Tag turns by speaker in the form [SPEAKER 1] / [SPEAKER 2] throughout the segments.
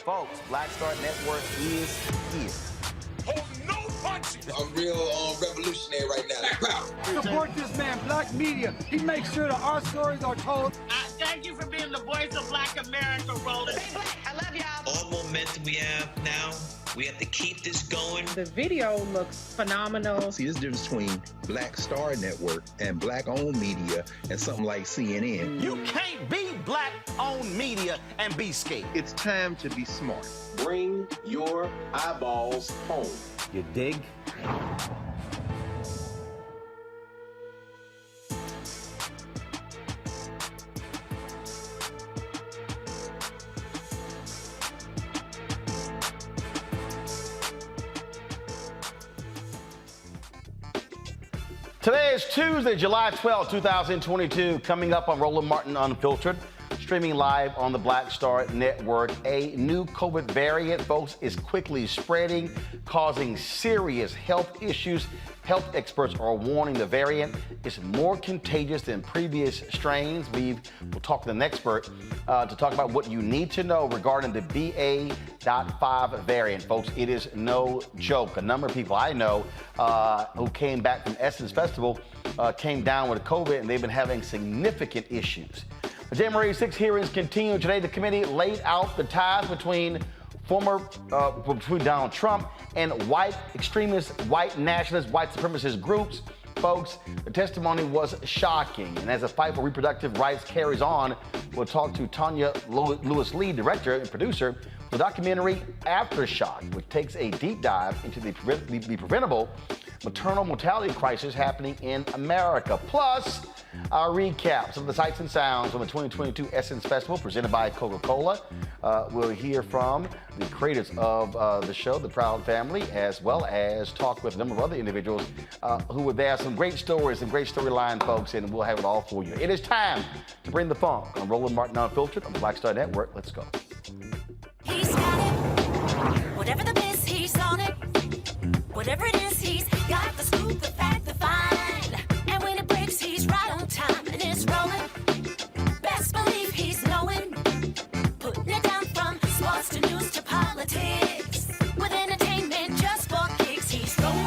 [SPEAKER 1] Folks, Black Star Network is here.
[SPEAKER 2] Hold no punches.
[SPEAKER 3] I'm real revolutionary right now.
[SPEAKER 4] Support this man, Black Media. He makes sure that our stories are told.
[SPEAKER 5] Thank you for being the voice of Black America, Roland.
[SPEAKER 6] Stay black. I love y'all.
[SPEAKER 7] All momentum we have now, we have to keep this going.
[SPEAKER 8] The video looks phenomenal.
[SPEAKER 9] See, there's a difference between Black Star Network and Black-owned media and something like CNN.
[SPEAKER 2] You can't be Black-owned media and be scared.
[SPEAKER 9] It's time to be smart.
[SPEAKER 10] Bring your eyeballs home.
[SPEAKER 1] You dig? Today is Tuesday, July 12, 2022. Coming up on Roland Martin Unfiltered, streaming live on the Black Star Network. A new COVID variant, folks, is quickly spreading, causing serious health issues. Health experts are warning the variant is more contagious than previous strains. We'll talk to an expert to talk about what you need to know regarding the BA.5 variant, folks. It is no joke. A number of people I know who came back from Essence Festival came down with COVID, and they've been having significant issues. The January 6 hearings continue today. The committee laid out the ties between Donald Trump and white extremist, white nationalist, white supremacist groups. Folks, the testimony was shocking. And as the fight for reproductive rights carries on, we'll talk to Tonya Lewis Lee, director and producer of the documentary Aftershock, which takes a deep dive into the preventable maternal mortality crisis happening in America. Plus, our recap, some of the sights and sounds from the 2022 Essence Festival presented by Coca-Cola. We'll hear from the creators of the show, the Proud Family, as well as talk with a number of other individuals who have some great stories and great storyline, folks, and we'll have it all for you. It is time to bring the funk on Roland Martin Unfiltered on the Black Star Network. Let's go.
[SPEAKER 11] He's got it. Whatever the miss, he's on it. Whatever it is, he's got the scoop, the fact, the find. And when it breaks, he's right on time and it's rolling. Best believe he's knowing. Putting it down from sports to news to politics. With entertainment just for kicks, he's rolling.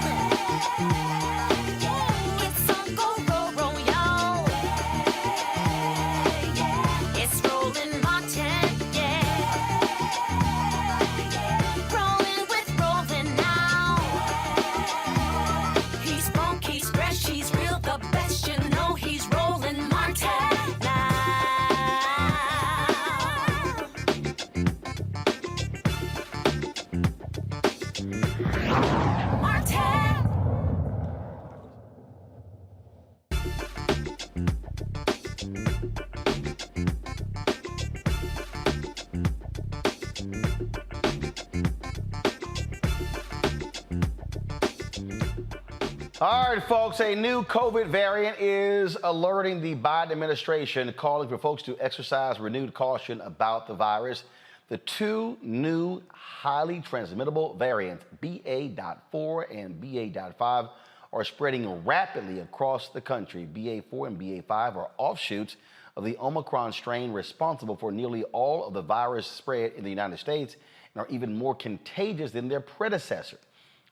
[SPEAKER 1] All right, folks, a new COVID variant is alerting the Biden administration, calling for folks to exercise renewed caution about the virus. The two new highly transmittable variants, BA.4 and BA.5, are spreading rapidly across the country. BA4 and BA5 are offshoots of the Omicron strain responsible for nearly all of the virus spread in the United States and are even more contagious than their predecessor.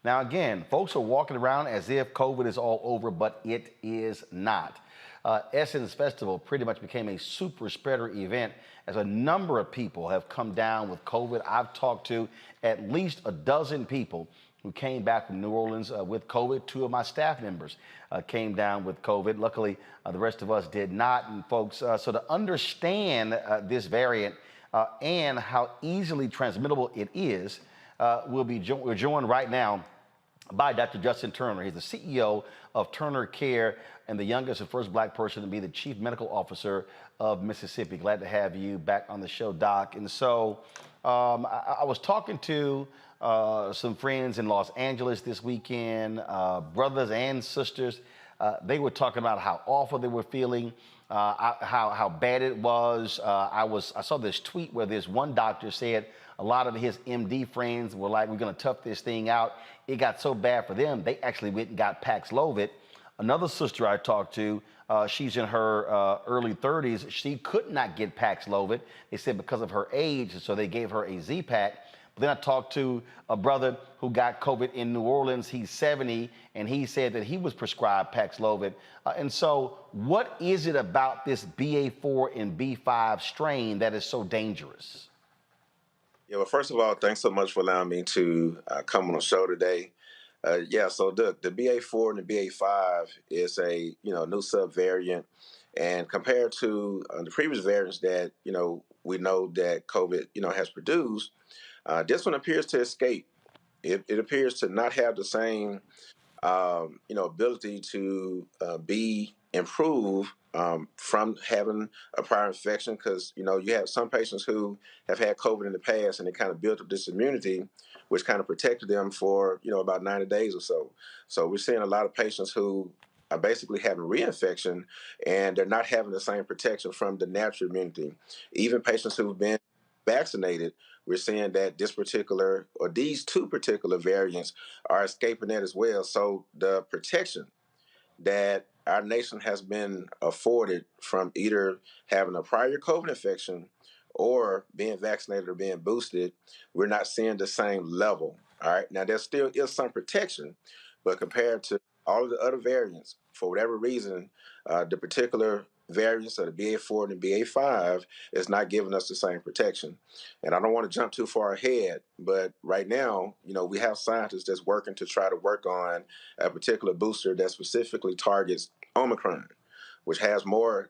[SPEAKER 1] Now, again, folks are walking around as if COVID is all over, but it is not. Essence Festival pretty much became a super spreader event as a number of people have come down with COVID. I've talked to at least a dozen people who came back from New Orleans with COVID. Two of my staff members came down with COVID. Luckily, the rest of us did not. And folks, so to understand this variant and how easily transmittable it is, we're joined right now by Dr. Justin Turner. He's the CEO of Turner Care and the youngest and first black person to be the chief medical officer of Mississippi. Glad to have you back on the show, Doc. And so I was talking to some friends in Los Angeles this weekend, brothers and sisters. They were talking about how awful they were feeling, how bad it was. I saw this tweet where this one doctor said a lot of his MD friends were like, we're going to tough this thing out. It got so bad for them, they actually went and got Paxlovid. Another sister I talked to, she's in her early 30s. She could not get Paxlovid. They said because of her age, so they gave her a Z-Pack. But then I talked to a brother who got COVID in New Orleans. He's 70, and he said that he was prescribed Paxlovid. And so what is it about this BA4 and B5 strain that is so dangerous?
[SPEAKER 6] Yeah, well, first of all, thanks so much for allowing me to come on the show today. So the BA4 and the BA5 is a new subvariant, and compared to the previous variants that we know that COVID has produced, this one appears to escape. It appears to not have the same ability to be improved from having a prior infection, because you have some patients who have had COVID in the past and they kind of built up this immunity, which kind of protected them for about 90 days or so. So we're seeing a lot of patients who are basically having reinfection and they're not having the same protection from the natural immunity. Even patients who've been vaccinated, we're seeing that these two particular variants are escaping that as well. So the protection that our nation has been afforded from either having a prior COVID infection or being vaccinated or being boosted, we're not seeing the same level. All right. Now, there still is some protection, but compared to all of the other variants, for whatever reason, the particular variants of the BA4 and the BA5 is not giving us the same protection. And I don't want to jump too far ahead, but right now, we have scientists that's working to try to work on a particular booster that specifically targets Omicron, which has more,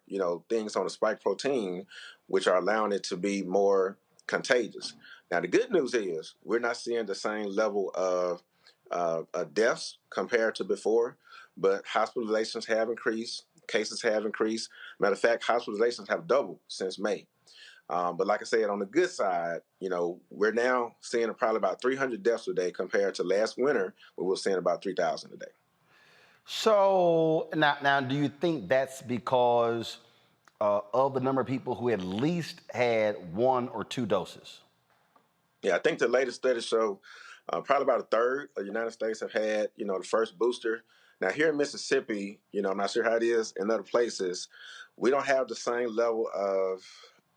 [SPEAKER 6] things on the spike protein, which are allowing it to be more contagious. Now, the good news is we're not seeing the same level of deaths compared to before, but hospitalizations have increased, cases have increased. Matter of fact, hospitalizations have doubled since May. But like I said, on the good side, we're now seeing probably about 300 deaths a day compared to last winter, where we were seeing about 3,000 a day.
[SPEAKER 1] So now, do you think that's because of the number of people who at least had one or two doses?
[SPEAKER 6] Yeah, I think the latest studies show probably about a third of the United States have had, the first booster. Now, here in Mississippi, I'm not sure how it is in other places, we don't have the same level of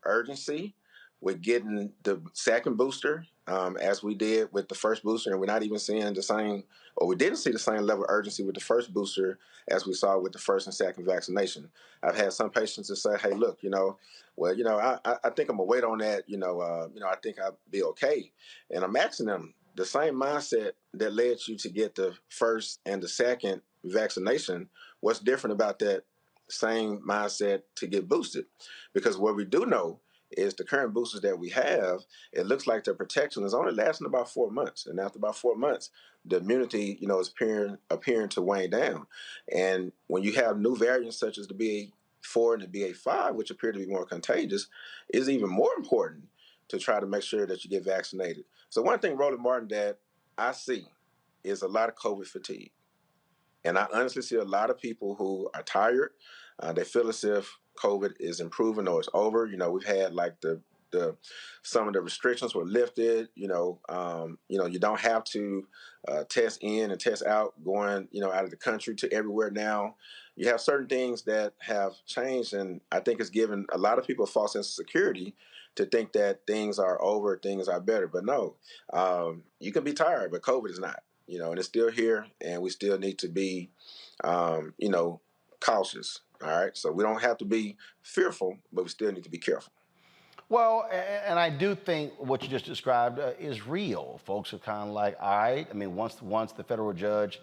[SPEAKER 6] urgency with getting the second booster as we did with the first booster, and we're not even seeing the same, or we didn't see the same level of urgency with the first booster as we saw with the first and second vaccination. I've had some patients that say, hey, look, I think I'm gonna wait on that, I think I'll be okay. And I'm asking them, the same mindset that led you to get the first and the second vaccination, what's different about that same mindset to get boosted? Because what we do know is the current boosters that we have, it looks like the protection is only lasting about 4 months. And after about 4 months, the immunity, is appearing to wane down. And when you have new variants such as the BA4 and the BA5, which appear to be more contagious, is even more important to try to make sure that you get vaccinated. So one thing, Roland Martin, that I see is a lot of COVID fatigue. And I honestly see a lot of people who are tired. They feel as if COVID is improving or it's over. We've had like the some of the restrictions were lifted. You don't have to test in and test out going out of the country to everywhere now. You have certain things that have changed, and I think it's given a lot of people a false sense of security to think that things are over, things are better. But no, you can be tired, but COVID is not. And it's still here, and we still need to be, cautious. All right, so we don't have to be fearful, but we still need to be careful.
[SPEAKER 1] Well, and I do think what you just described is real. Folks are kind of like, all right. I mean, once the federal judge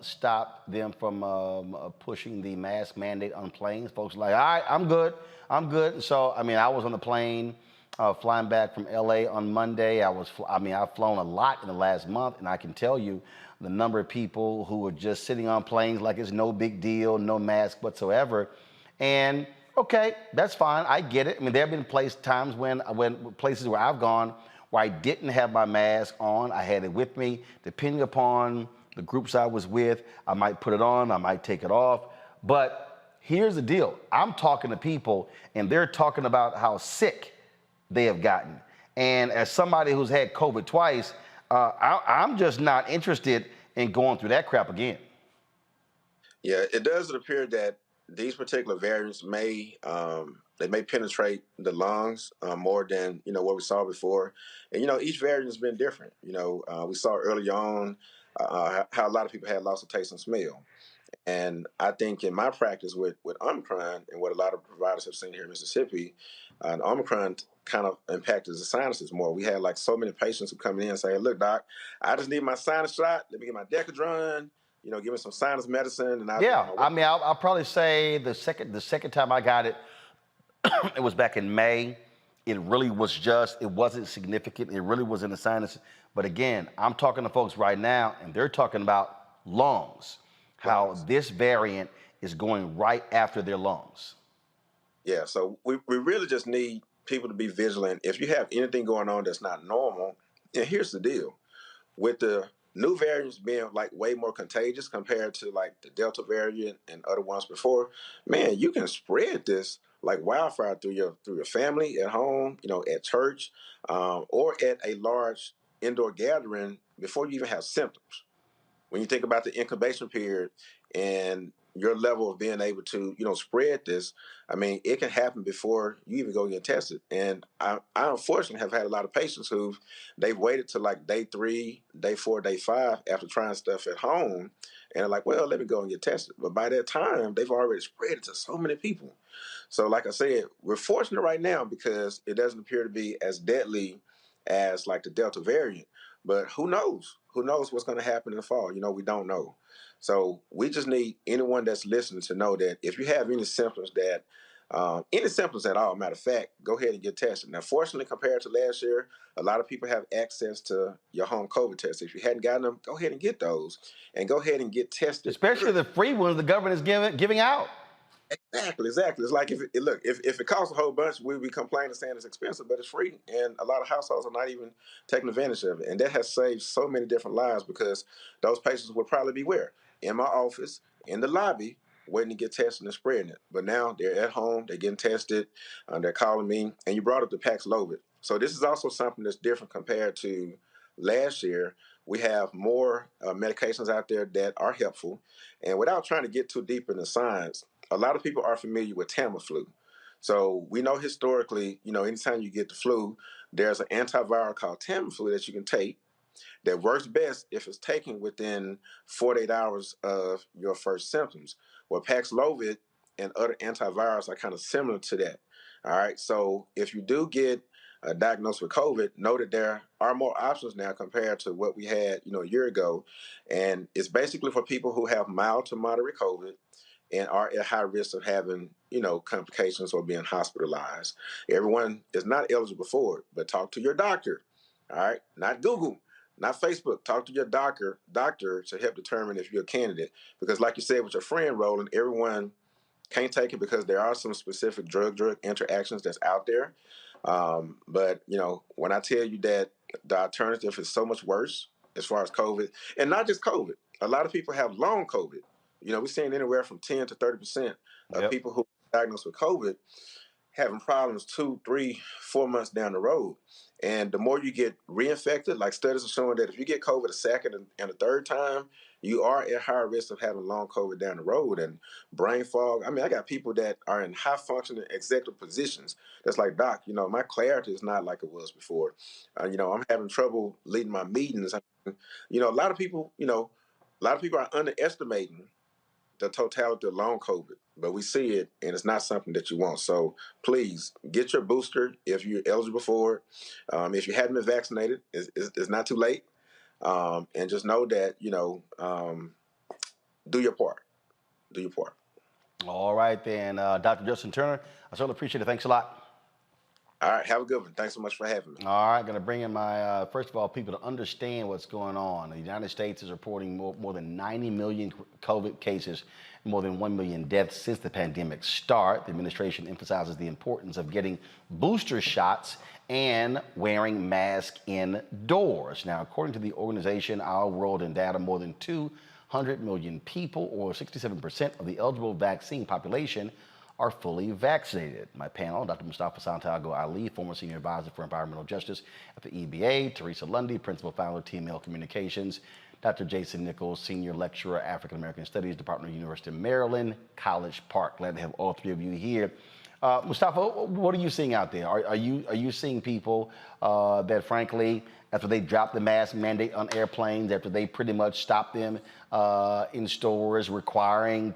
[SPEAKER 1] stopped them from pushing the mask mandate on planes, folks are like, all right, I'm good. And so, I mean, I was on the plane flying back from LA on Monday. I've flown a lot in the last month, and I can tell you the number of people who are just sitting on planes like it's no big deal, no mask whatsoever. And okay, that's fine. I get it. I mean, there have been times when places where I've gone where I didn't have my mask on. I had it with me. Depending upon the groups I was with, I might put it on, I might take it off. But here's the deal. I'm talking to people, and they're talking about how sick they have gotten. And as somebody who's had COVID twice, I'm just not interested in going through that crap again.
[SPEAKER 6] Yeah, it does appear that these particular variants may penetrate the lungs more than what we saw before, and each variant has been different. We saw early on how a lot of people had loss of taste and smell, and I think in my practice with Omicron and what a lot of providers have seen here in Mississippi, Omicron kind of impacted the sinuses more. We had like so many patients who come in and say, "Look, doc, I just need my sinus shot. Let me get my Decadron. Give me some sinus medicine." And
[SPEAKER 1] I'll probably say the second time I got it, it was back in May. It wasn't significant. It really was in the sinus. But again, I'm talking to folks right now, and they're talking about lungs, how this variant is going right after their lungs.
[SPEAKER 6] Yeah, so we really just need people to be vigilant. If you have anything going on that's not normal, and here's the deal. With the new variants being like way more contagious compared to like the Delta variant and other ones before, man, you can spread this like wildfire through your family, at home, at church, or at a large indoor gathering before you even have symptoms. When you think about the incubation period and your level of being able to, spread this, I mean, it can happen before you even go get tested. And I unfortunately have had a lot of patients they've waited till like day 3, day 4, day 5 after trying stuff at home, and they're like, well, let me go and get tested. But by that time, they've already spread it to so many people. So like I said, we're fortunate right now because it doesn't appear to be as deadly as like the Delta variant. But who knows? Who knows what's going to happen in the fall? We don't know. So we just need anyone that's listening to know that if you have any symptoms at all, matter of fact, go ahead and get tested. Now, fortunately, compared to last year, a lot of people have access to your home COVID test. If you hadn't gotten them, go ahead and get those and go ahead and get tested.
[SPEAKER 1] Especially the free ones the government is giving out.
[SPEAKER 6] Exactly. It's like if it costs a whole bunch, we'd be complaining saying it's expensive, but it's free, and a lot of households are not even taking advantage of it, and that has saved so many different lives because those patients would probably be where? In my office, in the lobby, waiting to get tested and spreading it. But now they're at home, they're getting tested, they're calling me, and you brought up the Paxlovid. So this is also something that's different compared to last year. We have more medications out there that are helpful, and without trying to get too deep in the science, a lot of people are familiar with Tamiflu. So we know historically, anytime you get the flu, there's an antiviral called Tamiflu that you can take that works best if it's taken within 48 hours of your first symptoms. Well, Paxlovid and other antivirals are kind of similar to that. All right, so if you do get diagnosed with COVID, know that there are more options now compared to what we had, a year ago. And it's basically for people who have mild to moderate COVID and are at high risk of having, complications or being hospitalized. Everyone is not eligible for it, but talk to your doctor, all right? Not Google, not Facebook. Talk to your doctor to help determine if you're a candidate. Because like you said with your friend, Roland, everyone can't take it because there are some specific drug interactions that's out there. But, when I tell you that the alternative is so much worse as far as COVID, and not just COVID, a lot of people have long COVID. We're seeing anywhere from 10 to 30% of people who are diagnosed with COVID having problems 2, 3, 4 months down the road. And the more you get reinfected, like studies are showing that if you get COVID a second and a third time, you are at higher risk of having long COVID down the road and brain fog. I mean, I got people that are in high functioning executive positions that's like, Doc, my clarity is not like it was before. I'm having trouble leading my meetings. A lot of people, are underestimating the totality of long COVID, but we see it, and it's not something that you want. So please get your booster if you're eligible for it. If you haven't been vaccinated, it's not too late. And just know that, do your part. Do your part.
[SPEAKER 1] All right, then, Dr. Justin Turner, I certainly appreciate it. Thanks a lot.
[SPEAKER 6] All right, have a good one. Thanks so much for having me.
[SPEAKER 1] All right, going to bring in my, first of all, people to understand what's going on. The United States is reporting more than 90 million COVID cases and more than 1 million deaths since the pandemic start. The administration emphasizes the importance of getting booster shots and wearing masks indoors. Now, according to the organization, Our World in Data, more than 200 million people, or 67% of the eligible vaccine population, are fully vaccinated. My panel, Dr. Mustafa Santiago Ali, former senior advisor for environmental justice at the EBA, Teresa Lundy, principal founder, TML Communications, Dr. Jason Nichols, senior lecturer, African American Studies, Department of University of Maryland, College Park. Glad to have all three of you here. Mustafa, what are you seeing out there? Are you seeing people that, frankly, after they dropped the mask mandate on airplanes, after they pretty much stopped them in stores, requiring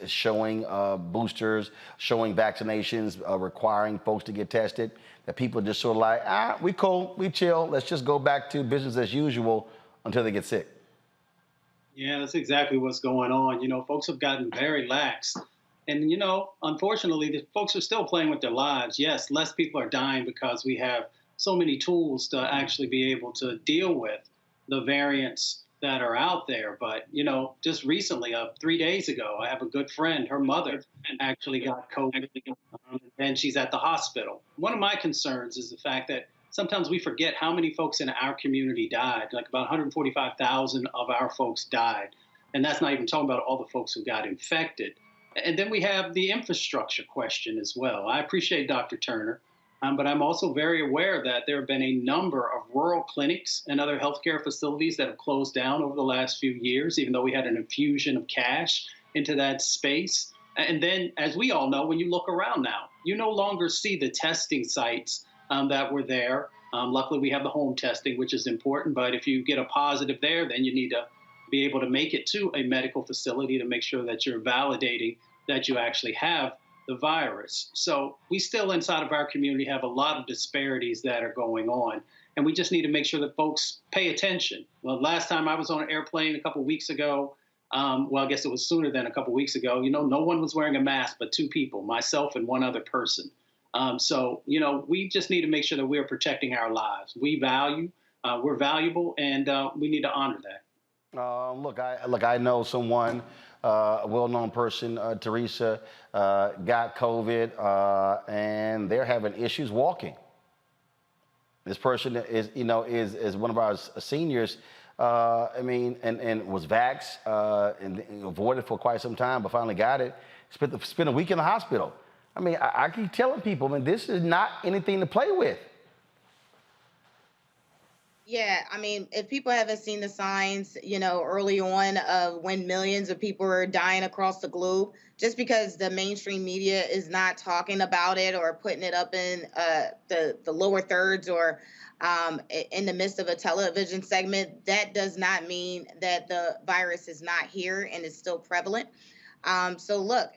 [SPEAKER 1] showing boosters, showing vaccinations, requiring folks to get tested, that people are just sort of like, we cool, we chill, let's just go back to business as usual until they get sick?
[SPEAKER 12] Yeah, that's exactly what's going on. Folks have gotten very lax. And, unfortunately, the folks are still playing with their lives. Yes, less people are dying because we have so many tools to actually be able to deal with the variants that are out there. But, just recently, 3 days ago, I have a good friend, her mother actually got COVID, and she's at the hospital. One of my concerns is the fact that sometimes we forget how many folks in our community died. Like about 145,000 of our folks died. And that's not even talking about all the folks who got infected. And then we have the infrastructure question as well. I appreciate Dr. Turner, but I'm also very aware that there have been a number of rural clinics and other healthcare facilities that have closed down over the last few years, even though we had an infusion of cash into that space. And then, as we all know, when you look around now, you no longer see the testing sites that were there. Luckily, we have the home testing, which is important. But if you get a positive there, then you need to be able to make it to a medical facility to make sure that you're validating that you actually have the virus. So we still inside of our community have a lot of disparities that are going on. And we just need to make sure that folks pay attention. Well, last time I was on an airplane a couple of weeks ago, I guess it was sooner than a couple of weeks ago, no one was wearing a mask but two people, myself and one other person. So we just need to make sure that we're protecting our lives. We're valuable, and we need to honor that.
[SPEAKER 1] Look, I know someone, a well-known person, Teresa, got COVID, and they're having issues walking. This person is one of our seniors. And was vaxxed and avoided for quite some time, but finally got it. Spent a week in the hospital. I keep telling people, this is not anything to play with.
[SPEAKER 13] Yeah, if people haven't seen the signs, early on of when millions of people are dying across the globe, just because the mainstream media is not talking about it or putting it up in the lower thirds or in the midst of a television segment, that does not mean that the virus is not here and is still prevalent. So look,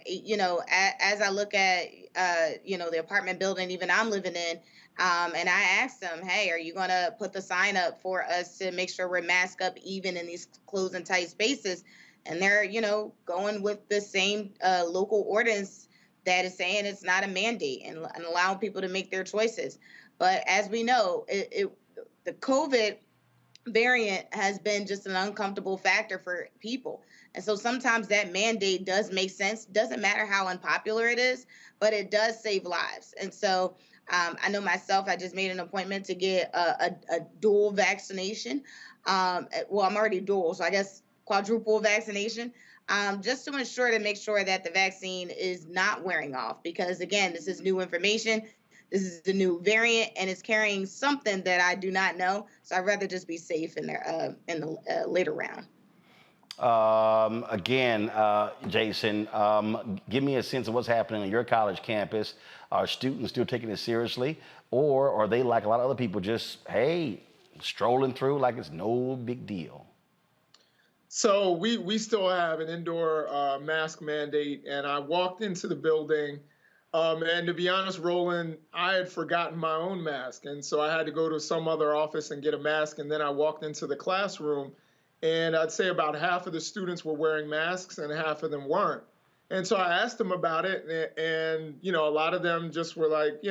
[SPEAKER 13] as I look at, the apartment building even I'm living in, and I asked them, hey, are you going to put the sign up for us to make sure we're masked up even in these closed and tight spaces? And they're, going with the same local ordinance that is saying it's not a mandate and allowing people to make their choices. But as we know, the COVID variant has been just an uncomfortable factor for people. And so sometimes that mandate does make sense. Doesn't matter how unpopular it is, but it does save lives. And so I know myself, I just made an appointment to get a dual vaccination. I'm already dual, so I guess quadruple vaccination, just to ensure to make sure that the vaccine is not wearing off. Because again, this is new information. This is the new variant, and it's carrying something that I do not know. So I'd rather just be safe in the later round.
[SPEAKER 1] Again, Jason, give me a sense of what's happening on your college campus. Are students still taking it seriously, or are they, like a lot of other people, just, hey, strolling through like it's no big deal?
[SPEAKER 14] So we still have an indoor mask mandate, and I walked into the building, and to be honest, Roland, I had forgotten my own mask, and so I had to go to some other office and get a mask, and then I walked into the classroom, and I'd say about half of the students were wearing masks and half of them weren't. And so I asked them about it, and a lot of them just were like,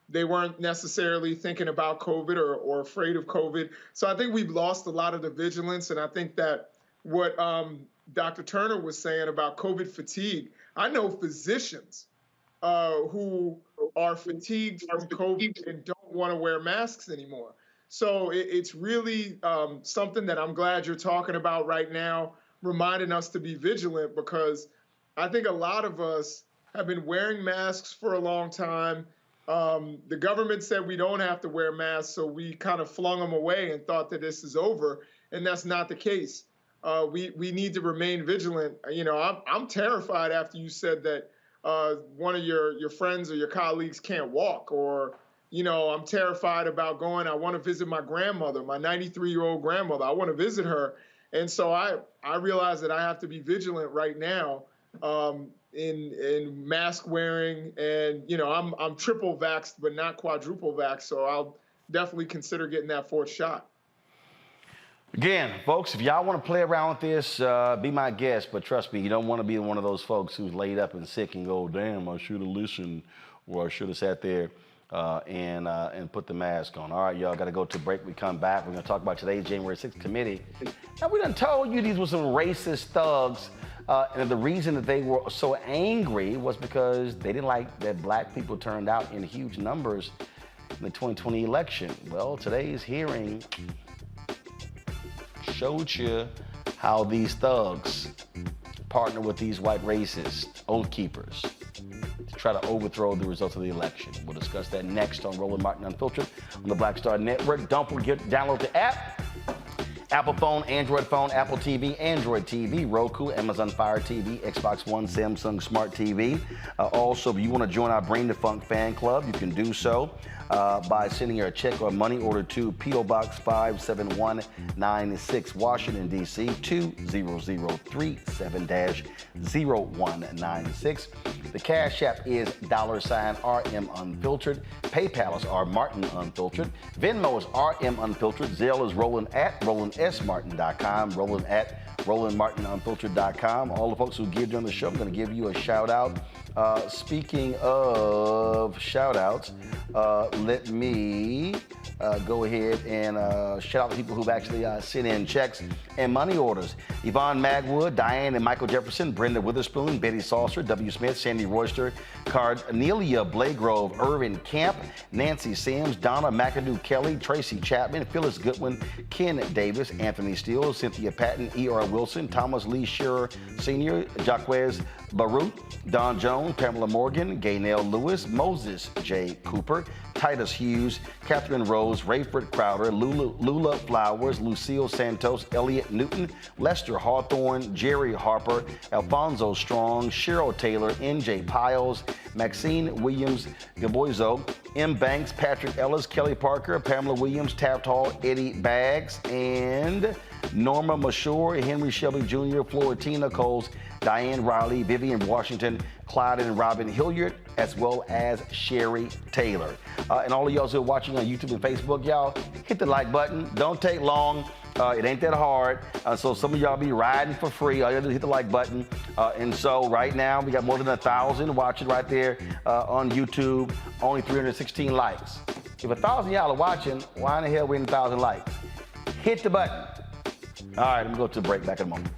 [SPEAKER 14] they weren't necessarily thinking about COVID or afraid of COVID. So I think we've lost a lot of the vigilance, and I think that what Dr. Turner was saying about COVID fatigue, I know physicians who are fatigued from COVID and don't want to wear masks anymore. So it's really something that I'm glad you're talking about right now, reminding us to be vigilant, because I think a lot of us have been wearing masks for a long time. The government said we don't have to wear masks, so we kind of flung them away and thought that this is over, and that's not the case. We need to remain vigilant. I'm terrified after you said that one of your friends or your colleagues can't walk, or I'm terrified about going. I want to visit my grandmother, my 93-year-old grandmother. I want to visit her. And so I realize that I have to be vigilant right now in mask wearing. And, I'm triple vaxxed, but not quadruple vaxxed. So I'll definitely consider getting that 4th shot.
[SPEAKER 1] Again, folks, if y'all want to play around with this, be my guest. But trust me, you don't want to be one of those folks who's laid up and sick and go, damn, I should have listened, or I should have sat there and put the mask on. All right, y'all, got to go to break. We come back. We're going to talk about today's January 6th committee. And we done told you these were some racist thugs. And the reason that they were so angry was because they didn't like that black people turned out in huge numbers in the 2020 election. Well, today's hearing showed you how these thugs partner with these white racist oath keepers to try to overthrow the results of the election. We'll discuss that next on Roland Martin Unfiltered on the Black Star Network. Don't forget to download the app. Apple phone, Android phone, Apple TV, Android TV, Roku, Amazon Fire TV, Xbox One, Samsung Smart TV. Also, if you want to join our Brain the Funk fan club, you can do so by sending your check or money order to P.O. Box 57196, Washington, D.C. 20037-0196. The Cash App is $RM Unfiltered. PayPal is R Martin Unfiltered. Venmo is RM Unfiltered. Zelle is RolandSMartin.com. Roland at RolandMartinUnfiltered.com. All the folks who give during the show, I'm going to give you a shout out. Speaking of shout outs, let me go ahead and shout out the people who've actually sent in checks and money orders. Yvonne Magwood, Diane and Michael Jefferson, Brenda Witherspoon, Betty Saucer, W. Smith, Sandy Royster, Carnelia Blagrove, Irvin Camp, Nancy Sims, Donna McAdoo Kelly, Tracy Chapman, Phyllis Goodwin, Ken Davis, Anthony Steele, Cynthia Patton, E.R. Wilson, Thomas Lee Shearer Sr., Jaquez Baruch, Don Jones, Pamela Morgan, Gaynell Lewis, Moses J. Cooper, Titus Hughes, Catherine Rose, Rayford Crowder, Lula Flowers, Lucille Santos, Elliot Newton, Lester Hawthorne, Jerry Harper, Alfonso Strong, Cheryl Taylor, N.J. Piles, Maxine Williams Gaboizo, M. Banks, Patrick Ellis, Kelly Parker, Pamela Williams, Taft Hall, Eddie Baggs, and Norma Mashore, Henry Shelby Jr., Florentina Coles, Diane Riley, Vivian Washington, Clyde and Robin Hilliard, as well as Sherry Taylor. And all of y'all who are watching on YouTube and Facebook, y'all, hit the like button. Don't take long. It ain't that hard. So some of y'all be riding for free. All you have to hit the like button. And so right now, we got more than 1,000 watching right there on YouTube. Only 316 likes. If 1,000 y'all are watching, why in the hell we in 1,000 likes? Hit the button. All right, let me go to the break. Back in a moment.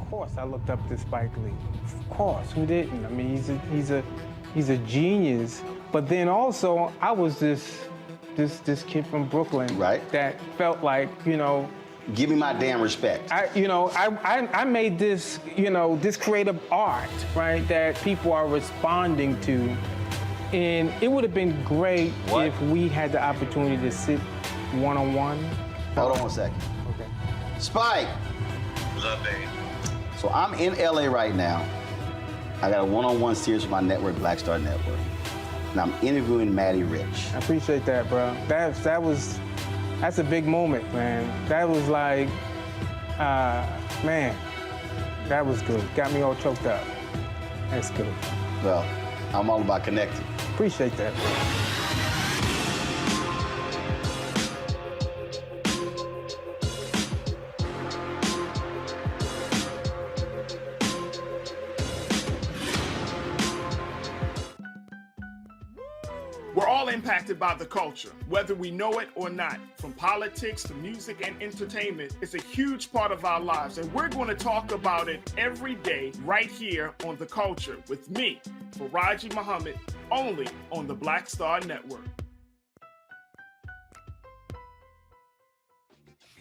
[SPEAKER 15] Of course, I looked up to Spike Lee. Of course, who didn't? I mean, he's a genius. But then also, I was this kid from Brooklyn,
[SPEAKER 1] right?
[SPEAKER 15] That felt like,
[SPEAKER 1] Give me my damn respect.
[SPEAKER 15] I made this, this creative art, right, that people are responding to. And it would have been great if we had the opportunity to sit one-on-one.
[SPEAKER 1] Hold on one second.
[SPEAKER 15] Okay.
[SPEAKER 1] Spike.
[SPEAKER 7] What's up, babe?
[SPEAKER 1] So I'm in LA right now. I got a one-on-one series with my network, Black Star Network. And I'm interviewing Maddie Rich.
[SPEAKER 15] I appreciate that, bro. That's a big moment, man. That was like, man, that was good. Got me all choked up. That's good.
[SPEAKER 1] Well, I'm all about connecting.
[SPEAKER 15] Appreciate that.
[SPEAKER 16] We're all impacted by the culture, whether we know it or not. From politics to music and entertainment, it's a huge part of our lives, and we're going to talk about it every day right here on The Culture with me, Faraji Muhammad, only on the Black Star Network.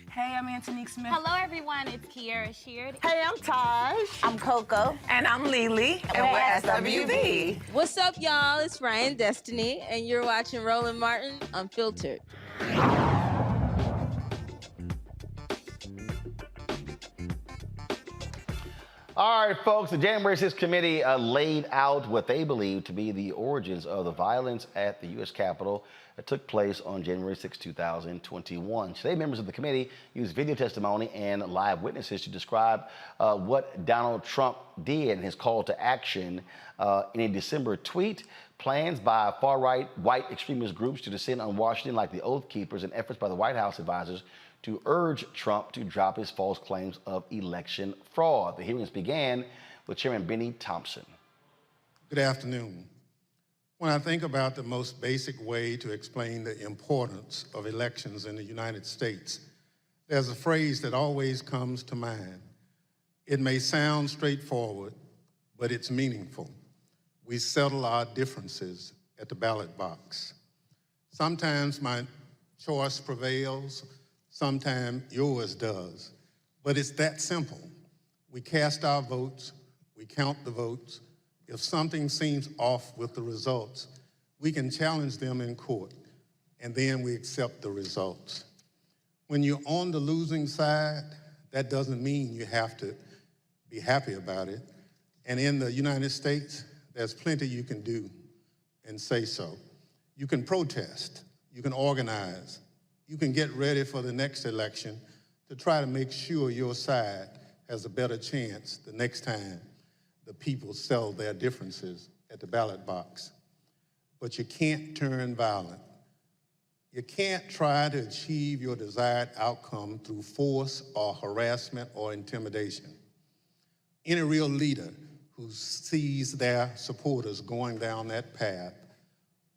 [SPEAKER 17] Hey, I'm Antonique Smith.
[SPEAKER 18] Hello, everyone. It's Kiara Sheard.
[SPEAKER 17] Hey, I'm Taj.
[SPEAKER 18] I'm Coco.
[SPEAKER 17] And I'm Lily. And we're SWV.
[SPEAKER 19] What's up, y'all? It's Ryan Destiny, and you're watching Roland Martin Unfiltered.
[SPEAKER 1] All right, folks, the January 6th committee laid out what they believe to be the origins of the violence at the U.S. Capitol that took place on January 6, 2021. Today, members of the committee used video testimony and live witnesses to describe what Donald Trump did in his call to action in a December tweet. Plans by far-right white extremist groups to descend on Washington like the Oath Keepers and efforts by the White House advisors to urge Trump to drop his false claims of election fraud. The hearings began with Chairman Benny Thompson.
[SPEAKER 20] Good afternoon. When I think about the most basic way to explain the importance of elections in the United States, there's a phrase that always comes to mind. It may sound straightforward, but it's meaningful. We settle our differences at the ballot box. Sometimes my choice prevails, sometimes yours does, but it's that simple. We cast our votes, we count the votes. If something seems off with the results, we can challenge them in court, and then we accept the results. When you're on the losing side, that doesn't mean you have to be happy about it. And in the United States, there's plenty you can do and say so. You can protest, you can organize, you can get ready for the next election to try to make sure your side has a better chance the next time the people settle their differences at the ballot box. But you can't turn violent. You can't try to achieve your desired outcome through force or harassment or intimidation. Any real leader who sees their supporters going down that path,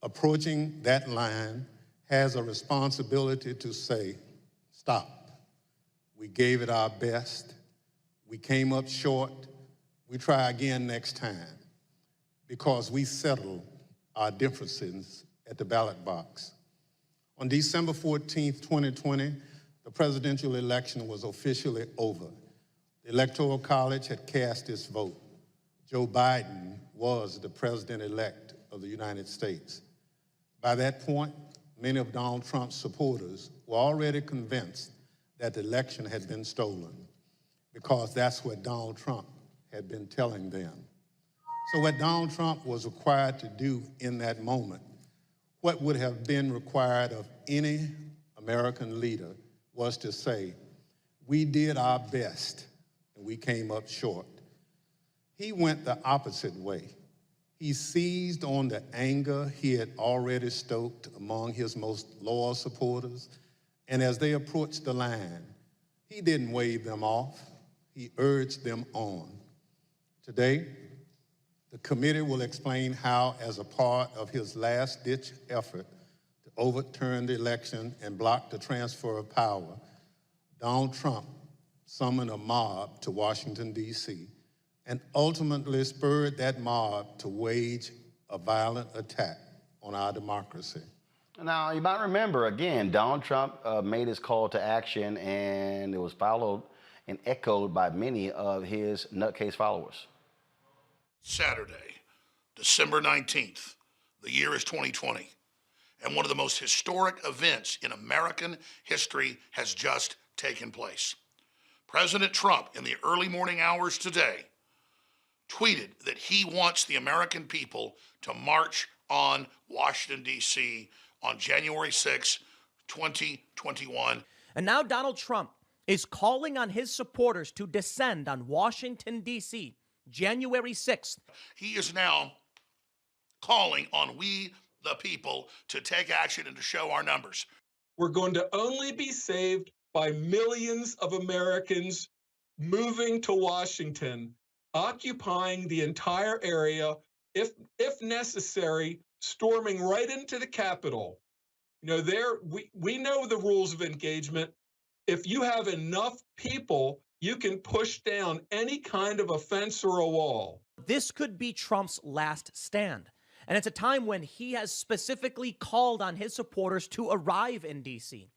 [SPEAKER 20] approaching that line, has a responsibility to say, stop. We gave it our best. We came up short. We try again next time, because we settle our differences at the ballot box. On December 14th, 2020, the presidential election was officially over. The Electoral College had cast its vote. Joe Biden was the president-elect of the United States. By that point, many of Donald Trump's supporters were already convinced that the election had been stolen, because that's what Donald Trump had been telling them. So what Donald Trump was required to do in that moment, what would have been required of any American leader, was to say, we did our best and we came up short. He went the opposite way. He seized on the anger he had already stoked among his most loyal supporters, and as they approached the line, he didn't wave them off, he urged them on. Today, the committee will explain how, as a part of his last-ditch effort to overturn the election and block the transfer of power, Donald Trump summoned a mob to Washington, D.C., and ultimately spurred that mob to wage a violent attack on our democracy.
[SPEAKER 1] Now, you might remember, again, Donald Trump made his call to action, and it was followed and echoed by many of his nutcase followers.
[SPEAKER 21] Saturday, December 19th, the year is 2020, and one of the most historic events in American history has just taken place. President Trump, in the early morning hours today, tweeted that he wants the American people to march on Washington, D.C. on January 6, 2021.
[SPEAKER 22] And now Donald Trump is calling on his supporters to descend on Washington, D.C., January 6th.
[SPEAKER 21] He is now calling on we, the people, to take action and to show our numbers.
[SPEAKER 23] We're going to only be saved by millions of Americans moving to Washington, occupying the entire area, if necessary, storming right into the Capitol. You know, we know the rules of engagement. If you have enough people, you can push down any kind of a fence or a wall.
[SPEAKER 22] This could be Trump's last stand. And it's a time when he has specifically called on his supporters to arrive in D.C.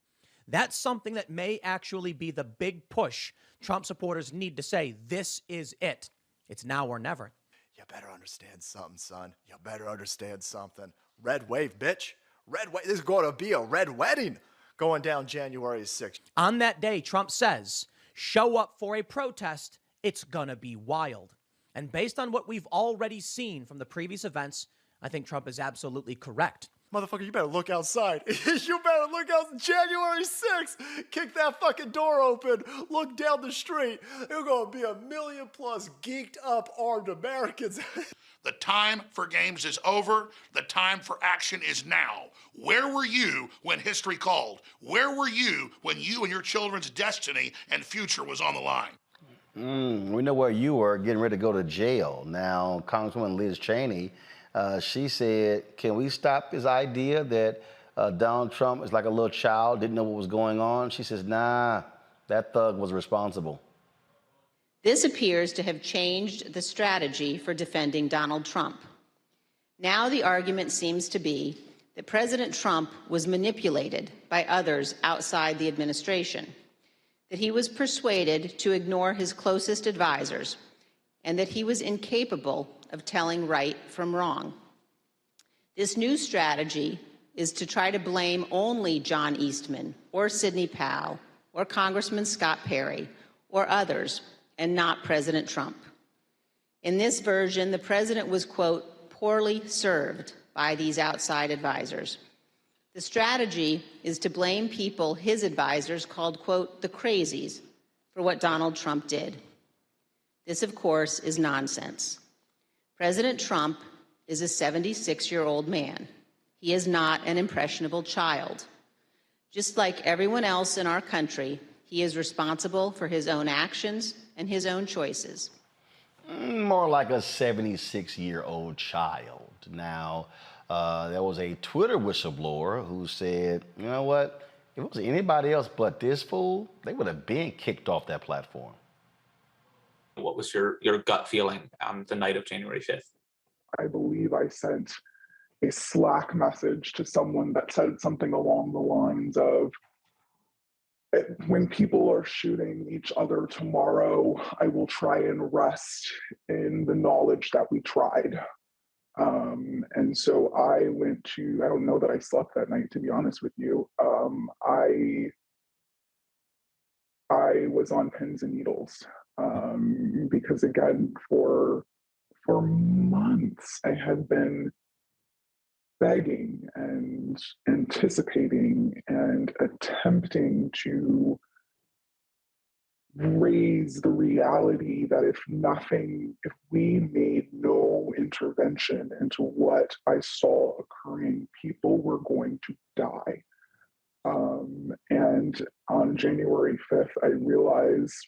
[SPEAKER 22] That's something that may actually be the big push Trump supporters need to say, this is it. It's now or never.
[SPEAKER 24] You better understand something, son. You better understand something. Red wave, bitch. Red wave. This is going to be a red wedding going down January 6th.
[SPEAKER 22] On that day, Trump says, show up for a protest. It's going to be wild. And based on what we've already seen from the previous events, I think Trump is absolutely correct.
[SPEAKER 24] Motherfucker, you better look outside. You better look out January 6th. Kick that fucking door open. Look down the street. There's going to be 1 million plus geeked up armed Americans.
[SPEAKER 21] The time for games is over. The time for action is now. Where were you when history called? Where were you when you and your children's destiny and future was on the line?
[SPEAKER 1] We know where you were, getting ready to go to jail. Now, Congresswoman Liz Cheney, she said, can we stop this idea that Donald Trump is like a little child, didn't know what was going on? She says, nah, that thug was responsible.
[SPEAKER 25] This appears to have changed the strategy for defending Donald Trump. Now the argument seems to be that President Trump was manipulated by others outside the administration, that he was persuaded to ignore his closest advisors, and that he was incapable of telling right from wrong. This new strategy is to try to blame only John Eastman or Sidney Powell or Congressman Scott Perry or others, and not President Trump. In this version, the president was, quote, poorly served by these outside advisors. The strategy is to blame people his advisors called, quote, the crazies for what Donald Trump did. This, of course, is nonsense. President Trump is a 76-year-old man. He is not an impressionable child. Just like everyone else in our country, he is responsible for his own actions and his own choices.
[SPEAKER 1] More like a 76-year-old child. Now, there was a Twitter whistleblower who said, you know what? If it was anybody else but this fool, they would have been kicked off that platform.
[SPEAKER 26] What was your gut feeling on the night of January 5th?
[SPEAKER 27] I believe I sent a Slack message to someone that said something along the lines of, when people are shooting each other tomorrow, I will try and rest in the knowledge that we tried. And so I went to, I don't know that I slept that night, to be honest with you. I was on pins and needles because, again, for months, I had been begging and anticipating and attempting to raise the reality that if we made no intervention into what I saw occurring, people were going to die. And on January 5th, I realized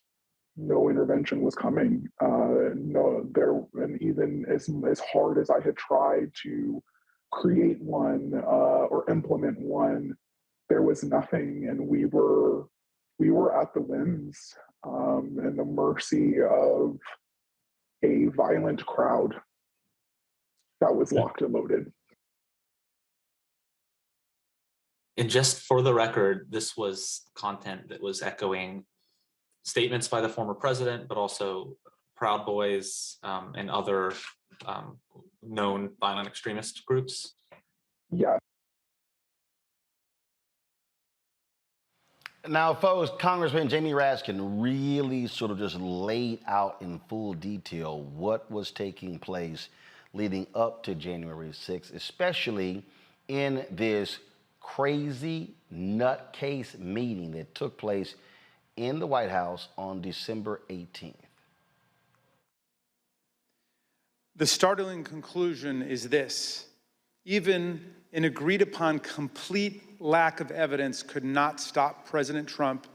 [SPEAKER 27] no intervention was coming. And even as hard as I had tried to create one or implement one, there was nothing, and we were at the whims and the mercy of a violent crowd that was locked and loaded.
[SPEAKER 26] And just for the record, this was content that was echoing statements by the former president, but also Proud Boys and other known violent extremist groups.
[SPEAKER 27] Yeah.
[SPEAKER 1] Now, folks, Congressman Jamie Raskin really sort of just laid out in full detail what was taking place leading up to January 6th, especially in this crazy nutcase meeting that took place in the White House on December 18th.
[SPEAKER 2] The startling conclusion is this: even an agreed upon complete lack of evidence could not stop President Trump,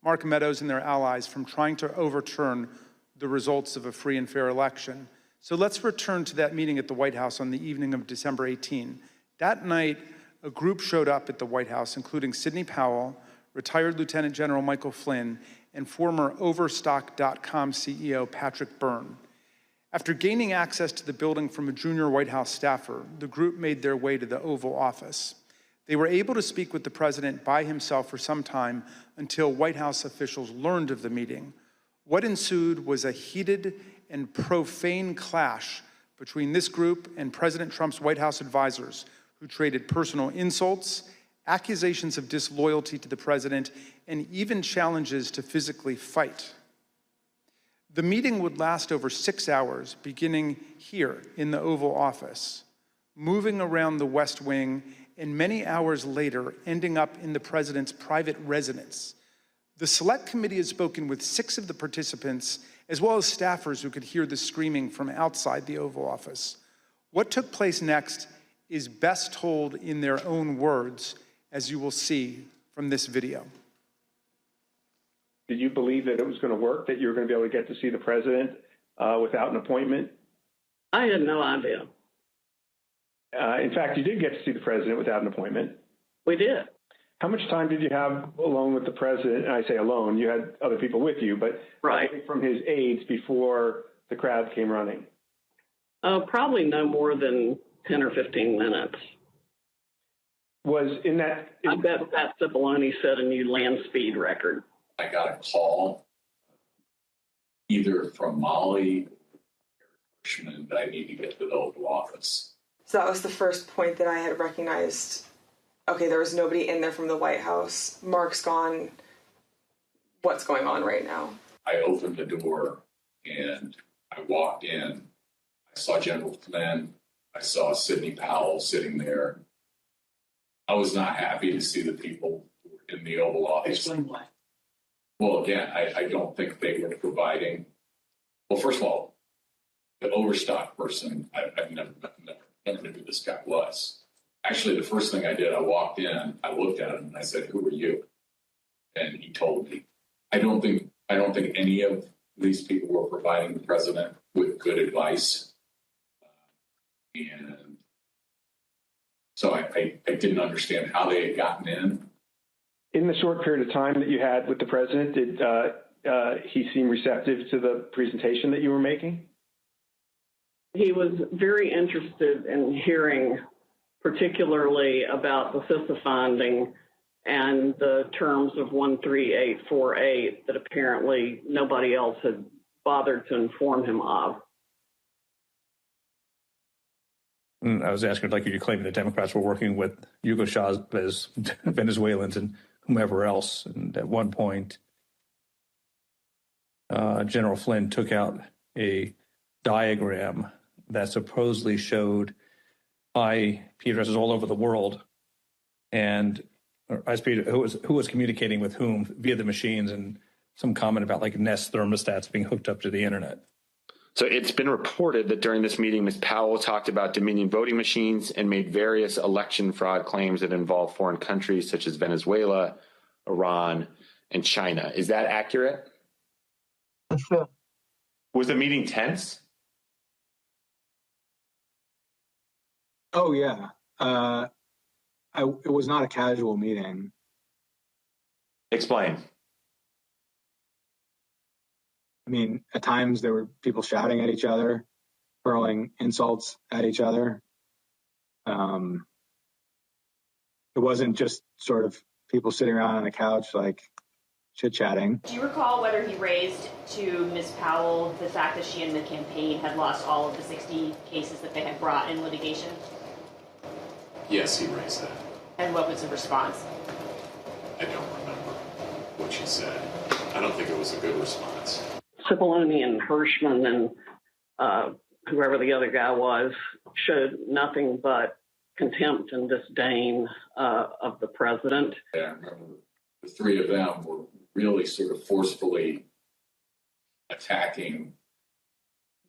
[SPEAKER 2] Mark Meadows, and their allies from trying to overturn the results of a free and fair election. So let's return to that meeting at the White House on the evening of December 18. That night, a group showed up at the White House, including Sidney Powell, retired Lieutenant General Michael Flynn, and former Overstock.com CEO Patrick Byrne. After gaining access to the building from a junior White House staffer, the group made their way to the Oval Office. They were able to speak with the president by himself for some time until White House officials learned of the meeting. What ensued was a heated and profane clash between this group and President Trump's White House advisors, who traded personal insults, accusations of disloyalty to the president, and even challenges to physically fight. The meeting would last over 6 hours, beginning here in the Oval Office, moving around the West Wing, and many hours later, ending up in the president's private residence. The Select Committee has spoken with 6 of the participants, as well as staffers who could hear the screaming from outside the Oval Office. What took place next is best told in their own words, as you will see from this video.
[SPEAKER 3] Did you believe that it was going to work, that you were going to be able to get to see the president without an appointment?
[SPEAKER 4] I had no idea.
[SPEAKER 3] In fact, you did get to see the president without an appointment.
[SPEAKER 4] We did.
[SPEAKER 3] How much time did you have alone with the president? And I say alone, you had other people with you, but
[SPEAKER 4] right
[SPEAKER 3] from his aides before the crowd came running?
[SPEAKER 4] Probably no more than 10 or 15 minutes.
[SPEAKER 3] Was in that...
[SPEAKER 4] I bet Pat Cipollone set a new land speed record.
[SPEAKER 5] I got a call either from Molly or Hirschman that I need to get to the Oval Office.
[SPEAKER 8] So that was the first point that I had recognized, okay, there was nobody in there from the White House. Mark's gone. What's going on right now?
[SPEAKER 5] I opened the door and I walked in. I saw General Flynn. I saw Sidney Powell sitting there. I was not happy to see the people in the Oval Office.
[SPEAKER 4] Explain why.
[SPEAKER 5] Well, again, I don't think they were providing. Well, first of all, the Overstock person, I've never knew who this guy was. Actually, the first thing I did, I walked in, I looked at him, and I said, "Who are you?" And he told me. I don't think any of these people were providing the president with good advice, and so I didn't understand how they had gotten in.
[SPEAKER 3] In the short period of time that you had with the president, did he seem receptive to the presentation that you were making?
[SPEAKER 4] He was very interested in hearing particularly about the CISA finding and the terms of 13848 that apparently nobody else had bothered to inform him of.
[SPEAKER 9] I was asking, like, you claiming the Democrats were working with Hugo Chavez, Venezuelans, and whomever else. And at one point, General Flynn took out a diagram that supposedly showed IP addresses all over the world, and who was communicating with whom via the machines, and some comment about like Nest thermostats being hooked up to the internet.
[SPEAKER 10] So it's been reported that during this meeting, Ms. Powell talked about Dominion voting machines and made various election fraud claims that involve foreign countries such as Venezuela, Iran, and China. Is that accurate? Was the meeting tense?
[SPEAKER 28] Oh, yeah. It was not a casual meeting.
[SPEAKER 10] Explain.
[SPEAKER 28] I mean, at times there were people shouting at each other, hurling insults at each other. It wasn't just sort of people sitting around on the couch like chit-chatting.
[SPEAKER 6] Do you recall whether he raised to Ms. Powell the fact that she and the campaign had lost all of the 60 cases that they had brought in litigation?
[SPEAKER 5] Yes, he raised that.
[SPEAKER 6] And what was the response?
[SPEAKER 5] I don't remember what she said. I don't think it was a good response.
[SPEAKER 4] Cipollone and Hirschman and whoever the other guy was showed nothing but contempt and disdain of the president.
[SPEAKER 5] Yeah, I remember the three of them were really sort of forcefully attacking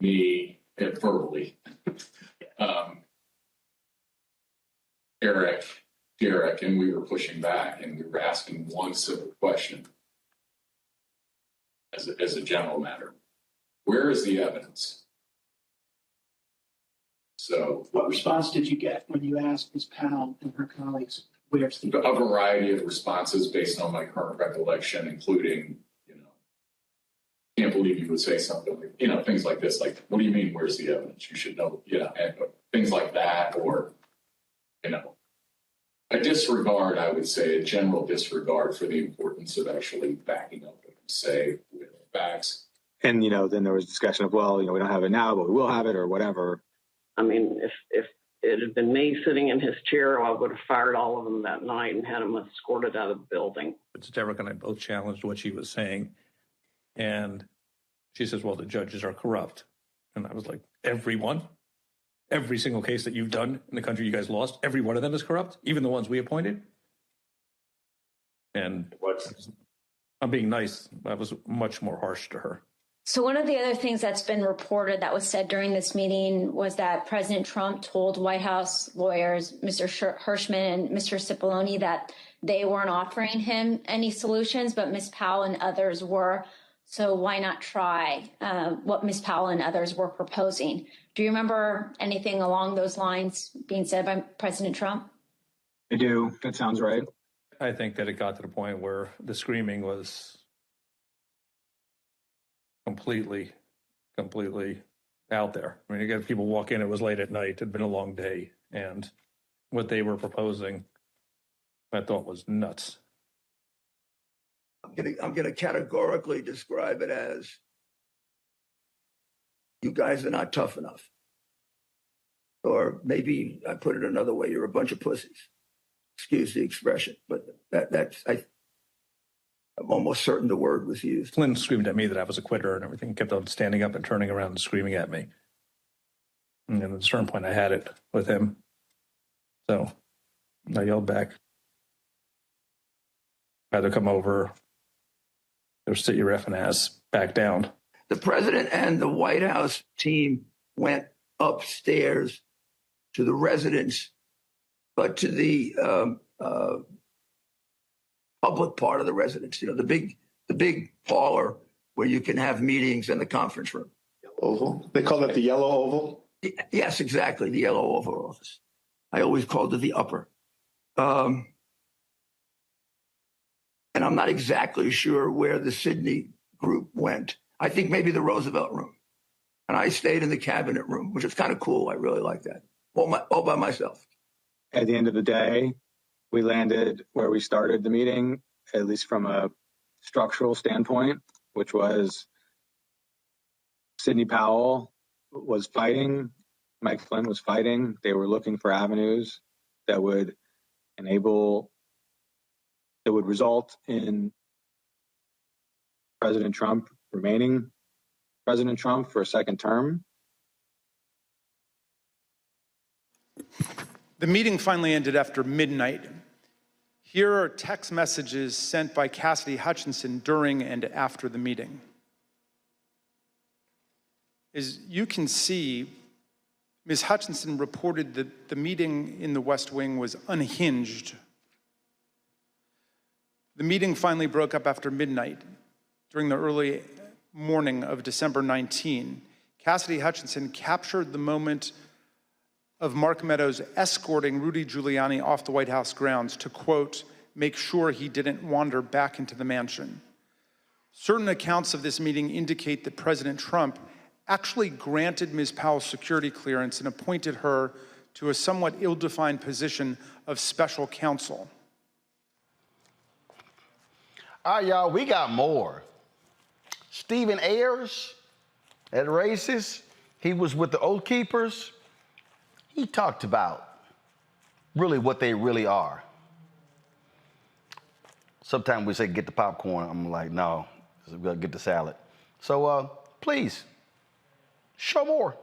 [SPEAKER 5] me verbally. Derek, and we were pushing back, and we were asking one simple question as a general matter. Where is the evidence? So,
[SPEAKER 7] what response did you get when you asked Ms. Powell and her colleagues, where's the
[SPEAKER 5] a variety of responses based on my current recollection, including, can't believe you would say something like, things like this, like, what do you mean, where's the evidence? You should know, and things like that, or, a disregard, I would say, a general disregard for the importance of actually backing up what you say with facts.
[SPEAKER 28] And, then there was discussion of, well, we don't have it now, but we will have it or whatever.
[SPEAKER 4] I mean, if it had been me sitting in his chair, I would have fired all of them that night and had them escorted out of the building.
[SPEAKER 9] It's Derek and I both challenged what she was saying. And she says, well, the judges are corrupt. And I was like, everyone? Every single case that you've done in the country you guys lost, every one of them is corrupt, even the ones we appointed? And I'm being nice. I was much more harsh to her.
[SPEAKER 11] So one of the other things that's been reported that was said during this meeting was that President Trump told White House lawyers, Mr. Hirschman and Mr. Cipollone, that they weren't offering him any solutions, but Ms. Powell and others were. So why not try what Ms. Powell and others were proposing? Do you remember anything along those lines being said by President Trump?
[SPEAKER 28] I do. That sounds right.
[SPEAKER 9] I think that it got to the point where the screaming was completely out there. I mean, you got people walk in, it was late at night, it had been a long day, and what they were proposing, I thought was nuts.
[SPEAKER 12] I'm gonna categorically describe it as, you guys are not tough enough. Or maybe I put it another way, you're a bunch of pussies. Excuse the expression, but I'm almost certain the word was used.
[SPEAKER 9] Flynn screamed at me that I was a quitter and everything, kept on standing up and turning around and screaming at me. And at a certain point, I had it with him. So I yelled back. I had to come over, or sit your effing ass back down.
[SPEAKER 12] The president and the White House team went upstairs to the residence, but to the public part of the residence, the big parlor where you can have meetings in the conference room.
[SPEAKER 13] Oval? They call it the yellow oval?
[SPEAKER 12] Yes, exactly, the yellow oval office. I always called it the upper. And I'm not exactly sure where the Sydney group went. I think maybe the Roosevelt room. And I stayed in the cabinet room, which is kind of cool. I really like that. All by myself.
[SPEAKER 28] At the end of the day, we landed where we started the meeting, at least from a structural standpoint, which was Sidney Powell was fighting, Mike Flynn was fighting. They were looking for avenues that would result in President Trump remaining President Trump for a second term.
[SPEAKER 2] The meeting finally ended after midnight. Here are text messages sent by Cassidy Hutchinson during and after the meeting. As you can see, Ms. Hutchinson reported that the meeting in the West Wing was unhinged. The meeting finally broke up after midnight during the early morning of December 19. Cassidy Hutchinson captured the moment of Mark Meadows escorting Rudy Giuliani off the White House grounds to, quote, make sure he didn't wander back into the mansion. Certain accounts of this meeting indicate that President Trump actually granted Ms. Powell's security clearance and appointed her to a somewhat ill-defined position of special counsel.
[SPEAKER 1] All right, y'all, we got more. Stephen Ayers, that racist, he was with the Oath Keepers. He talked about really what they really are. Sometimes we say, get the popcorn. I'm like, no, we gotta get the salad. So please, show more.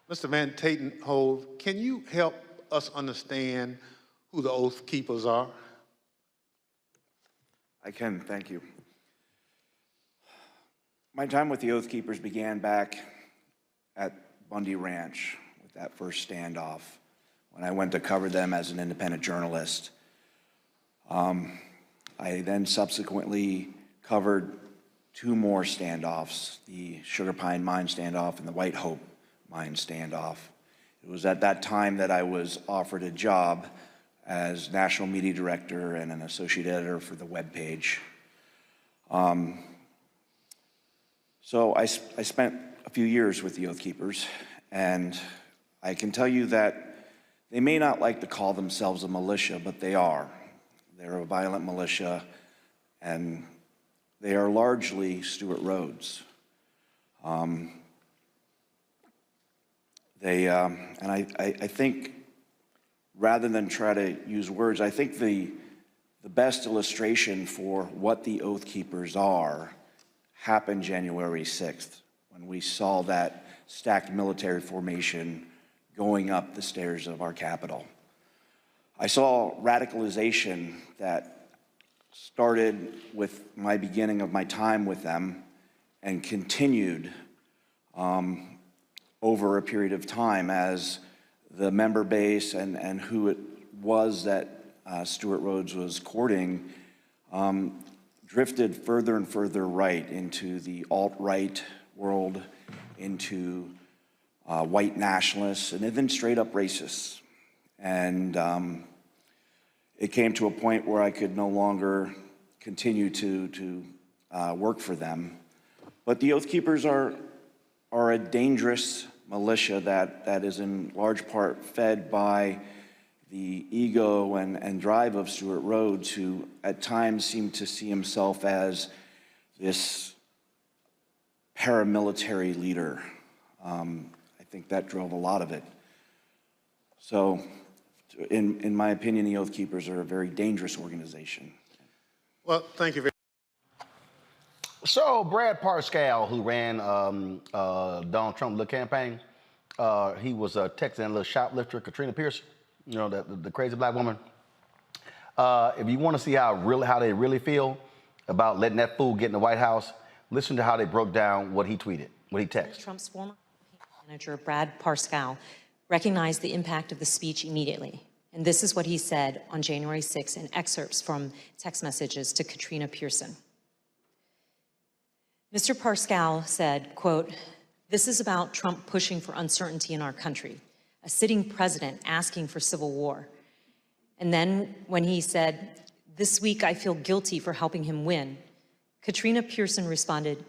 [SPEAKER 14] Mr. Van Tatenhove, can you help us understand who the Oath Keepers are?
[SPEAKER 15] I can, thank you. My time with the Oath Keepers began back at Bundy Ranch with that first standoff when I went to cover them as an independent journalist. I then subsequently covered two more standoffs, the Sugar Pine Mine standoff and the White Hope Mine standoff. It was at that time that I was offered a job as national media director and an associate editor for the webpage. So I spent a few years with the Oath Keepers, and I can tell you that they may not like to call themselves a militia, but they are. They're a violent militia, and they are largely Stewart Rhodes. And I think, rather than try to use words, I think the best illustration for what the Oath Keepers are happened January 6th, when we saw that stacked military formation going up the stairs of our Capitol. I saw radicalization that started with my beginning of my time with them and continued over a period of time as the member base and who it was that Stewart Rhodes was courting drifted further and further right into the alt-right world, into white nationalists, and even straight up racists. And it came to a point where I could no longer continue to work for them. But the Oath Keepers are a dangerous militia that is in large part fed by the ego and drive of Stewart Rhodes, who at times seemed to see himself as this paramilitary leader. I think that drove a lot of it. So, in my opinion, the Oath Keepers are a very dangerous organization.
[SPEAKER 14] Well, thank you very much.
[SPEAKER 1] So Brad Parscale, who ran Donald Trump's little campaign, he was texting a little shoplifter, Katrina Pierce, you know, the crazy black woman. If you want to see how they really feel about letting that fool get in the White House, listen to how they broke down what he tweeted, what he texted.
[SPEAKER 16] Trump's former manager, Brad Parscale, recognized the impact of the speech immediately. And this is what he said on January 6th in excerpts from text messages to Katrina Pearson. Mr. Parscale said, quote, "This is about Trump pushing for uncertainty in our country, a sitting president asking for civil war." And then when he said, "This week I feel guilty for helping him win," Katrina Pearson responded,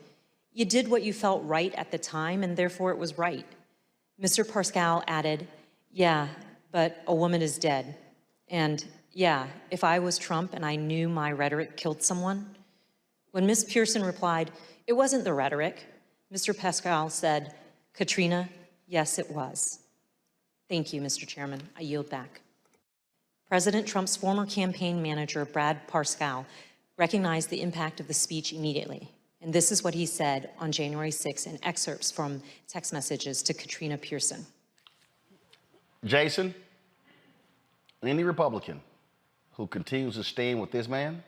[SPEAKER 16] "You did what you felt right at the time, and therefore it was right." Mr. Parscale added, "Yeah, but a woman is dead. And yeah, if I was Trump and I knew my rhetoric killed someone." When Ms. Pearson replied, "It wasn't the rhetoric," Mr. Parscale said, "Katrina, yes, it was." Thank you, Mr. Chairman. I yield back. President Trump's former campaign manager, Brad Parscale, recognized the impact of the speech immediately. And this is what he said on January 6th in excerpts from text messages to Katrina Pearson.
[SPEAKER 1] Jason, any Republican who continues to stand with this man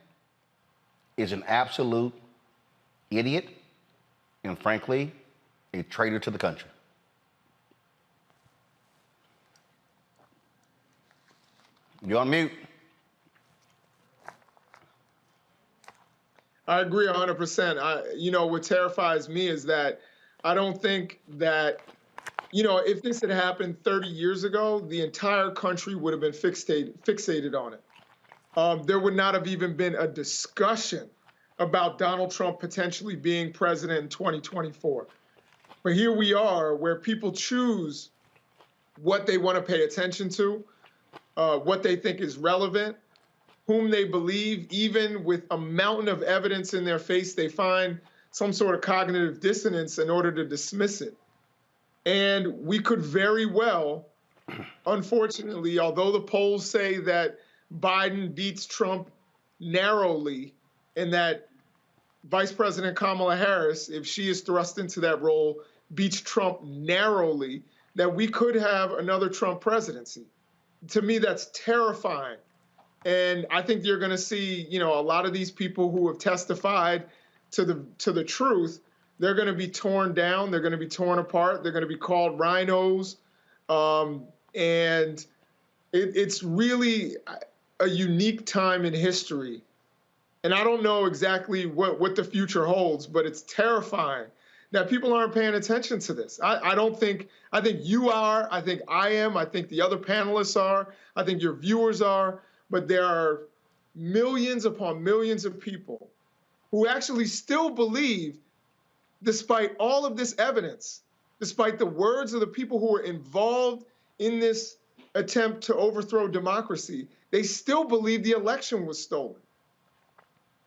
[SPEAKER 1] is an absolute idiot and, frankly, a traitor to the country. You're on mute.
[SPEAKER 17] I agree 100%. What terrifies me is that I don't think that, if this had happened 30 years ago, the entire country would have been fixated on it. There would not have even been a discussion about Donald Trump potentially being president in 2024. But here we are, where people choose what they want to pay attention to, what they think is relevant, whom they believe, even with a mountain of evidence in their face, they find some sort of cognitive dissonance in order to dismiss it. And we could very well, unfortunately, although the polls say that Biden beats Trump narrowly and that Vice President Kamala Harris, if she is thrust into that role, beats Trump narrowly, that we could have another Trump presidency. To me, that's terrifying. And I think you're going to see, a lot of these people who have testified to the truth, they're going to be torn down. They're going to be torn apart. They're going to be called rhinos. And it's really a unique time in history. And I don't know exactly what the future holds, but it's terrifying that people aren't paying attention to this. I think you are. I think I am. I think the other panelists are. I think your viewers are. But there are millions upon millions of people who actually still believe, despite all of this evidence, despite the words of the people who were involved in this attempt to overthrow democracy, they still believe the election was stolen.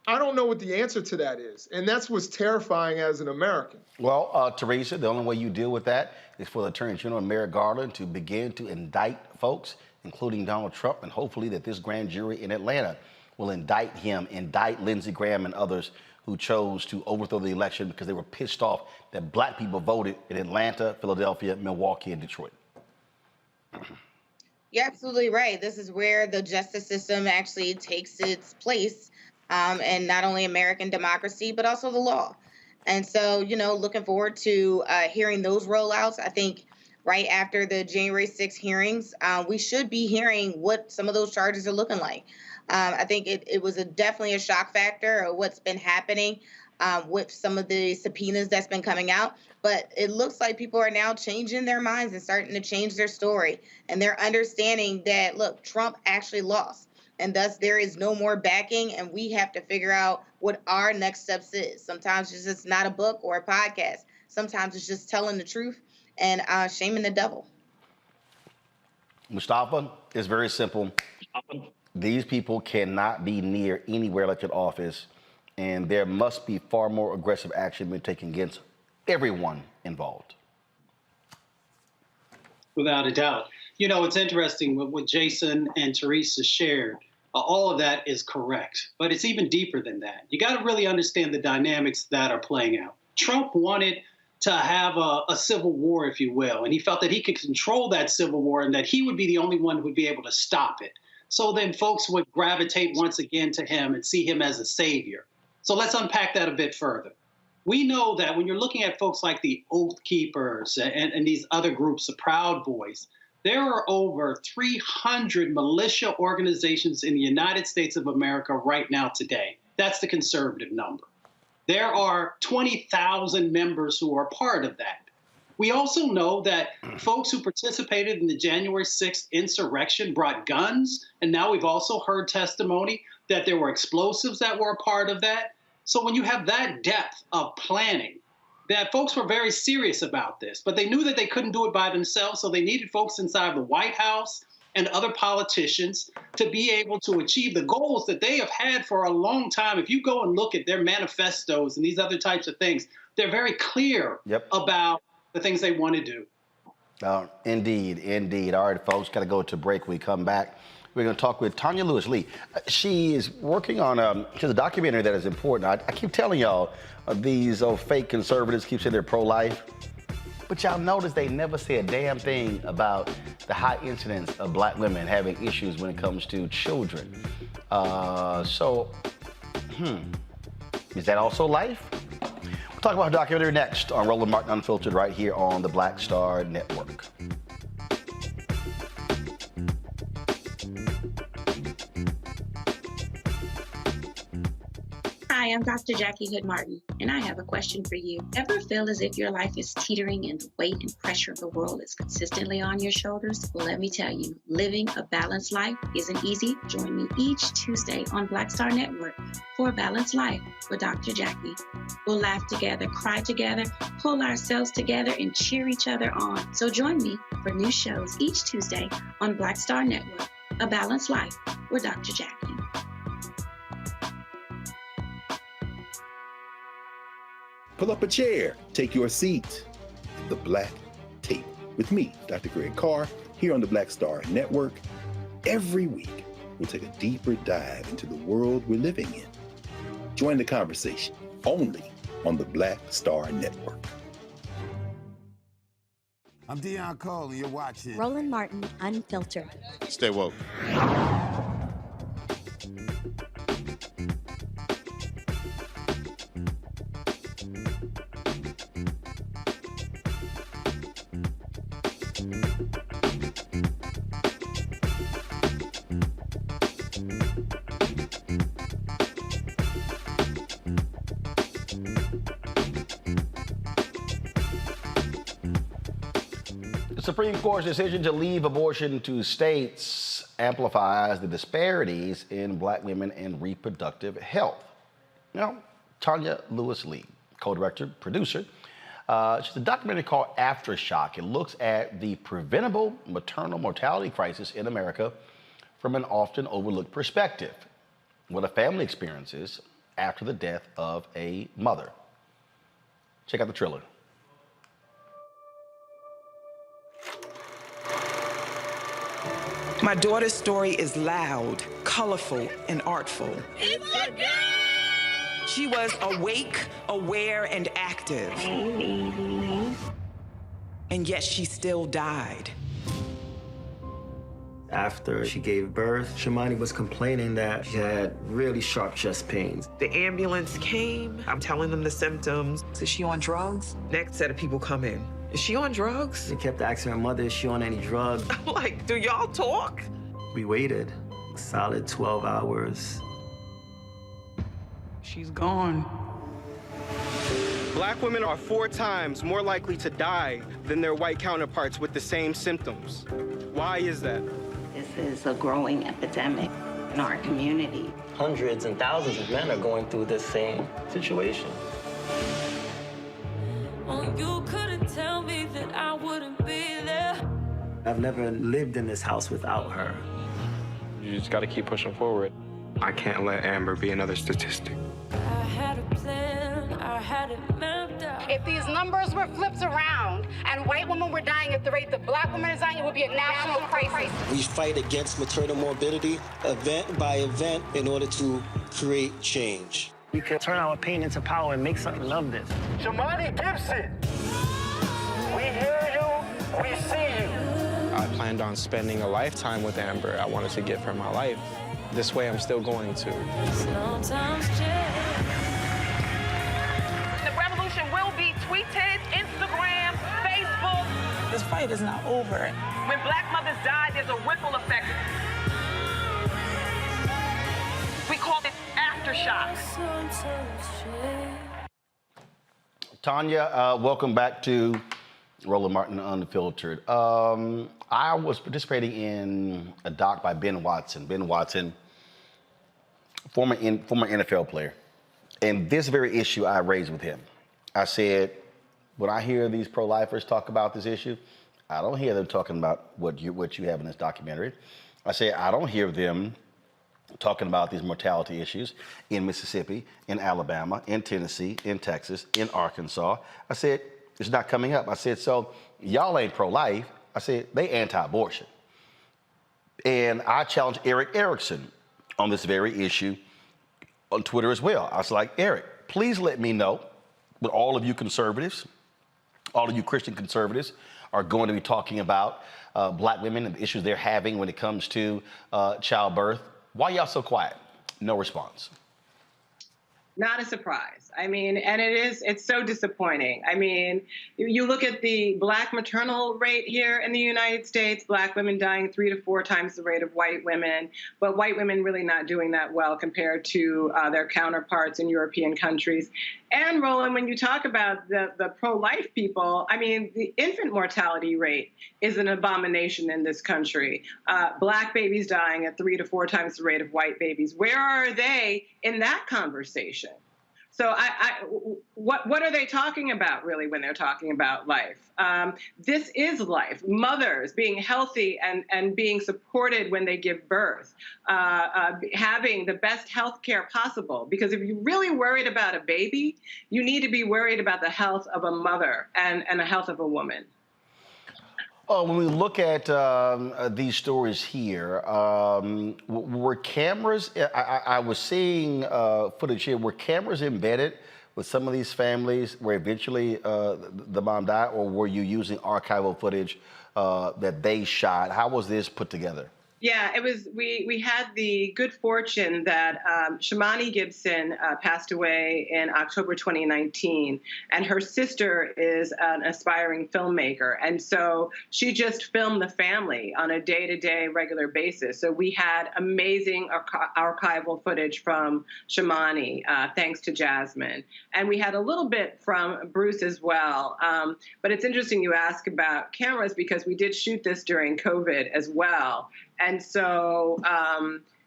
[SPEAKER 17] I don't know what the answer to that is. And that's what's terrifying as an American.
[SPEAKER 1] Well, Teresa, the only way you deal with that is for the Attorney General, Merrick Garland, to begin to indict folks, including Donald Trump, and hopefully that this grand jury in Atlanta will indict him, indict Lindsey Graham and others who chose to overthrow the election because they were pissed off that black people voted in Atlanta, Philadelphia, Milwaukee, and Detroit.
[SPEAKER 18] You're absolutely right. This is where the justice system actually takes its place, and not only American democracy, but also the law. And so, looking forward to hearing those rollouts. I think right after the January 6th hearings, we should be hearing what some of those charges are looking like. I think it was definitely a shock factor of what's been happening with some of the subpoenas that's been coming out. But it looks like people are now changing their minds and starting to change their story. And they're understanding that, look, Trump actually lost. And thus there is no more backing. And we have to figure out what our next steps is. Sometimes it's just not a book or a podcast. Sometimes it's just telling the truth and shaming the devil.
[SPEAKER 1] Mustafa, it's very simple. These people cannot be near anywhere elected office, and there must be far more aggressive action being taken against everyone involved.
[SPEAKER 19] Without a doubt. It's interesting what Jason and Teresa shared. All of that is correct, but it's even deeper than that. You got to really understand the dynamics that are playing out. Trump wanted to have a civil war, if you will, and he felt that he could control that civil war and that he would be the only one who would be able to stop it. So then folks would gravitate once again to him and see him as a savior. So let's unpack that a bit further. We know that when you're looking at folks like the Oath Keepers and these other groups, the Proud Boys, there are over 300 militia organizations in the United States of America right now today. That's the conservative number. There are 20,000 members who are part of that. We also know that folks who participated in the January 6th insurrection brought guns, and now we've also heard testimony that there were explosives that were a part of that. So when you have that depth of planning, that folks were very serious about this, but they knew that they couldn't do it by themselves, so they needed folks inside the White House and other politicians to be able to achieve the goals that they have had for a long time. If you go and look at their manifestos and these other types of things, they're very clear about the things they want to do.
[SPEAKER 1] Indeed. All right, folks, got to go to break. When we come back, we're going to talk with Tonya Lewis Lee. She is working on a documentary that is important. I keep telling y'all, these fake conservatives keep saying they're pro-life, but y'all notice they never say a damn thing about the high incidence of black women having issues when it comes to children. Is that also life? We'll talk about her documentary next on Roland Martin Unfiltered right here on the Black Star Network.
[SPEAKER 18] Hi,
[SPEAKER 20] Hi, I'm Dr. Jackie Hood Martin, and I have a question for you. Ever feel as if your life is teetering and the weight and pressure of the world is consistently on your shoulders? Well, let me tell you, living a balanced life isn't easy. Join me each Tuesday on Black Star Network for A Balanced Life with Dr. Jackie. We'll laugh together, cry together, pull ourselves together, and cheer each other on. So join me for new shows each Tuesday on Black Star Network, A Balanced Life with Dr. Jackie.
[SPEAKER 21] Pull up a chair, take your seat. The Black Tape with me, Dr. Greg Carr, here on the Black Star Network. Every week, we'll take a deeper dive into the world we're living in. Join the conversation only on the Black Star Network.
[SPEAKER 22] I'm Deion Cole, and you're watching
[SPEAKER 23] Roland Martin Unfiltered.
[SPEAKER 21] Stay woke.
[SPEAKER 1] The Supreme Court's decision to leave abortion to states amplifies the disparities in Black women and reproductive health. Now, Tonya Lewis Lee, co-director, producer, she's a documentary called Aftershock. It looks at the preventable maternal mortality crisis in America from an often overlooked perspective, what a family experiences after the death of a mother. Check out the trailer.
[SPEAKER 24] My daughter's story is loud, colorful, and artful.
[SPEAKER 23] It's a girl!
[SPEAKER 24] She was awake, aware, and active. And yet she still died.
[SPEAKER 25] After she gave birth, Shamani was complaining that she had really sharp chest pains.
[SPEAKER 26] The ambulance came. I'm telling them the symptoms.
[SPEAKER 24] Is she on drugs?
[SPEAKER 26] Next set of people come in. Is she on drugs?
[SPEAKER 25] They kept asking her mother, is she on any drugs?
[SPEAKER 26] I'm like, do y'all talk?
[SPEAKER 25] We waited a solid 12 hours.
[SPEAKER 24] She's gone.
[SPEAKER 27] Black women are 4 times more likely to die than their white counterparts with the same symptoms. Why is that?
[SPEAKER 23] This is a growing epidemic in our community.
[SPEAKER 25] Hundreds and thousands of men are going through this same situation.
[SPEAKER 29] You couldn't tell me that I wouldn't be there.
[SPEAKER 25] I've never lived in this house without her.
[SPEAKER 27] You just gotta keep pushing forward. I can't let Amber be another statistic.
[SPEAKER 29] I had a plan, I had it mapped out.
[SPEAKER 30] If these numbers were flipped around and white women were dying at the rate that Black women are dying, it would be a national crisis.
[SPEAKER 31] We fight against maternal morbidity event by event in order to create change.
[SPEAKER 25] We can turn our pain into power and make something of this.
[SPEAKER 32] Shamani Gibson, we hear you, we see you.
[SPEAKER 27] I planned on spending a lifetime with Amber. I wanted to give her my life. This way, I'm still going to.
[SPEAKER 29] Sometimes
[SPEAKER 30] the revolution will be tweeted, Instagram, Facebook.
[SPEAKER 24] This fight is not over.
[SPEAKER 30] When Black mothers die, there's a ripple effect. We call it Aftershock.
[SPEAKER 1] Tonya, welcome back to Roland Martin Unfiltered. I was participating in a doc by Ben Watson. Ben Watson, former NFL player. And this very issue I raised with him. I said, when I hear these pro-lifers talk about this issue, I don't hear them talking about what you have in this documentary. I say, I don't hear them talking about these mortality issues in Mississippi, in Alabama, in Tennessee, in Texas, in Arkansas. I said, it's not coming up. I said, so y'all ain't pro-life. I said, they anti-abortion. And I challenged Eric Erickson on this very issue on Twitter as well. I was like, Eric, please let me know what all of you conservatives, all of you Christian conservatives are going to be talking about Black women and the issues they're having when it comes to childbirth. Why y'all so quiet? No response.
[SPEAKER 3] Not a surprise. I mean, and it's so disappointing. I mean, you look at the Black maternal rate here in the United States, Black women dying 3 to 4 times the rate of white women, but white women really not doing that well compared to their counterparts in European countries. And Roland, when you talk about the pro-life people, I mean, the infant mortality rate is an abomination in this country. Black babies dying at 3 to 4 times the rate of white babies. Where are they in that conversation? So what are they talking about really when they're talking about life? This is life. Mothers being healthy and being supported when they give birth, having the best health care possible. Because if you're really worried about a baby, you need to be worried about the health of a mother and the health of a woman.
[SPEAKER 1] When we look at these stories here, were cameras, I was seeing footage here, were cameras embedded with some of these families where eventually the mom died, or were you using archival footage that they shot? How was this put together?
[SPEAKER 3] Yeah, it was. We had the good fortune that Shamani Gibson passed away in October 2019, and her sister is an aspiring filmmaker, and so she just filmed the family on a day-to-day regular basis. So we had amazing archival footage from Shamani, thanks to Jasmine, and we had a little bit from Bruce as well. But it's interesting you ask about cameras because we did shoot this during COVID as well. And so,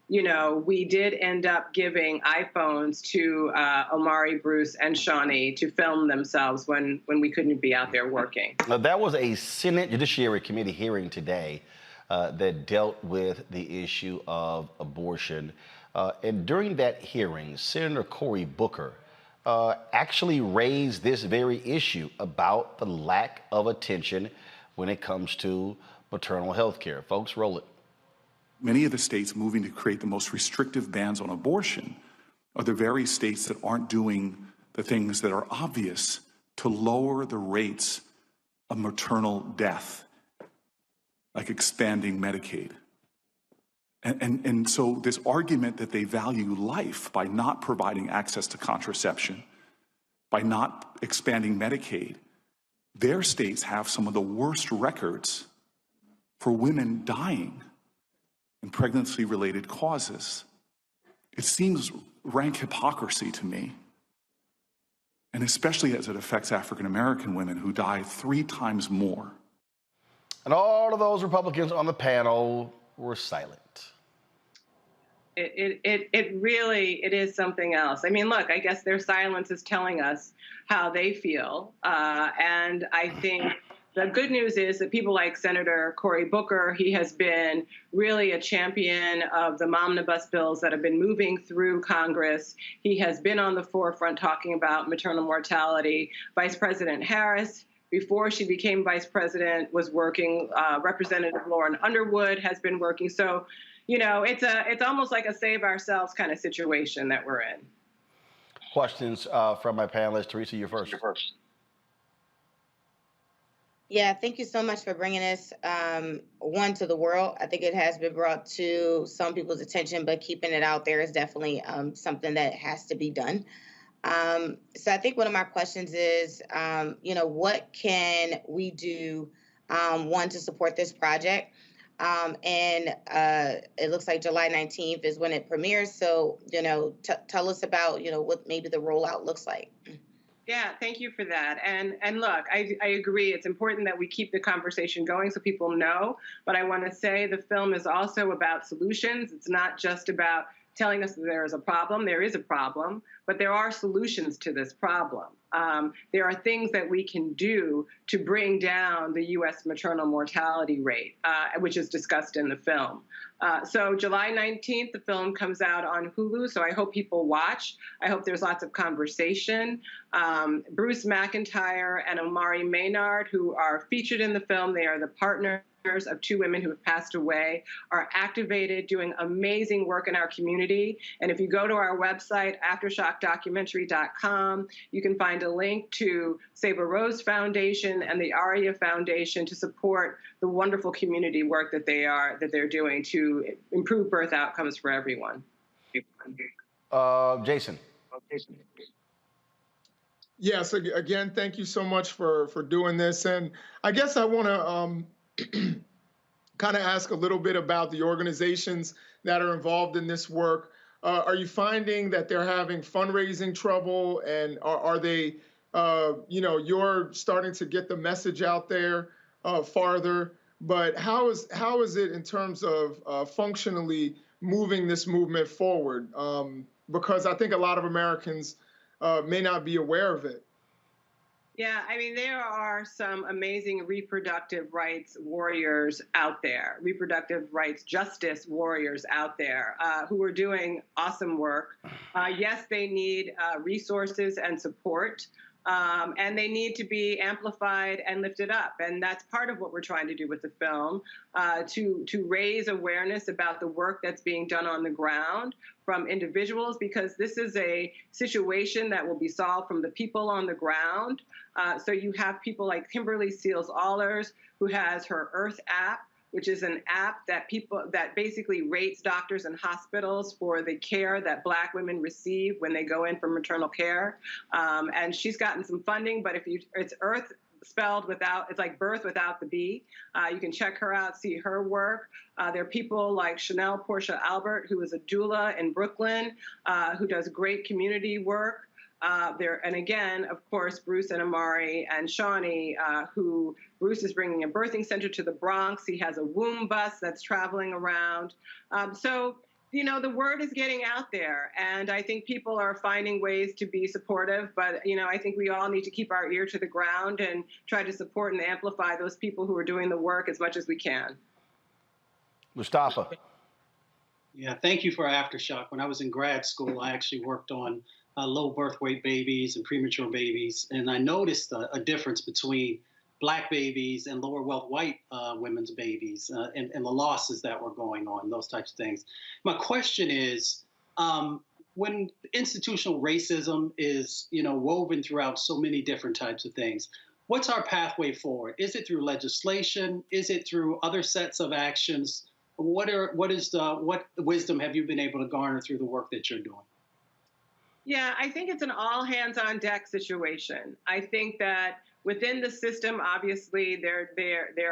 [SPEAKER 3] you know, we did end up giving iPhones to Omari, Bruce, and Shawnee to film themselves when we couldn't be out there working.
[SPEAKER 1] That was a Senate Judiciary Committee hearing today that dealt with the issue of abortion. And during that hearing, Senator Cory Booker actually raised this very issue about the lack of attention when it comes to maternal health care. Folks, roll it.
[SPEAKER 4] Many of the states moving to create the most restrictive bans on abortion are the very states that aren't doing the things that are obvious to lower the rates of maternal death, like expanding Medicaid. And so this argument that they value life by not providing access to contraception, by not expanding Medicaid, their states have some of the worst records for women dying and pregnancy-related causes. It seems rank hypocrisy to me, and especially as it affects African-American women who die 3 times more.
[SPEAKER 1] And all of those Republicans on the panel were silent.
[SPEAKER 3] It really is something else. I mean, look, I guess their silence is telling us how they feel, and I think the good news is that people like Senator Cory Booker, he has been really a champion of the momnibus bills that have been moving through Congress. He has been on the forefront talking about maternal mortality. Vice President Harris, before she became vice president, was working. Representative Lauren Underwood has been working. So, you know, it's almost like a save ourselves kind of situation that we're in.
[SPEAKER 1] Questions from my panelists. Teresa, you're first.
[SPEAKER 18] Yeah, thank you so much for bringing this one to the world. I think it has been brought to some people's attention, but keeping it out there is definitely something that has to be done. So I think one of my questions is, you know, what can we do, one, to support this project? And it looks like July 19th is when it premieres. So, you know, tell us about, you know, what maybe the rollout looks like.
[SPEAKER 3] Yeah, thank you for that. And look, I agree. It's important that we keep the conversation going so people know. But I want to say the film is also about solutions. It's not just about telling us that there is a problem. There is a problem, but there are solutions to this problem. There are things that we can do to bring down the U.S. maternal mortality rate, which is discussed in the film. So July 19th, the film comes out on Hulu, so I hope people watch. I hope there's lots of conversation. Bruce McIntyre and Omari Maynard, who are featured in the film, they are the partners of 2 women who have passed away, are activated, doing amazing work in our community. And if you go to our website, aftershockdocumentary.com, you can find a link to Save a Rose Foundation and the ARIA Foundation to support the wonderful community work that they're doing to improve birth outcomes for everyone.
[SPEAKER 1] Jason.
[SPEAKER 17] Yes, again, thank you so much for doing this. And I guess I want to kind of ask a little bit about the organizations that are involved in this work. Are you finding that they're having fundraising trouble, and are they, you're starting to get the message out there farther? But how is it in terms of functionally moving this movement forward? Because I think a lot of Americans may not be aware of it.
[SPEAKER 3] Yeah, I mean, there are some amazing reproductive rights warriors out there, reproductive rights justice warriors out there who are doing awesome work. Yes, they need resources and support. And they need to be amplified and lifted up. And that's part of what we're trying to do with the film, to raise awareness about the work that's being done on the ground from individuals, because this is a situation that will be solved from the people on the ground. So you have people like Kimberly Seals-Allers, who has her Earth app, which is an app that basically rates doctors and hospitals for the care that Black women receive when they go in for maternal care. And she's gotten some funding, but it's Earth spelled without, it's like birth without the B. You can check her out, see her work. There are people like Chanel Portia Albert, who is a doula in Brooklyn, who does great community work. And again, of course, Bruce and Amari and Shawnee, who Bruce is bringing a birthing center to the Bronx. He has a womb bus that's traveling around. So, the word is getting out there, and I think people are finding ways to be supportive, but, I think we all need to keep our ear to the ground and try to support and amplify those people who are doing the work as much as we can.
[SPEAKER 1] Mustafa.
[SPEAKER 19] Yeah, thank you for Aftershock. When I was in grad school, I actually worked on low birth weight babies and premature babies. And I noticed a difference between Black babies and lower wealth white women's babies and the losses that were going on, those types of things. My question is, when institutional racism is, woven throughout so many different types of things, what's our pathway forward? Is it through legislation? Is it through other sets of actions? What wisdom have you been able to garner through the work that you're doing?
[SPEAKER 3] Yeah, I think it's an all hands on deck situation. I think that within the system, obviously, there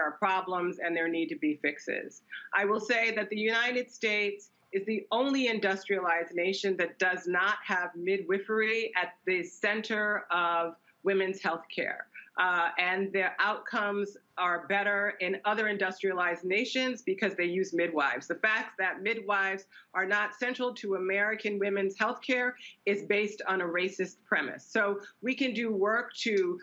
[SPEAKER 3] are problems and there need to be fixes. I will say that the United States is the only industrialized nation that does not have midwifery at the center of women's health care. And their outcomes are better in other industrialized nations because they use midwives. The fact that midwives are not central to American women's healthcare is based on a racist premise. So we can do work to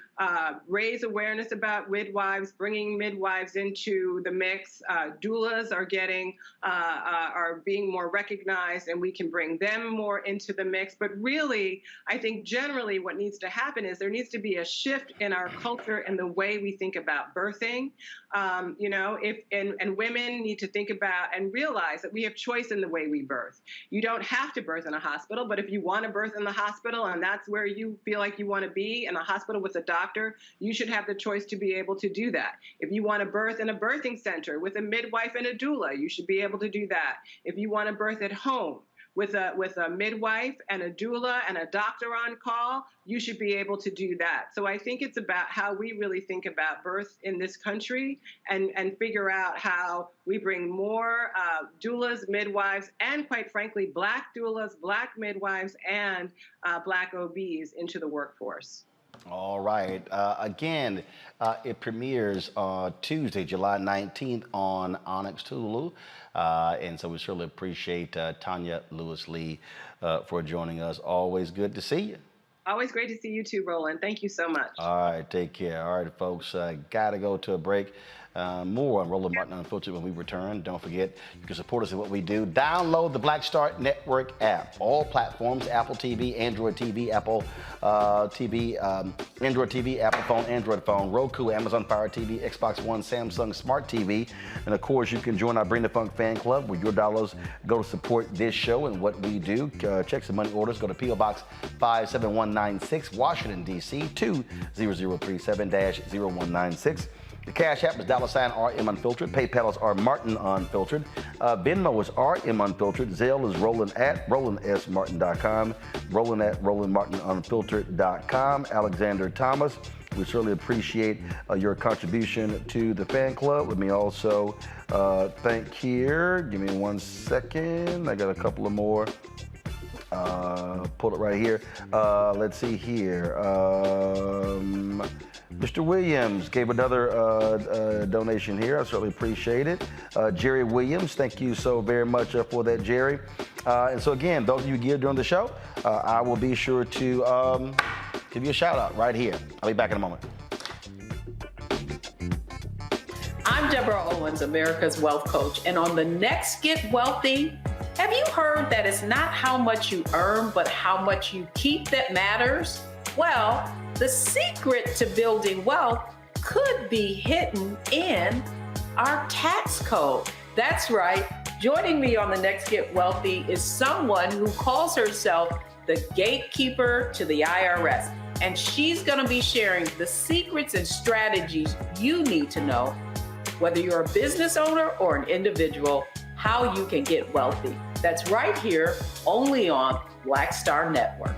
[SPEAKER 3] raise awareness about midwives, bringing midwives into the mix. Doulas are being more recognized, and we can bring them more into the mix. But really, I think generally what needs to happen is there needs to be a shift in our culture and the way we think about birthing. And women need to think about and realize that we have choice in the way we birth. You don't have to birth in a hospital, but if you want to birth in the hospital and that's where you feel like you want to be, in a hospital with a doctor, you should have the choice to be able to do that. If you want to birth in a birthing center with a midwife and a doula, you should be able to do that. If you want to birth at home with a midwife and a doula and a doctor on call, you should be able to do that. So I think it's about how we really think about birth in this country and figure out how we bring more doulas, midwives, and quite frankly, Black doulas, Black midwives, and Black OBs into the workforce.
[SPEAKER 1] All right. Again, it premieres Tuesday, July 19th on Onyx Hulu. And so we certainly appreciate Tonya Lewis Lee for joining us. Always good to see you.
[SPEAKER 3] Always great to see you too, Roland. Thank you so much.
[SPEAKER 1] All right, take care. All right, folks, got to go to a break. More on Roland Martin Unfiltered when we return. Don't forget, you can support us in what we do. Download the Black Star Network app. All platforms, Apple TV, Android TV, Apple TV, Android TV, Apple phone, Android phone, Roku, Amazon Fire TV, Xbox One, Samsung Smart TV. And of course, you can join our Bring the Funk fan club where your dollars go to support this show and what we do. Check some money orders. Go to P.O. Box 57196, Washington, D.C. 20037-0196. The Cash App is $RM Unfiltered. PayPal is R Martin Unfiltered. Venmo is RM Unfiltered. Zelle is RolandSMartin.com. Roland at RolandMartinUnfiltered.com. Alexander Thomas, we certainly appreciate your contribution to the fan club. Let me also thank here. Give me 1 second. I got a couple of more. Pull it right here. Let's see here. Mr. Williams gave another donation here. I certainly appreciate it. Jerry Williams, thank you so very much for that, Jerry. And so again, those of you give during the show, I will be sure to give you a shout out right here. I'll be back in a moment.
[SPEAKER 2] I'm Deborah Owens, America's Wealth Coach, and on the next Get Wealthy, have you heard that it's not how much you earn, but how much you keep that matters? Well, the secret to building wealth could be hidden in our tax code. That's right. Joining me on the next Get Wealthy is someone who calls herself the gatekeeper to the IRS. And she's going to be sharing the secrets and strategies you need to know, whether you're a business owner or an individual, how you can get wealthy. That's right here, only on Black Star Network.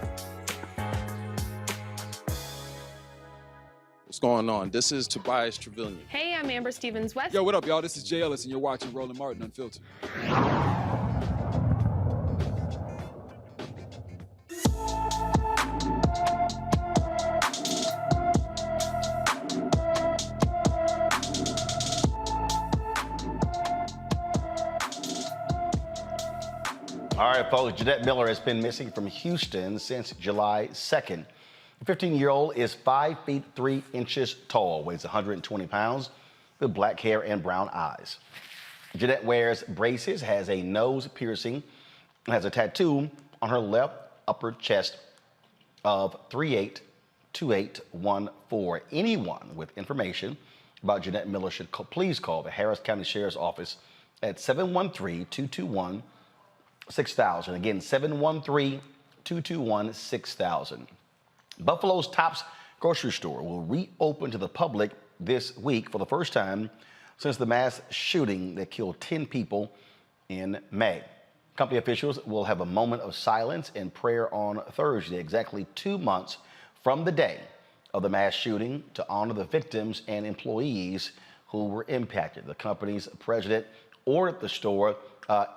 [SPEAKER 5] What's going on? This is Tobias Trevelyan.
[SPEAKER 6] Hey, I'm Amber Stevens-West.
[SPEAKER 5] Yo, what up, y'all? This is Jay Ellis, and you're watching Roland Martin Unfiltered.
[SPEAKER 1] All right, folks, Jeanette Miller has been missing from Houston since July 2nd. The 15-year-old is 5 feet 3 inches tall, weighs 120 pounds, with black hair and brown eyes. Jeanette wears braces, has a nose piercing, and has a tattoo on her left upper chest of 382814. Anyone with information about Jeanette Miller should please call the Harris County Sheriff's Office at 713-221-6000. Again, 713-221-6000. Buffalo's Tops grocery store will reopen to the public this week for the first time since the mass shooting that killed 10 people in May. Company officials will have a moment of silence and prayer on Thursday, exactly 2 months from the day of the mass shooting, to honor the victims and employees who were impacted. The company's president ordered the store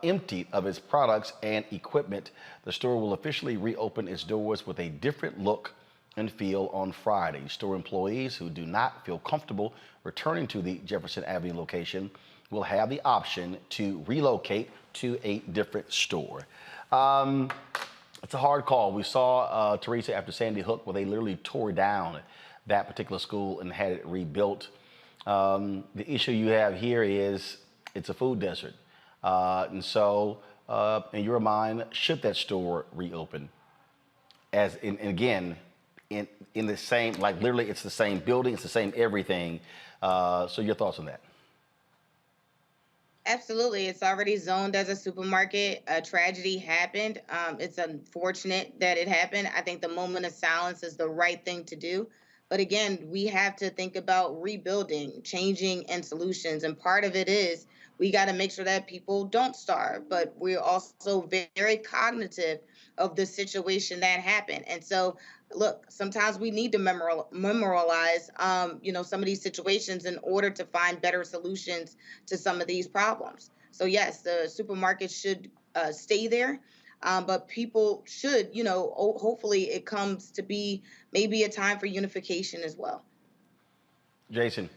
[SPEAKER 1] emptied of its products and equipment. The store will officially reopen its doors with a different look and feel on Friday. Store employees who do not feel comfortable returning to the Jefferson Avenue location will have the option to relocate to a different store. It's a hard call. We saw Teresa after Sandy Hook, where they literally tore down that particular school and had it rebuilt. The issue you have here is it's a food desert. And so, in your mind, should that store reopen? As in, again, in the same, like literally it's the same building, it's the same everything. So your thoughts on that?
[SPEAKER 18] Absolutely. It's already zoned as a supermarket. A tragedy happened. It's unfortunate that it happened. I think the moment of silence is the right thing to do. But again, we have to think about rebuilding, changing, and solutions. And part of it is we got to make sure that people don't starve, but we're also very cognitive of the situation that happened. And so, look, sometimes we need to memorialize, some of these situations in order to find better solutions to some of these problems. So yes, the supermarket should stay there, but people should, hopefully it comes to be maybe a time for unification as well.
[SPEAKER 1] Jason.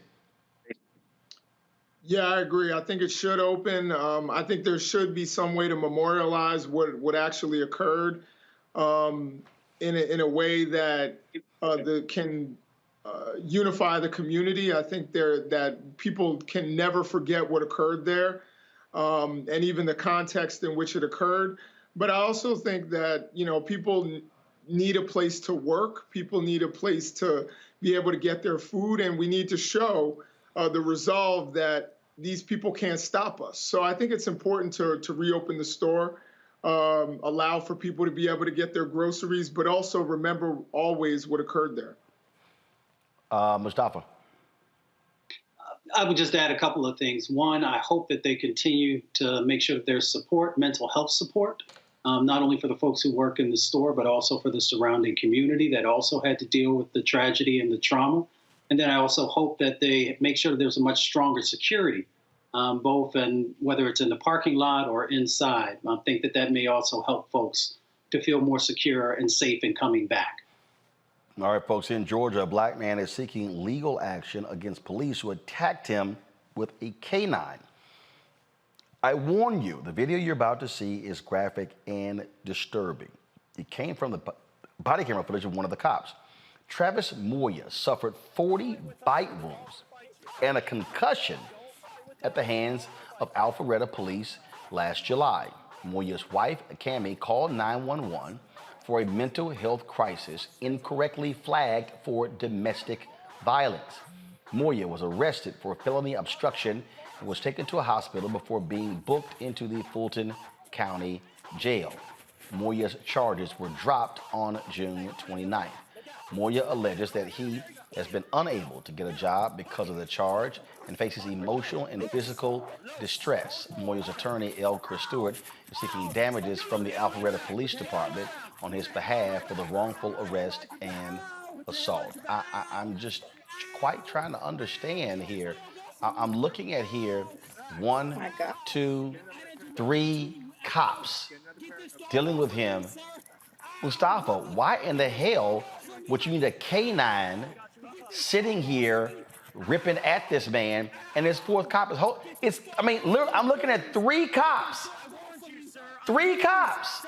[SPEAKER 17] Yeah, I agree. I think it should open. I think there should be some way to memorialize what actually occurred in a way that can unify the community. I think that people can never forget what occurred there, and even the context in which it occurred. But I also think that people need a place to work. People need a place to be able to get their food, and we need to show the resolve that these people can't stop us. So I think it's important to reopen the store, allow for people to be able to get their groceries, but also remember always what occurred there.
[SPEAKER 1] Mustafa.
[SPEAKER 19] I would just add a couple of things. One, I hope that they continue to make sure that there's support, mental health support, not only for the folks who work in the store, but also for the surrounding community that also had to deal with the tragedy and the trauma. And then I also hope that they make sure there's a much stronger security, both in whether it's in the parking lot or inside. I think that may also help folks to feel more secure and safe in coming back.
[SPEAKER 1] All right, folks, in Georgia, a black man is seeking legal action against police who attacked him with a canine. I warn you, the video you're about to see is graphic and disturbing. It came from the body camera footage of one of the cops. Travis Moya suffered 40 bite wounds and a concussion at the hands of Alpharetta police last July. Moya's wife, Cami, called 911 for a mental health crisis incorrectly flagged for domestic violence. Moya was arrested for felony obstruction and was taken to a hospital before being booked into the Fulton County Jail. Moya's charges were dropped on June 29th. Moya alleges that he has been unable to get a job because of the charge and faces emotional and physical distress. Moya's attorney, L. Chris Stewart, is seeking damages from the Alpharetta Police Department on his behalf for the wrongful arrest and assault. I'm just quite trying to understand here. I'm looking at here 1, 2, 3 cops dealing with him. Mustafa, why in the hell would you need a canine sitting here ripping at this man, and his fourth cop is literally, I'm looking at 3 cops. 3 cops.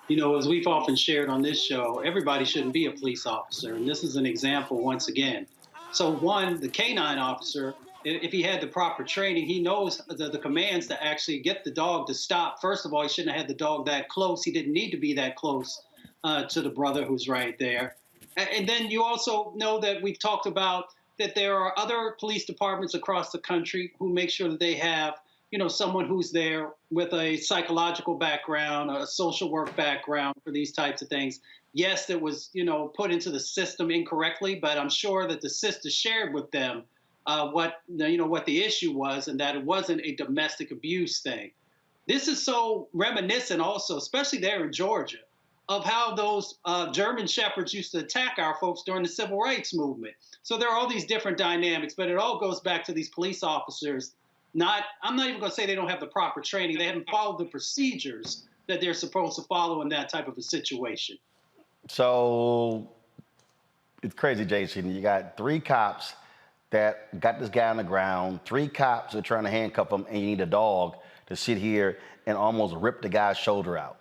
[SPEAKER 19] You know, as we've often shared on this show, everybody shouldn't be a police officer, and this is an example once again. So one, the canine officer, if he had the proper training, he knows the commands to actually get the dog to stop. First of all, he shouldn't have had the dog that close. He didn't need to be that close to the brother who's right there. And then you also know that we've talked about that there are other police departments across the country who make sure that they have, you know, someone who's there with a psychological background, a social work background for these types of things. Yes, that was, you know, put into the system incorrectly, but I'm sure that the sister shared with them what the issue was, and that it wasn't a domestic abuse thing. This is so reminiscent also, especially there in Georgia, of how those German shepherds used to attack our folks during the civil rights movement. So there are all these different dynamics, but it all goes back to these police officers. I'm not even going to say they don't have the proper training. They haven't followed the procedures that they're supposed to follow in that type of a situation.
[SPEAKER 1] So it's crazy, Jason. You got 3 cops that got this guy on the ground, 3 cops are trying to handcuff him, and you need a dog to sit here and almost rip the guy's shoulder out.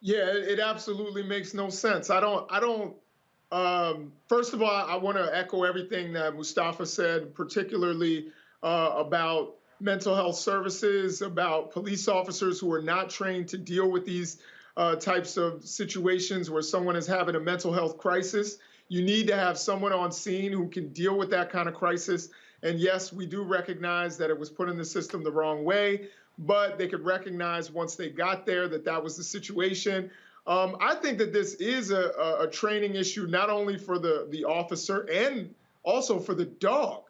[SPEAKER 17] Yeah, it absolutely makes no sense. I don't. First of all, I want to echo everything that Mustafa said, particularly about mental health services, about police officers who are not trained to deal with these types of situations where someone is having a mental health crisis. You need to have someone on scene who can deal with that kind of crisis. And yes, we do recognize that it was put in the system the wrong way, but they could recognize once they got there that that was the situation. I think that this is a training issue, not only for the officer and also for the dog.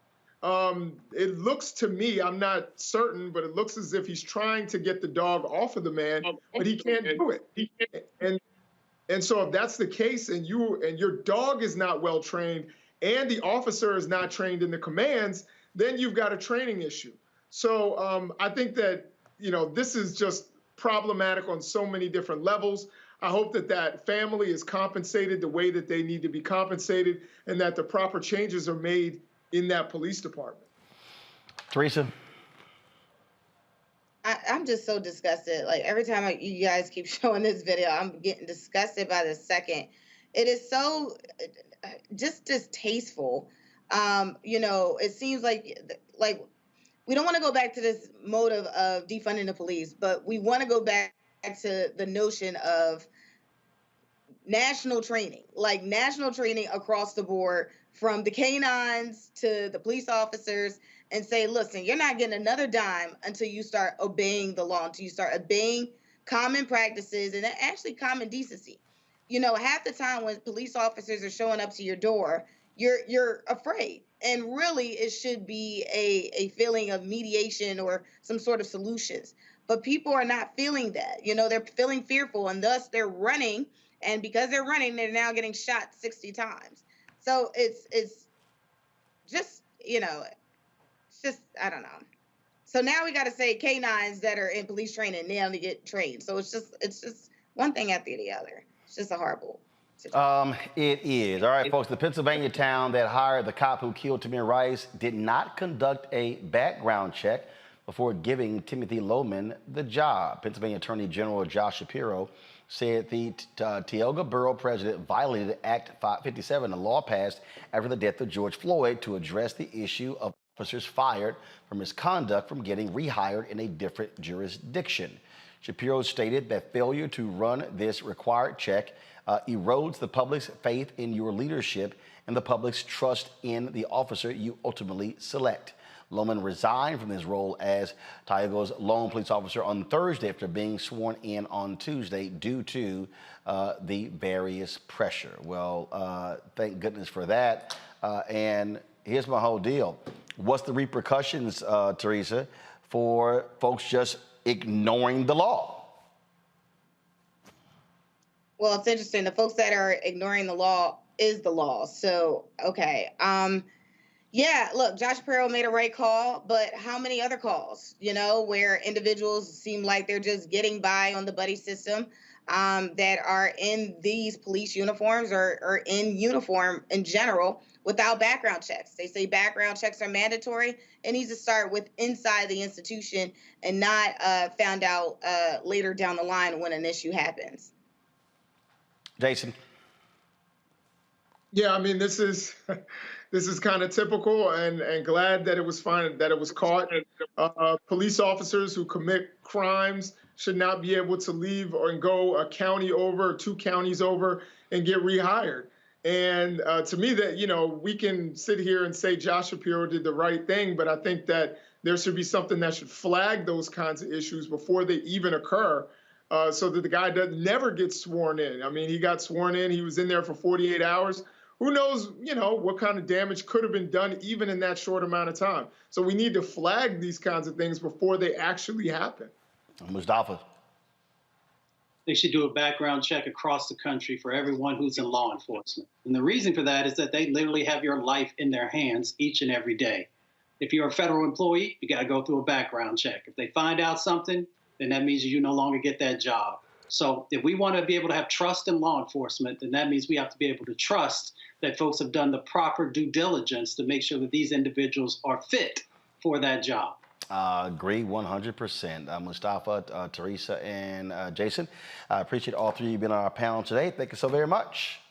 [SPEAKER 17] It looks to me, I'm not certain, but it looks as if he's trying to get the dog off of the man, but he can't do it. And so if that's the case, and your dog is not well trained, and the officer is not trained in the commands, then you've got a training issue. So I think that, you know, this is just problematic on so many different levels. I hope that that family is compensated the way that they need to be compensated, and that the proper changes are made in that police department.
[SPEAKER 1] Teresa?
[SPEAKER 18] I'm just so disgusted. Like, every time you guys keep showing this video, I'm getting disgusted by the second. It is so just distasteful. You know, it seems like we don't want to go back to this motive of defunding the police, but we want to go back to the notion of national training across the board, from the canines to the police officers, and say, listen, you're not getting another dime until you start obeying the law, until you start obeying common practices and actually common decency. half the time when police officers are showing up to your door, you're afraid. And really, it should be a feeling of mediation or some sort of solutions. But people are not feeling that. They're feeling fearful, and thus they're running. And because they're running, they're now getting shot 60 times. So it's just, it's just, I don't know. So now we got to say canines that are in police training now to get trained. So it's just one thing after the other. It's just a horrible situation.
[SPEAKER 1] It is. All right, folks, the Pennsylvania town that hired the cop who killed Tamir Rice did not conduct a background check before giving Timothy Loman the job. Pennsylvania Attorney General Josh Shapiro said the Tioga Borough president violated Act 557, a law passed after the death of George Floyd to address the issue of officers fired for misconduct from getting rehired in a different jurisdiction. Shapiro stated that failure to run this required check erodes the public's faith in your leadership and the public's trust in the officer you ultimately select. Loman resigned from his role as Tioga's lone police officer on Thursday after being sworn in on Tuesday due to the various pressure. Well, thank goodness for that. And here's my whole deal. What's the repercussions, Teresa, for folks just ignoring the law?
[SPEAKER 18] Well, it's interesting. The folks that are ignoring the law is the law. So, okay. Yeah, look, Josh Shapiro made a right call, but how many other calls, where individuals seem like they're just getting by on the buddy system that are in these police uniforms or in uniform in general without background checks. They say background checks are mandatory. It needs to start with inside the institution and not found out later down the line when an issue happens.
[SPEAKER 1] Jason?
[SPEAKER 17] Yeah, I mean, this is kind of typical, and glad that it was caught. Police officers who commit crimes should not be able to leave and go a county over, 2 counties over, and get rehired. And to me, that we can sit here and say Josh Shapiro did the right thing, but I think that there should be something that should flag those kinds of issues before they even occur, so that the guy never gets sworn in. I mean, he got sworn in. He was in there for 48 hours. Who knows, what kind of damage could have been done even in that short amount of time. So we need to flag these kinds of things before they actually happen.
[SPEAKER 1] Mustafa?
[SPEAKER 19] They should do a background check across the country for everyone who's in law enforcement. And the reason for that is that they literally have your life in their hands each and every day. If you're a federal employee, you got to go through a background check. If they find out something, then that means you no longer get that job. So if we want to be able to have trust in law enforcement, then that means we have to be able to trust that folks have done the proper due diligence to make sure that these individuals are fit for that job.
[SPEAKER 1] Agree 100%. Mustafa, Teresa, and Jason, I appreciate all three of you being on our panel today. Thank you so very much.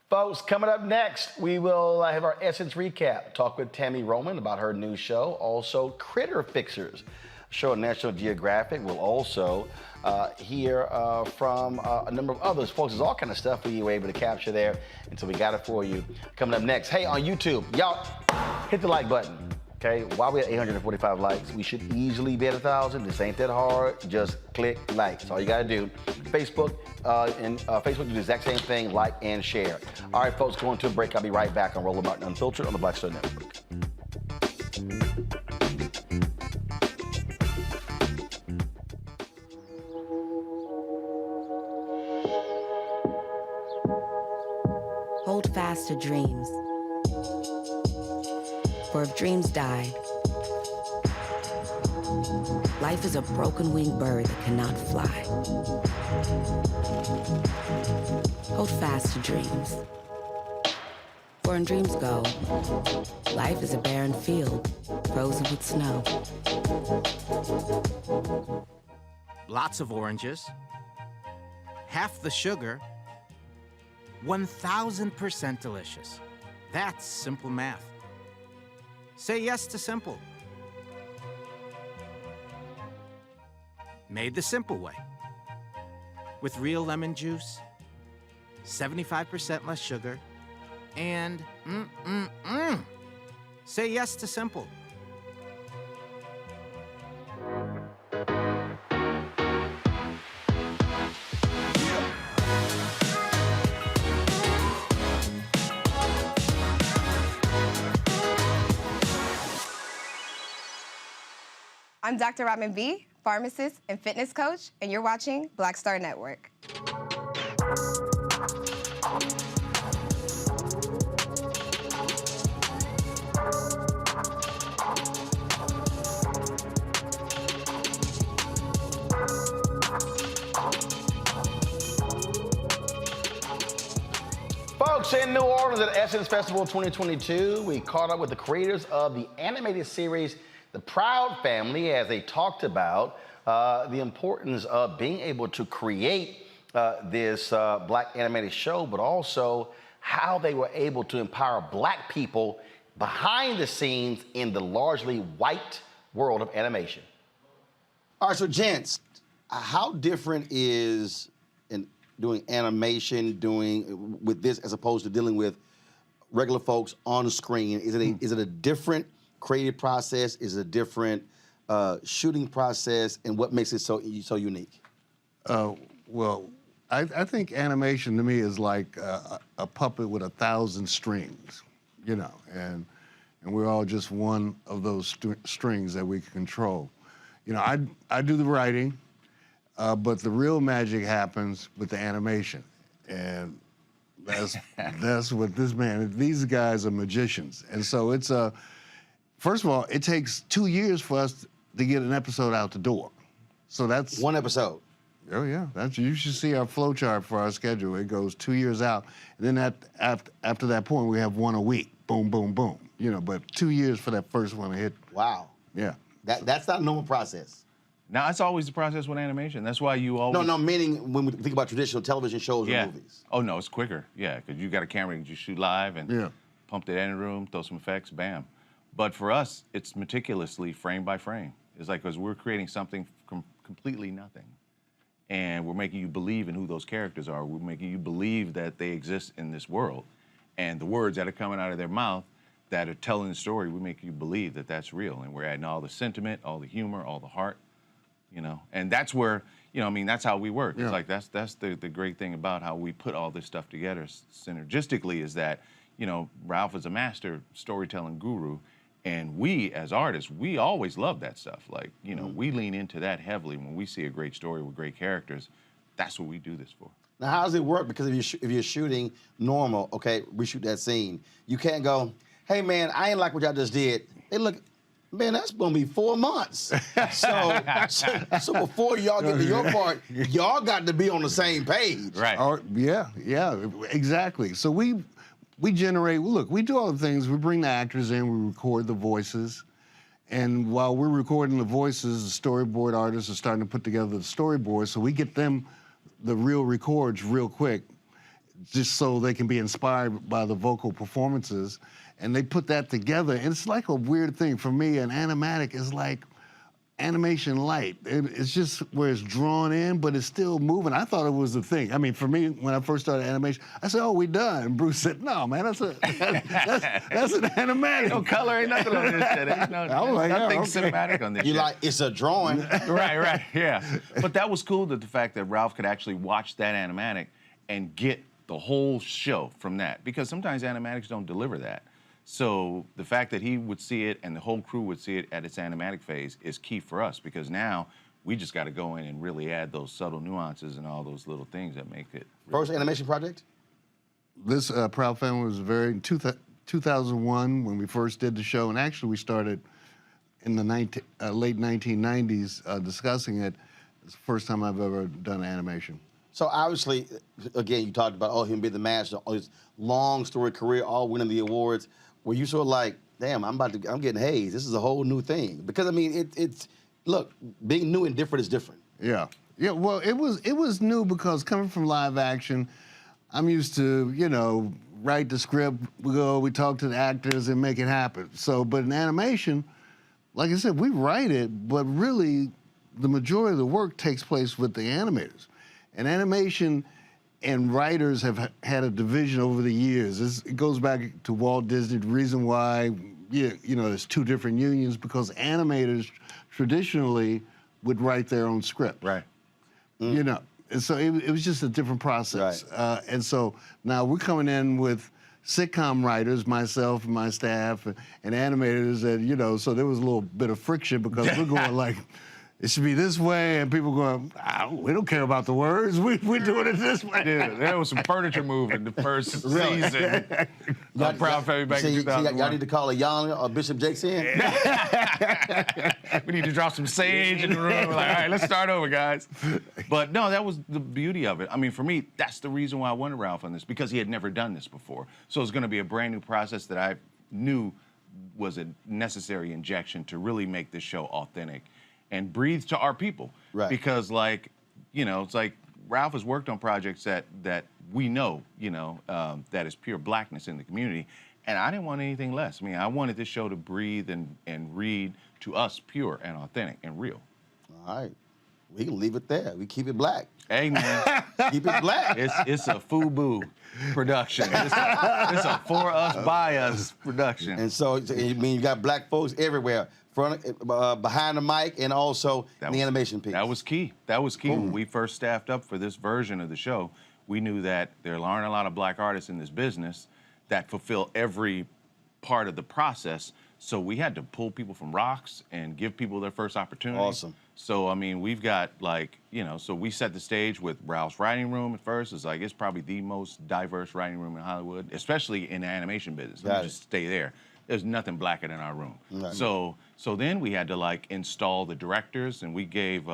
[SPEAKER 1] Folks, coming up next, we will have our Essence recap. Talk with Tammy Roman about her new show. Also, Critter Fixers, show on National Geographic. We'll also hear from a number of others. Folks, there's all kind of stuff we were able to capture there, and so we got it for you. Coming up next, hey, on YouTube, y'all, hit the like button. Okay, while we're at 845 likes, we should easily be at 1,000. This ain't that hard. Just click like. That's all you gotta do. Facebook Facebook do the exact same thing, like and share. All right, folks, going to a break. I'll be right back on Roland Martin Unfiltered on the Black Star Network.
[SPEAKER 6] Hold fast to dreams. For if dreams die, life is a broken-winged bird that cannot fly. Hold fast to dreams. For when dreams go, life is a barren field, frozen with snow.
[SPEAKER 7] Lots of oranges, half the sugar, 1,000% delicious. That's simple math. Say yes to simple. Made the simple way. With real lemon juice, 75% less sugar, and Say yes to simple.
[SPEAKER 8] I'm Dr. Robin B., pharmacist and fitness coach, and you're watching Black Star Network.
[SPEAKER 1] Folks, in New Orleans at Essence Festival 2022, we caught up with the creators of the animated series, The Proud Family, as they talked about the importance of being able to create this Black animated show, but also how they were able to empower Black people behind the scenes in the largely white world of animation.
[SPEAKER 9] All right, so gents, how different is doing animation, doing with this as opposed to dealing with regular folks on screen? Is it a different creative process? Is it a different shooting process? And what makes it so unique?
[SPEAKER 10] Well, I think animation to me is like a puppet with 1,000 strings, you know, and we're all just one of those strings that we can control. You know, I do the writing. But the real magic happens with the animation, and that's what these guys are magicians. And so it's first of all, it takes 2 years for us to get an episode out the door. So that's
[SPEAKER 9] one episode.
[SPEAKER 10] Oh yeah, you should see our flow chart for our schedule. It goes 2 years out, and then after that point, we have one a week. Boom, boom, boom. You know, but 2 years for that first one to hit.
[SPEAKER 9] Wow.
[SPEAKER 10] Yeah.
[SPEAKER 9] That's not a normal process.
[SPEAKER 11] Now, it's always the process with animation. That's why you always...
[SPEAKER 9] No, meaning when we think about traditional television shows or movies.
[SPEAKER 11] Oh, no, it's quicker. Yeah, because you got a camera, you shoot live and pump the editing room, throw some effects, bam. But for us, it's meticulously frame by frame. It's like, because we're creating something from completely nothing. And we're making you believe in who those characters are. We're making you believe that they exist in this world. And the words that are coming out of their mouth that are telling the story, we make you believe that that's real. And we're adding all the sentiment, all the humor, all the heart. You know, and that's where, you know, I mean, that's how we work. It's like, that's the great thing about how we put all this stuff together synergistically is that, you know, Ralph is a master storytelling guru, and we, as artists, we always love that stuff. Like, you know, we lean into that heavily when we see a great story with great characters. That's what we do this for.
[SPEAKER 9] Now, how does it work? Because if you're shooting normal, okay, reshoot that scene, you can't go, hey, man, I ain't like what y'all just did. They look... Man, that's gonna be 4 months. So before y'all get to your part, y'all got to be on the same page.
[SPEAKER 10] Right. Yeah, exactly. So we generate, look, we do all the things. We bring the actors in, we record the voices. And while we're recording the voices, the storyboard artists are starting to put together the storyboard, so we get them the real records real quick, just so they can be inspired by the vocal performances. And they put that together, and it's like a weird thing. For me, an animatic is like animation light. It's just where it's drawn in, but it's still moving. I thought it was a thing. I mean, for me, when I first started animation, I said, oh, we done. And Bruce said, no, man, that's an animatic.
[SPEAKER 11] No color, ain't nothing on this shit. Ain't nothing cinematic on this shit.
[SPEAKER 9] You like, it's a drawing.
[SPEAKER 11] Right, yeah. But that was cool, that the fact that Ralph could actually watch that animatic and get the whole show from that. Because sometimes animatics don't deliver that. So the fact that he would see it and the whole crew would see it at its animatic phase is key for us, because now we just got to go in and really add those subtle nuances and all those little things that make it.
[SPEAKER 9] First animation project?
[SPEAKER 10] This Proud Family was in 2001 when we first did the show, and actually we started in the late 1990s discussing it. It's the first time I've ever done animation.
[SPEAKER 9] So obviously, again, you talked about him being the master, all his long story career, all winning the awards. Were you sort of like, damn, I'm getting hazed. This is a whole new thing. Because I mean, look, being new and different is different.
[SPEAKER 10] Yeah. Well, it was new because coming from live action, I'm used to, you know, write the script, we talk to the actors and make it happen. So, but in animation, like I said, we write it, but really the majority of the work takes place with the animators. And animation and writers have had a division over the years. It goes back to Walt Disney. The reason why, you know, there's two different unions, because animators traditionally would write their own script.
[SPEAKER 11] Right.
[SPEAKER 10] You know, and so it was just a different process.
[SPEAKER 9] Right.
[SPEAKER 10] And so now we're coming in with sitcom writers, myself and my staff, and animators, and so there was a little bit of friction because we're going like, it should be this way, and people going, we don't care about the words. We're doing it this way.
[SPEAKER 11] Yeah, there was some furniture moving the first season. Proud Family back in 2001.
[SPEAKER 9] Y'all need to call a Young or Bishop Jakes in.
[SPEAKER 11] We need to drop some sage in the room. We're like, all right, let's start over, guys. But no, that was the beauty of it. I mean, for me, that's the reason why I wanted Ralph on this, because he had never done this before. So it's going to be a brand new process that I knew was a necessary injection to really make this show authentic and breathe to our people.
[SPEAKER 9] Right.
[SPEAKER 11] Because, it's like Ralph has worked on projects that we know, that is pure blackness in the community. And I didn't want anything less. I mean, I wanted this show to breathe and read to us pure and authentic and real.
[SPEAKER 9] All right. We can leave it there. We keep it black.
[SPEAKER 11] Hey, man.
[SPEAKER 9] Keep it black.
[SPEAKER 11] It's a FUBU production. It's a for us, by us production.
[SPEAKER 9] And so, you got black folks everywhere. Behind the mic, and also the animation piece.
[SPEAKER 11] That was key. That was key. When we first staffed up for this version of the show, we knew that there aren't a lot of black artists in this business that fulfill every part of the process. So we had to pull people from rocks and give people their first opportunity.
[SPEAKER 9] Awesome.
[SPEAKER 11] So, I mean, we've got so we set the stage with Ralph's writing room at first. It's probably the most diverse writing room in Hollywood, especially in the animation business. Let me just stay there. There's nothing blacker than our room. Right. So then we had to install the directors, and we gave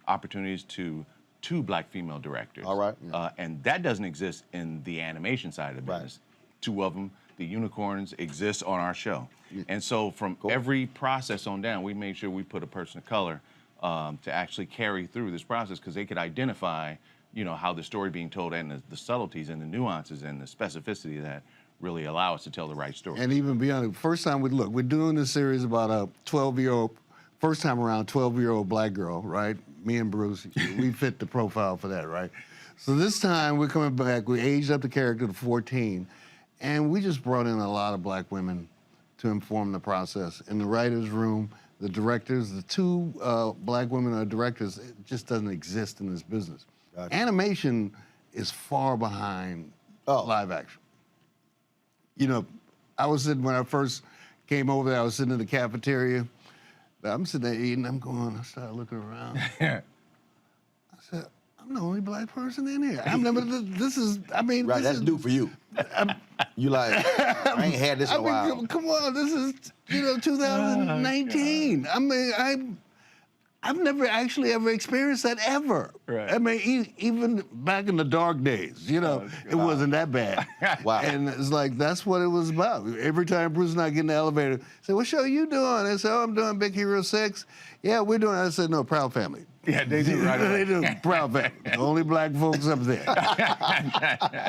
[SPEAKER 11] opportunities to 2 black female directors.
[SPEAKER 9] All right.
[SPEAKER 11] And that doesn't exist in the animation side of the business. 2 of them, the unicorns, exist on our show. Yeah. And so from every process on down, we made sure we put a person of color to actually carry through this process, because they could identify, how the story being told and the subtleties and the nuances and the specificity that really allow us to tell the right story.
[SPEAKER 10] And even beyond, the first time we're doing this series about a 12-year-old, first time around 12-year-old black girl, right? Me and Bruce, we fit the profile for that, right? So this time we're coming back, we aged up the character to 14, and we just brought in a lot of black women to inform the process. In the writer's room, the directors, the 2 black women are directors, it just doesn't exist in this business. Gotcha. Animation is far behind live action. I was sitting, when I first came over there, I was sitting in the cafeteria. I'm sitting there eating, I started looking around. I said, I'm the only black person in here. Right,
[SPEAKER 9] that's new for you. You I ain't had this in a while.
[SPEAKER 10] Come on, this is, 2019. I've never actually ever experienced that ever.
[SPEAKER 11] Right.
[SPEAKER 10] I mean, even back in the dark days, it wasn't that bad.
[SPEAKER 9] Wow.
[SPEAKER 10] And it's that's what it was about. Every time Bruce and I get in the elevator, say, what show are you doing? I said, I'm doing Big Hero 6. Yeah, we're doing it. I said, no, Proud Family.
[SPEAKER 11] Yeah, they do right away.
[SPEAKER 10] They do. Proud Family. Only black folks up there.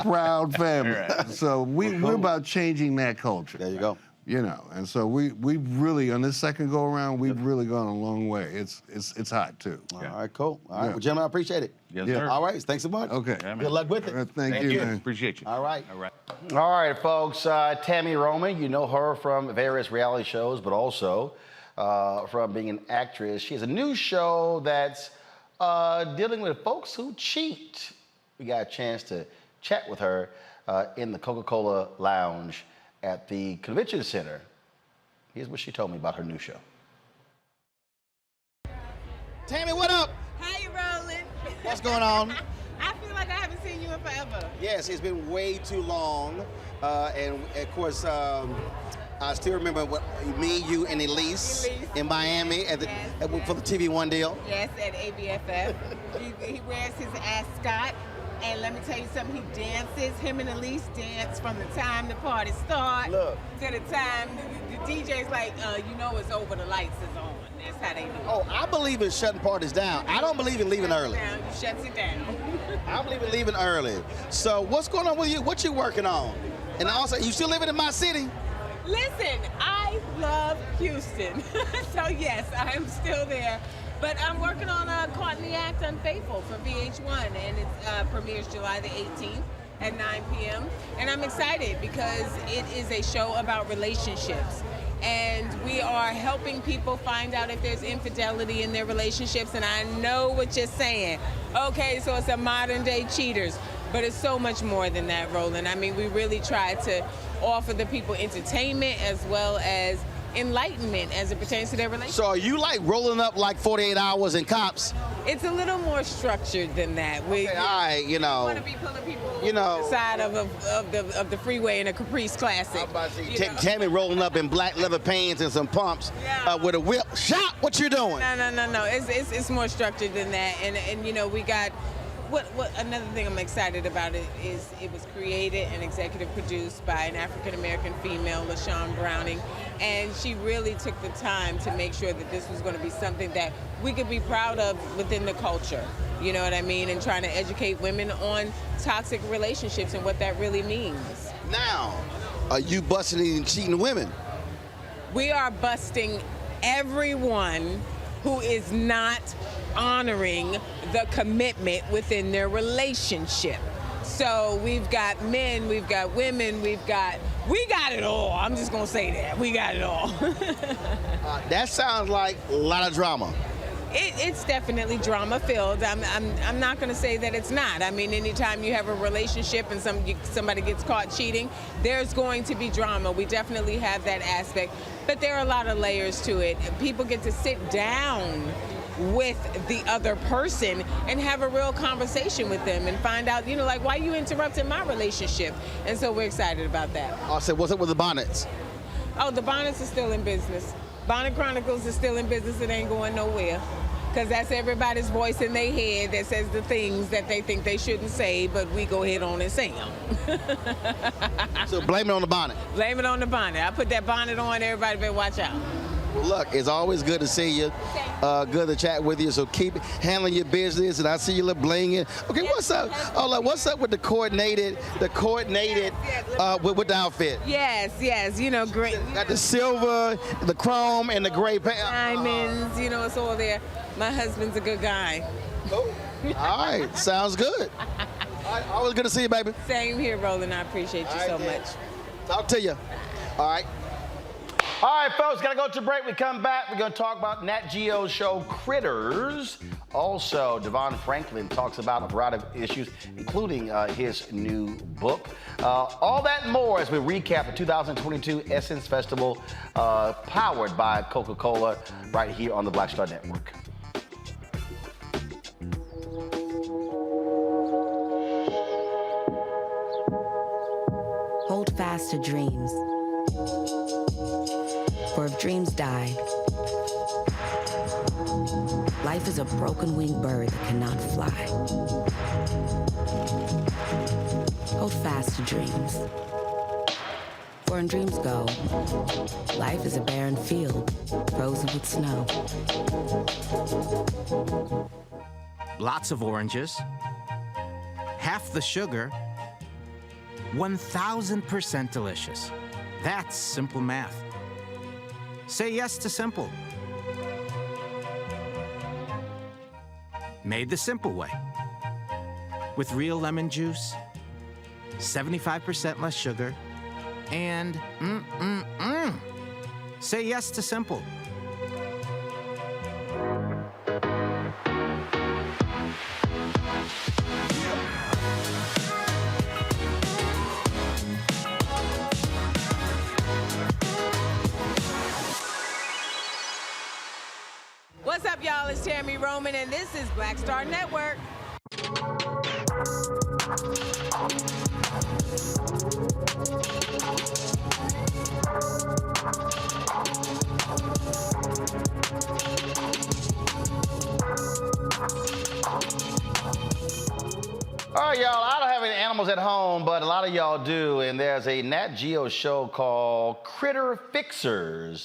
[SPEAKER 10] Proud Family. Right. So we're about changing that culture.
[SPEAKER 9] There you go.
[SPEAKER 10] And so we've really, on this second go around, we've really gone a long way. It's hot too.
[SPEAKER 9] All right, cool. All right, well, gentlemen, I appreciate it.
[SPEAKER 11] Yes, sir.
[SPEAKER 9] All right, thanks so much.
[SPEAKER 10] Okay.
[SPEAKER 11] Yeah,
[SPEAKER 9] good luck with it.
[SPEAKER 10] Thank you, man.
[SPEAKER 11] Appreciate you.
[SPEAKER 9] All right.
[SPEAKER 1] All right, folks. Tammy Roman, you know her from various reality shows, but also from being an actress. She has a new show that's dealing with folks who cheat. We got a chance to chat with her in the Coca-Cola lounge at the convention center. Here's what she told me about her new show.
[SPEAKER 9] Tammy, what up?
[SPEAKER 12] How you rolling?
[SPEAKER 9] What's going on?
[SPEAKER 12] I feel like I haven't seen you in forever.
[SPEAKER 9] Yes, it's been way too long. And of course, I still remember me, you, and Elise in Miami for the TV One deal.
[SPEAKER 12] Yes, at ABFF. he wears his ascot. And let me tell you something, he dances. Him and Elise dance from the time the party starts to the time the DJ's like, it's over, the lights is on. That's how they do it.
[SPEAKER 9] Oh, I believe in shutting parties down. I don't believe in leaving early.
[SPEAKER 12] He shuts it down.
[SPEAKER 9] I believe in leaving early. So what's going on with you? What you working on? And also, you still living in my city?
[SPEAKER 12] Listen, I love Houston. So yes, I am still there. But I'm working on Caught in the Act Unfaithful for VH1, and it premieres July the 18th at 9 p.m. And I'm excited because it is a show about relationships. And we are helping people find out if there's infidelity in their relationships. And I know what you're saying. Okay, so it's a modern day cheaters. But it's so much more than that, Roland. I mean, we really try to offer the people entertainment as well as enlightenment as it pertains to their relationship.
[SPEAKER 9] So are you like rolling up like 48 hours in cops?
[SPEAKER 12] It's a little more structured than that. We,
[SPEAKER 9] Okay, all right, you know.
[SPEAKER 12] want to be pulling people
[SPEAKER 9] You know.
[SPEAKER 12] over the side of the freeway in a Caprice Classic.
[SPEAKER 9] Tammy rolling up in black leather pants and some pumps with a whip. Shot, what you doing?
[SPEAKER 12] No. It's more structured than that. And you know, we got what another thing I'm excited about is it was created and executive produced by an African American female, LaShawn Browning, and she really took the time to make sure that this was going to be something that we could be proud of within the culture. You know what I mean? And trying to educate women on toxic relationships and what that really means.
[SPEAKER 9] Now, are you busting and cheating women?
[SPEAKER 12] We are busting everyone who is not honoring the commitment within their relationship. So we've got men, we've got women, we got it all. I'm just gonna say that, we got it all.
[SPEAKER 9] That sounds like a lot of drama.
[SPEAKER 12] It's definitely drama filled. I'm not going to say that it's not. I mean, anytime you have a relationship and somebody gets caught cheating, there's going to be drama. We definitely have that aspect, but there are a lot of layers to it. People get to sit down with the other person and have a real conversation with them and find out, you know, like, why you interrupted my relationship? And so we're excited about that.
[SPEAKER 9] I said, what's up with the bonnets?
[SPEAKER 12] Oh, the bonnets are still in business. Bonnet Chronicles is still in business. It ain't going nowhere. Because that's everybody's voice in their head that says the things that they think they shouldn't say, but we go ahead on and say them.
[SPEAKER 9] So blame it on the bonnet.
[SPEAKER 12] Blame it on the bonnet. I put that bonnet on, everybody better watch out.
[SPEAKER 9] Well, look, it's always good to see you. Good to chat with you. So keep handling your business, and I see you look blinging. Okay, what's up? Oh, look, what's up with the coordinated, with the outfit?
[SPEAKER 12] Yes. You know, great.
[SPEAKER 9] Got the silver, the chrome, and the gray pants.
[SPEAKER 12] Diamonds. You know, it's all there. My husband's a good guy.
[SPEAKER 9] Oh, all right, sounds good. All right, always good to see you, baby.
[SPEAKER 12] Same here, Roland. I appreciate you so much.
[SPEAKER 9] Talk to you. All right.
[SPEAKER 1] All right, folks, gotta go to break. We come back, we're gonna talk about Nat Geo's show Critters. Also, Devon Franklin talks about a variety of issues, including his new book. All that and more as we recap the 2022 Essence Festival, powered by Coca-Cola, right here on the Black Star Network.
[SPEAKER 6] Hold fast to dreams. For if dreams die, life is a broken-winged bird that cannot fly. Hold fast to dreams. For when dreams go, life is a barren field, frozen with snow.
[SPEAKER 7] Lots of oranges, half the sugar, 1,000% delicious. That's simple math. Say yes to simple. Made the simple way. With real lemon juice, 75% less sugar, and say yes to simple.
[SPEAKER 12] What's up, y'all? It's Tammy Roman, and this is Black Star Network.
[SPEAKER 1] All right, y'all, I don't have any animals at home, but a lot of y'all do, and there's a Nat Geo show called Critter Fixers.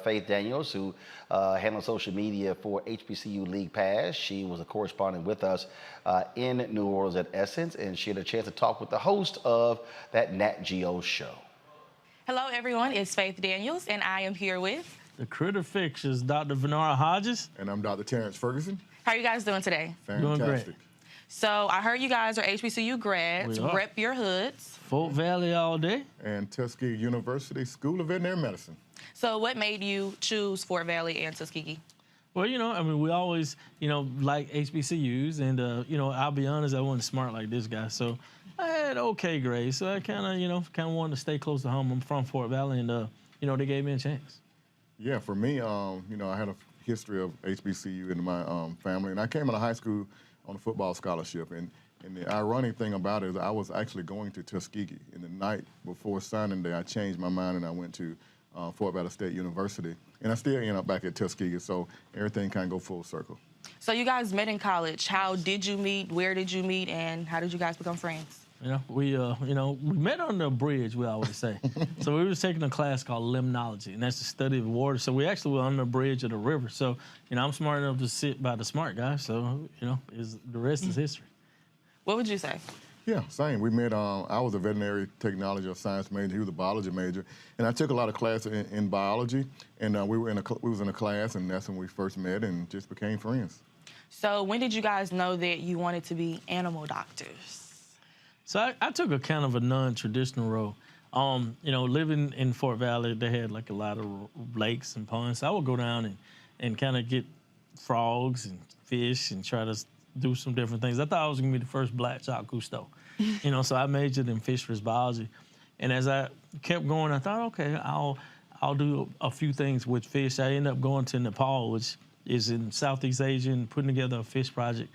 [SPEAKER 1] Faith Daniels, who handles social media for HBCU League Pass, she was a correspondent with us in New Orleans at Essence, and she had a chance to talk with the host of that Nat Geo show.
[SPEAKER 13] Hello, everyone. It's Faith Daniels, and I am here with
[SPEAKER 14] the Critter Fixers, Dr. Venara Hodges.
[SPEAKER 15] And I'm Dr. Terrence Ferguson.
[SPEAKER 13] How are you guys doing today?
[SPEAKER 15] Fantastic.
[SPEAKER 14] Doing great.
[SPEAKER 13] So I heard you guys are HBCU grads. Rep your hoods.
[SPEAKER 14] Fort Valley all day.
[SPEAKER 15] And Tuskegee University School of Veterinary Medicine.
[SPEAKER 13] So what made you choose Fort Valley and Tuskegee?
[SPEAKER 14] Well, I mean, we always, like HBCUs, and, I'll be honest, I wasn't smart like this guy, so I had okay grades, so I kind of wanted to stay close to home. I'm from Fort Valley, and, they gave me a chance.
[SPEAKER 15] Yeah, for me, I had a history of HBCU in my family, and I came out of high school on a football scholarship, and the ironic thing about it is I was actually going to Tuskegee. In the night before signing day, I changed my mind, and I went to Fort Valley State University, and I still end up back at Tuskegee, so everything kind of go full circle.
[SPEAKER 13] So you guys met in college. How did you meet? Where did you meet? And how did you guys become friends?
[SPEAKER 14] We met on the bridge, we always say. So we was taking a class called limnology, and that's the study of water. So we actually were on the bridge of the river. So, I'm smart enough to sit by the smart guy. So, the rest is history.
[SPEAKER 13] What would you say?
[SPEAKER 15] Yeah, same. We met, I was a veterinary technology or science major. He was a biology major. And I took a lot of classes in biology. And we was in a class, and that's when we first met and just became friends.
[SPEAKER 13] So when did you guys know that you wanted to be animal doctors?
[SPEAKER 14] So I took a kind of a non-traditional role. Living in Fort Valley, they had like a lot of lakes and ponds. So I would go down and kind of get frogs and fish and try to do some different things. I thought I was gonna be the first black Jacques Cousteau. So I majored in fisheries biology. And as I kept going, I thought, okay, I'll do a few things with fish. I ended up going to Nepal, which is in Southeast Asia, and putting together a fish project.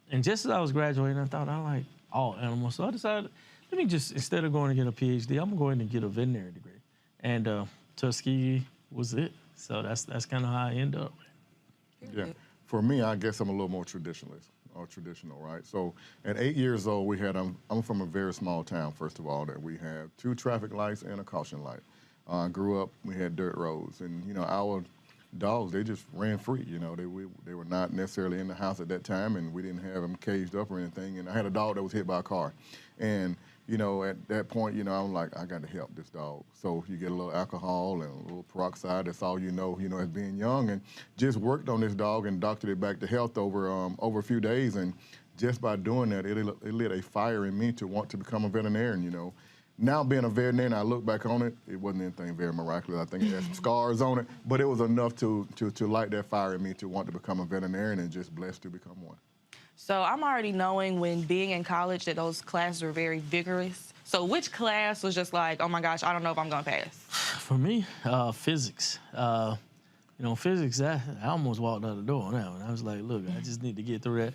[SPEAKER 14] And just as I was graduating, I thought I like all animals. So I decided, let me just, instead of going to get a PhD, I'm going to get a veterinary degree. And Tuskegee was it. So that's kind of how I ended up.
[SPEAKER 15] Yeah. For me, I guess I'm a little more traditional, right? So at 8 years old, we had, I'm from a very small town, first of all, that we have 2 traffic lights and a caution light. I grew up, we had dirt roads, and, our dogs, they just ran free, they were not necessarily in the house at that time, and we didn't have them caged up or anything, and I had a dog that was hit by a car. And, at that point, I'm like, I got to help this dog. So you get a little alcohol and a little peroxide, that's all you know, as being young, and just worked on this dog and doctored it back to health over a few days, and just by doing that, it lit a fire in me to want to become a veterinarian, Now being a veterinarian, I look back on it, it wasn't anything very miraculous. I think it had some scars on it, but it was enough to light that fire in me to want to become a veterinarian, and just blessed to become one.
[SPEAKER 13] So I'm already knowing when being in college that those classes were very vigorous. So which class was just like, oh my gosh, I don't know if I'm gonna pass? For
[SPEAKER 14] me, physics. Physics, I almost walked out the door on that one. I was like, look, I just need to get through that.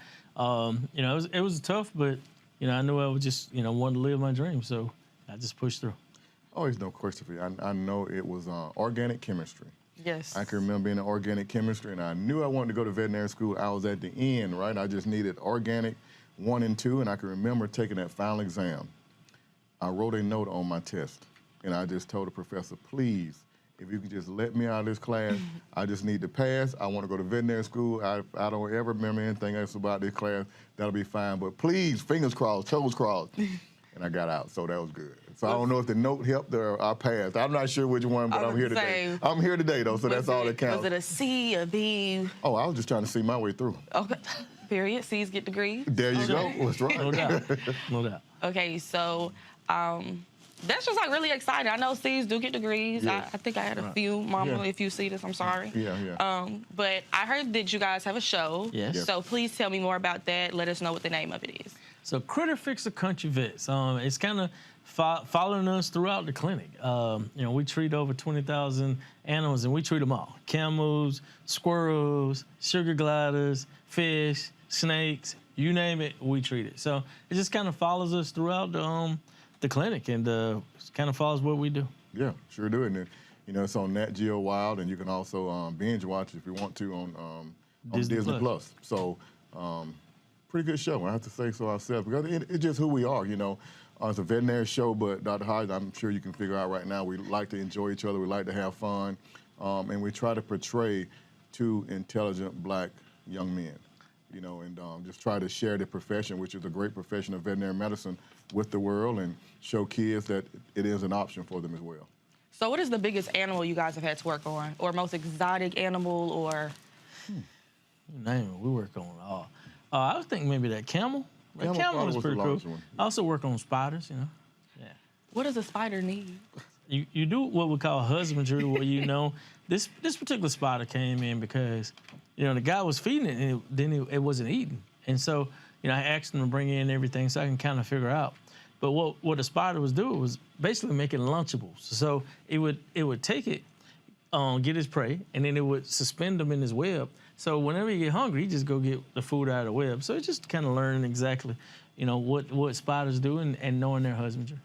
[SPEAKER 14] It was tough, but, I knew I would just, want to live my dream. So I just pushed through.
[SPEAKER 15] Oh, there's no question for you. I know it was organic chemistry.
[SPEAKER 13] Yes.
[SPEAKER 15] I can remember being in organic chemistry, and I knew I wanted to go to veterinary school. I was at the end, right? I just needed organic 1 and 2, and I can remember taking that final exam. I wrote a note on my test, and I just told the professor, please, if you could just let me out of this class, I just need to pass. I want to go to veterinary school. I don't ever remember anything else about this class. That'll be fine, but please, fingers crossed, toes crossed. And I got out, so that was good. So I don't know if the note helped or I passed. I'm not sure which one, but I'm here today. I'm here today, though, so that's all that counts.
[SPEAKER 13] Was it a C, a B?
[SPEAKER 15] Oh, I was just trying to see my way through.
[SPEAKER 13] Okay, period. C's get degrees.
[SPEAKER 15] There you go. That's right.
[SPEAKER 14] No doubt. No doubt.
[SPEAKER 13] Okay, so that's just like really exciting. I know C's do get degrees.
[SPEAKER 15] Yeah.
[SPEAKER 13] I think I had a few. Mama, if you see this, I'm sorry.
[SPEAKER 15] Yeah.
[SPEAKER 13] But I heard that you guys have a show.
[SPEAKER 14] Yes.
[SPEAKER 13] So please tell me more about that. Let us know what the name of it is.
[SPEAKER 14] So Critter Fixer Country Vets. It's kind of following us throughout the clinic. We treat over 20,000 animals, and we treat them all. Camels, squirrels, sugar gliders, fish, snakes, you name it, we treat it. So it just kind of follows us throughout the clinic, and kind of follows what we do.
[SPEAKER 15] Yeah, sure do. And it's on Nat Geo Wild, and you can also binge watch if you want to on Disney Plus. So pretty good show, I have to say so ourselves, because it's just who we are, It's a veterinary show, but Dr. Hodge, I'm sure you can figure out right now, we like to enjoy each other, we like to have fun, and we try to portray 2 intelligent black young men, and just try to share the profession, which is a great profession of veterinary medicine, with the world, and show kids that it is an option for them as well.
[SPEAKER 13] So what is the biggest animal you guys have had to work on, or most exotic animal, or?
[SPEAKER 14] Name it, we work on all. I was thinking maybe that camel. Camel was pretty cool. I also work on spiders, Yeah.
[SPEAKER 13] What does a spider need?
[SPEAKER 14] you do what we call husbandry, where this particular spotter came in because the guy was feeding it and then it wasn't eating, and so I asked him to bring in everything so I can kind of figure out. But what the spotter was doing was basically making Lunchables. So it would take it, get his prey, and then it would suspend them in his web. So whenever you get hungry, you just go get the food out of the web. So it's just kind of learning exactly, what spotters do and knowing their husbandry.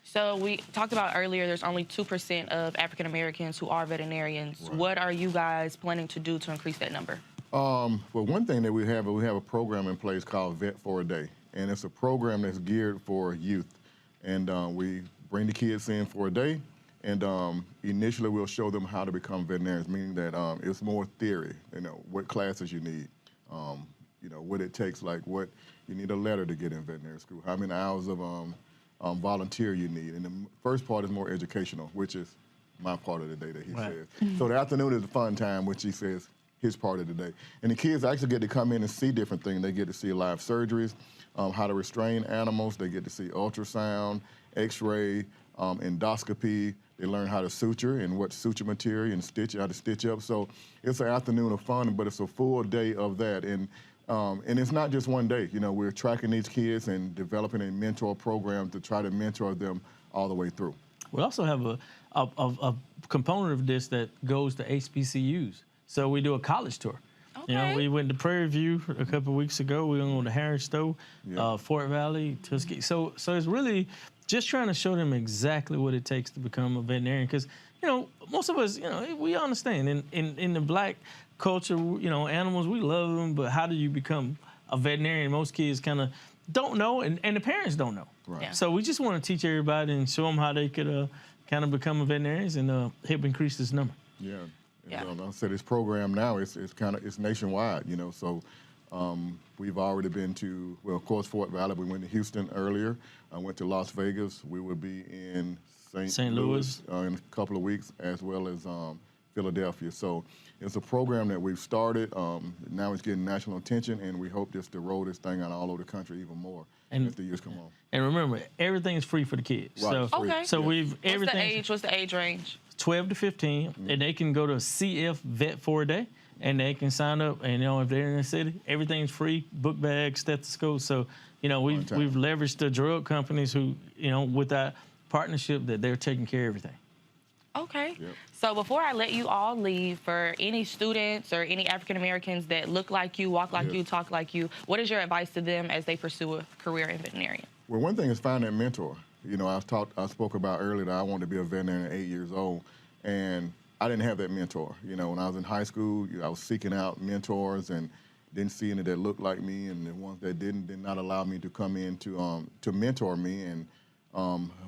[SPEAKER 13] So we talked about earlier, there's only 2% of African Americans who are veterinarians. Right. What are you guys planning to do to increase that number?
[SPEAKER 15] Well, one thing that we have a program in place called Vet for a Day, and it's a program that's geared for youth. And we bring the kids in for a day, and initially we'll show them how to become veterinarians, meaning that it's more theory, what classes you need, what it takes, like what you need a letter to get in veterinary school, how many hours of volunteer you need. And the first part is more educational, which is my part of the day that he says. So the afternoon is the fun time, which he says his part of the day. And the kids actually get to come in and see different things. They get to see live surgeries, how to restrain animals. They get to see ultrasound, x-ray, endoscopy. They learn how to suture and what suture material and how to stitch up. So it's an afternoon of fun, but it's a full day of that. And it's not just one day. We're tracking these kids and developing a mentor program to try to mentor them all the way through.
[SPEAKER 14] We also have a component of this that goes to HBCUs. So we do a college tour.
[SPEAKER 13] Okay.
[SPEAKER 14] We went to Prairie View a couple of weeks ago. We went to Harris Stowe, Fort Valley, Tuskegee. So it's really just trying to show them exactly what it takes to become a veterinarian. Because, most of us, we understand in the black culture, animals, we love them, but how do you become a veterinarian? Most kids kind of don't know, and the parents don't know.
[SPEAKER 15] Right. Yeah.
[SPEAKER 14] So we just want to teach everybody and show them how they could kind of become a veterinarian and help increase this number.
[SPEAKER 15] Yeah. And, I said this program now it's nationwide, So we've already been to, well, of course, Fort Valley. We went to Houston earlier. I went to Las Vegas. We will be in St. Louis in a couple of weeks, as well as Philadelphia. So it's a program that we've started. Now it's getting national attention, and we hope just to roll this thing out all over the country even more as the years come on.
[SPEAKER 14] And remember, everything is free for the kids.
[SPEAKER 15] Right,
[SPEAKER 14] so we've everything.
[SPEAKER 13] What's the age range?
[SPEAKER 14] 12 to 15, and they can go to CF Vet for a Day, and they can sign up. And if they're in the city, everything's free: book bags, stethoscopes. So we've leveraged the drug companies who with that partnership that they're taking care of everything.
[SPEAKER 13] Okay. Yep. So before I let you all leave, for any students or any African Americans that look like you, walk like you, talk like you, what is your advice to them as they pursue a career in veterinarian?
[SPEAKER 15] Well, one thing is find that mentor. I spoke about earlier that I wanted to be a veterinarian at 8 years old, and I didn't have that mentor. When I was in high school, I was seeking out mentors and didn't see any that looked like me, and the ones that did not allow me to come in to mentor me. And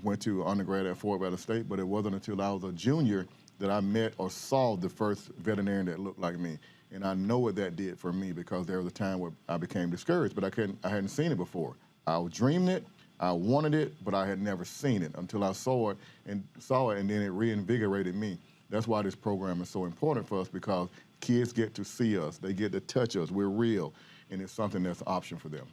[SPEAKER 15] went to undergrad at Fort Valley State, but it wasn't until I was a junior that I met or saw the first veterinarian that looked like me. And I know what that did for me, because there was a time where I became discouraged, but I hadn't seen it before. I was dreaming it, I wanted it, but I had never seen it until I saw it, and then it reinvigorated me. That's why this program is so important for us, because kids get to see us, they get to touch us, we're real, and it's something that's an option for them.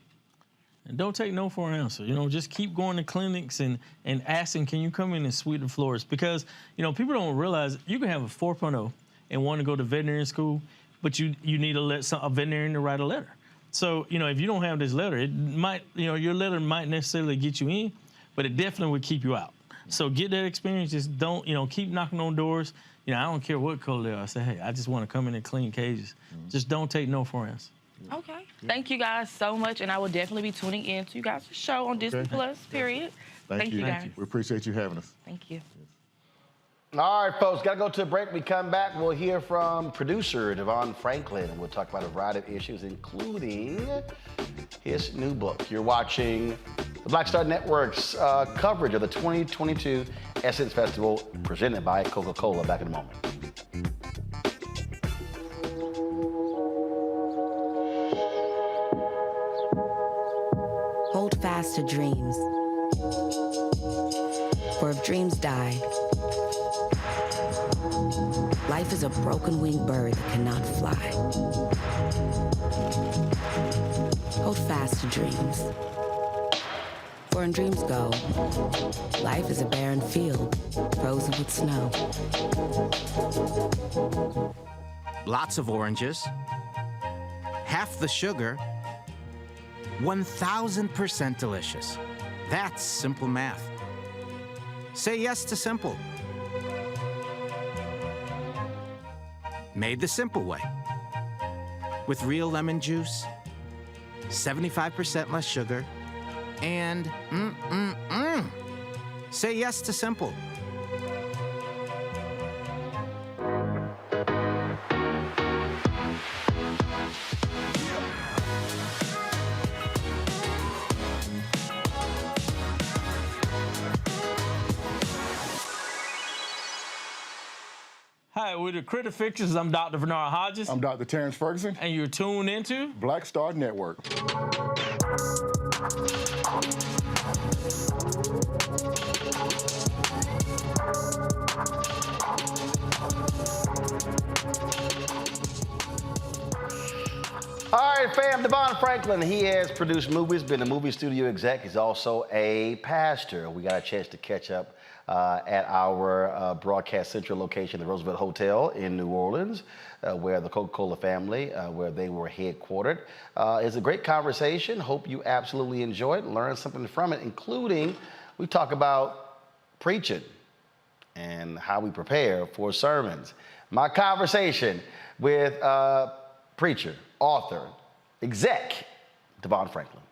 [SPEAKER 14] And don't take no for an answer. Just keep going to clinics and asking, can you come in and sweep the floors? Because, people don't realize you can have a 4.0 and want to go to veterinary school, but you need a veterinarian to write a letter. So, if you don't have this letter, it might, your letter might necessarily get you in, but it definitely would keep you out. So get that experience. Just don't, keep knocking on doors. I don't care what color they are. I say, hey, I just want to come in and clean cages. Just don't take no for an answer.
[SPEAKER 13] Okay. Thank you guys so much, and I will definitely be tuning in to you guys' show on Disney Plus, period. Thank you guys.
[SPEAKER 15] We appreciate you having us.
[SPEAKER 13] Thank you.
[SPEAKER 1] All right, folks, got to go to a break. We come back, we'll hear from producer Devon Franklin, and we'll talk about a variety of issues, including his new book. You're watching the Black Star Network's coverage of the 2022 Essence Festival, presented by Coca-Cola. Back in a moment.
[SPEAKER 6] Hold fast to dreams. For if dreams die, life is a broken-winged bird that cannot fly. Hold fast to dreams. For when dreams go, life is a barren field, frozen with snow.
[SPEAKER 7] Lots of oranges, half the sugar, 1,000% delicious. That's simple math. Say yes to simple. Made the simple way. With real lemon juice, 75% less sugar, and say yes to simple.
[SPEAKER 14] Hi, we're the Critter Fixers. I'm Dr. Bernard Hodges.
[SPEAKER 15] I'm Dr. Terrence Ferguson.
[SPEAKER 14] And you're tuned into
[SPEAKER 15] Black Star Network.
[SPEAKER 1] All right, fam, Devon Franklin, he has produced movies, been a movie studio exec. He's also a pastor. We got a chance to catch up at our Broadcast Central location, the Roosevelt Hotel in New Orleans, where the Coca-Cola family, where they were headquartered. It's a great conversation. Hope you absolutely enjoyed, learned something from it, including we talk about preaching and how we prepare for sermons. My conversation with preacher, author, exec, Devon Franklin.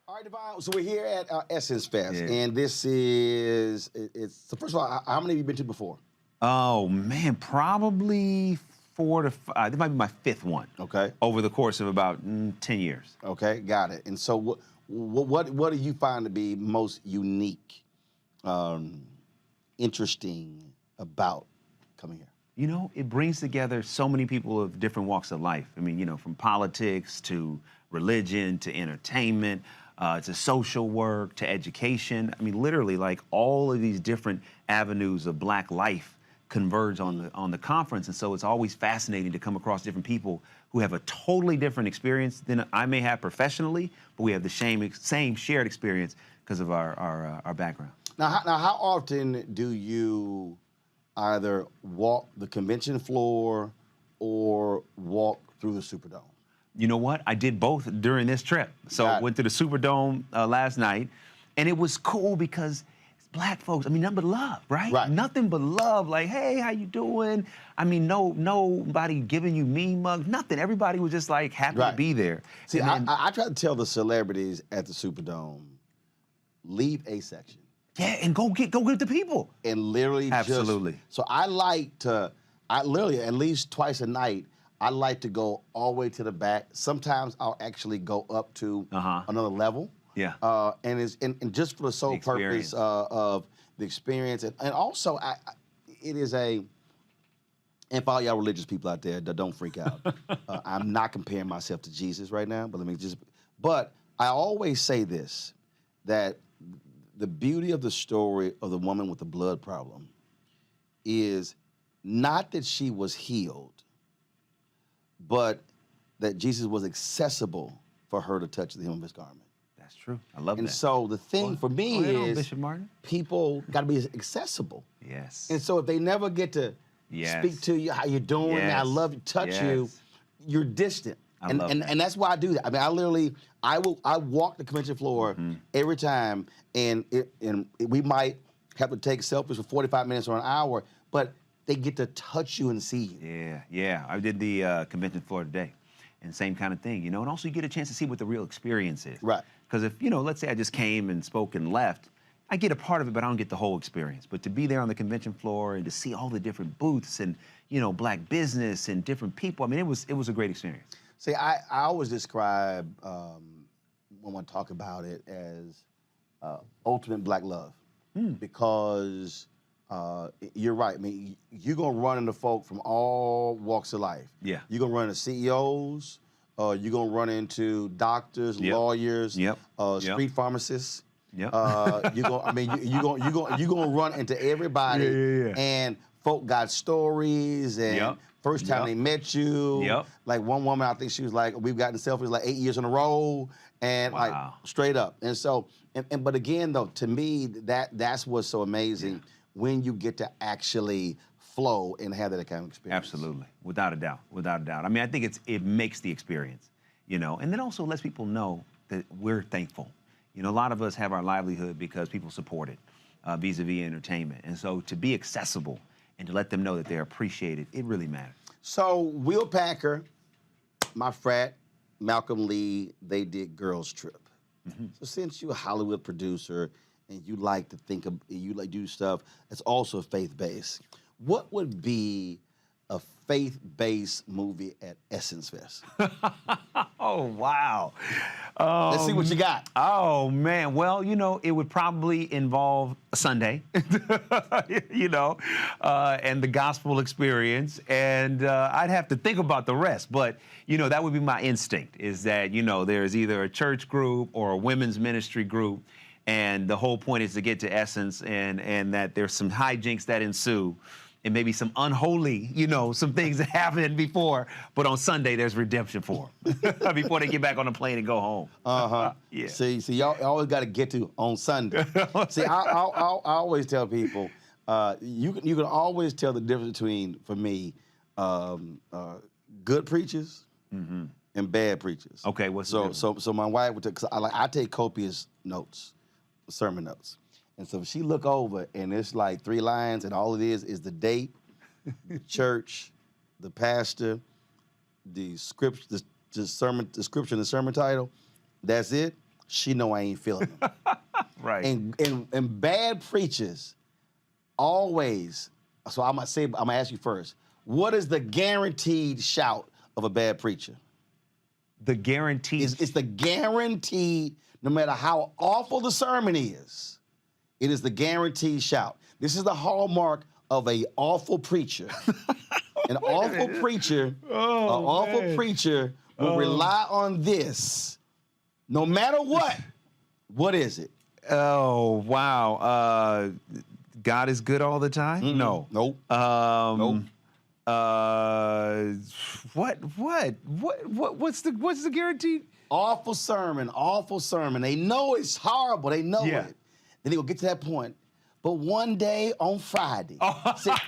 [SPEAKER 9] All right, Devon, so we're here at Essence Fest, and this is, so first of all, how many have you been to before?
[SPEAKER 16] Oh, man, probably 4 to 5. This might be my 5th one.
[SPEAKER 9] Okay.
[SPEAKER 16] Over the course of about 10 years.
[SPEAKER 9] Okay, got it. And so what do you find to be most unique, interesting about coming here?
[SPEAKER 16] You know, it brings together so many people of different walks of life. I mean, you know, from politics to religion to entertainment, to social work to education. I mean, literally, like all of these different avenues of Black life converge on the conference. And so it's always fascinating to come across different people who have a totally different experience than I may have professionally, but we have the same shared experience because of our background.
[SPEAKER 9] Now, how often do you either walk the convention floor or walk through the Superdome?
[SPEAKER 16] You know what? I did both during this trip. So I went to the Superdome last night, and it was cool because Black folks, I mean, nothing but love, right? Right. Nothing but love. Like, hey, how you doing? I mean, nobody giving you mean mugs, nothing. Everybody was just like happy to be there.
[SPEAKER 9] See, I try to tell the celebrities at the Superdome, leave a section.
[SPEAKER 16] Yeah, and go get the people.
[SPEAKER 9] And literally
[SPEAKER 16] Absolutely.
[SPEAKER 9] So I literally at least twice a night, I like to go all the way to the back. Sometimes I'll actually go up to another level.
[SPEAKER 16] Yeah.
[SPEAKER 9] And just for the sole purpose of the experience. And also, it is and for all y'all religious people out there, don't freak out. I'm not comparing myself to Jesus right now, but I always say this, that the beauty of the story of the woman with the blood problem is not that she was healed, but that Jesus was accessible for her to touch the hem of his garment.
[SPEAKER 16] That's true. I love that.
[SPEAKER 9] And so the thing for me is
[SPEAKER 16] Bishop Martin.
[SPEAKER 9] People got to be accessible.
[SPEAKER 16] Yes.
[SPEAKER 9] And so if they never get to speak to you, how you doing, I love you, touch you, you're distant. And that's why I do that. I mean, I walk the convention floor every time, and we might have to take selfies for 45 minutes or an hour, but they get to touch you and see you.
[SPEAKER 16] Yeah. I did the convention floor today, and same kind of thing, you know. And also, you get a chance to see what the real experience is. Right. Because if, you know, let's say I just came and spoke and left, I get a part of it, but I don't get the whole experience. But to be there on the convention floor and to see all the different booths and, you know, Black business and different people, I mean, it was a great experience.
[SPEAKER 9] See, I always describe, when I talk about it, as ultimate Black love. Because you're right. I mean, you're going to run into folk from all walks of life.
[SPEAKER 16] Yeah.
[SPEAKER 9] You're going to run into CEOs. You're going to run into doctors, lawyers, street pharmacists. You're going to run into everybody. And folk got stories and first time they met you. Like one woman, I think she was like, we've gotten selfies like 8 years in a row, and like straight up. And so, but again though, to me, that's what's so amazing when you get to actually flow and have that kind of experience.
[SPEAKER 16] Absolutely, without a doubt, without a doubt. I mean, I think it makes the experience, you know, and then also lets people know that we're thankful. You know, a lot of us have our livelihood because people support it, vis-a-vis entertainment. And so to be accessible and to let them know that they're appreciated, it really matters.
[SPEAKER 9] So Will Packer, my frat, Malcolm Lee, they did Girls Trip. So since you're a Hollywood producer and you like to think of, you like do stuff that's also faith-based, what would be a faith-based movie at Essence Fest?
[SPEAKER 16] Oh, wow.
[SPEAKER 9] Let's see what you got.
[SPEAKER 16] Oh, man. Well, you know, it would probably involve a Sunday, you know, and the gospel experience. And I'd have to think about the rest. But, you know, that would be my instinct, is that, you know, there's either a church group or a women's ministry group. And the whole point is to get to Essence, and that there's some hijinks that ensue. And maybe some unholy, you know, some things that happened before. But on Sunday, there's redemption for them before they get back on the plane and go home.
[SPEAKER 9] Yeah. See, y'all always got to get to on Sunday. See, I always tell people, you can always tell the difference between, for me, good preachers and bad preachers.
[SPEAKER 16] Okay, what's
[SPEAKER 9] so my wife would take, cause I take copious notes, sermon notes. And so she look over and it's like 3 lines and all it is the date, the church, the pastor, the script, the sermon, the scripture and the sermon title. That's it. She know I ain't feeling them.
[SPEAKER 16] Right.
[SPEAKER 9] And bad preachers always, so I'm gonna ask you first, what is the guaranteed shout of a bad preacher?
[SPEAKER 16] The guaranteed?
[SPEAKER 9] It's the guaranteed, no matter how awful the sermon is, it is the guaranteed shout. This is the hallmark of an awful preacher. An awful preacher, preacher will rely on this, no matter what. What is it?
[SPEAKER 16] Oh, wow. God is good all the time? No.
[SPEAKER 9] Nope.
[SPEAKER 16] Nope. What's the guarantee?
[SPEAKER 9] Awful sermon. They know it's horrible. They know it. Then he will get to that point. But one day on Friday.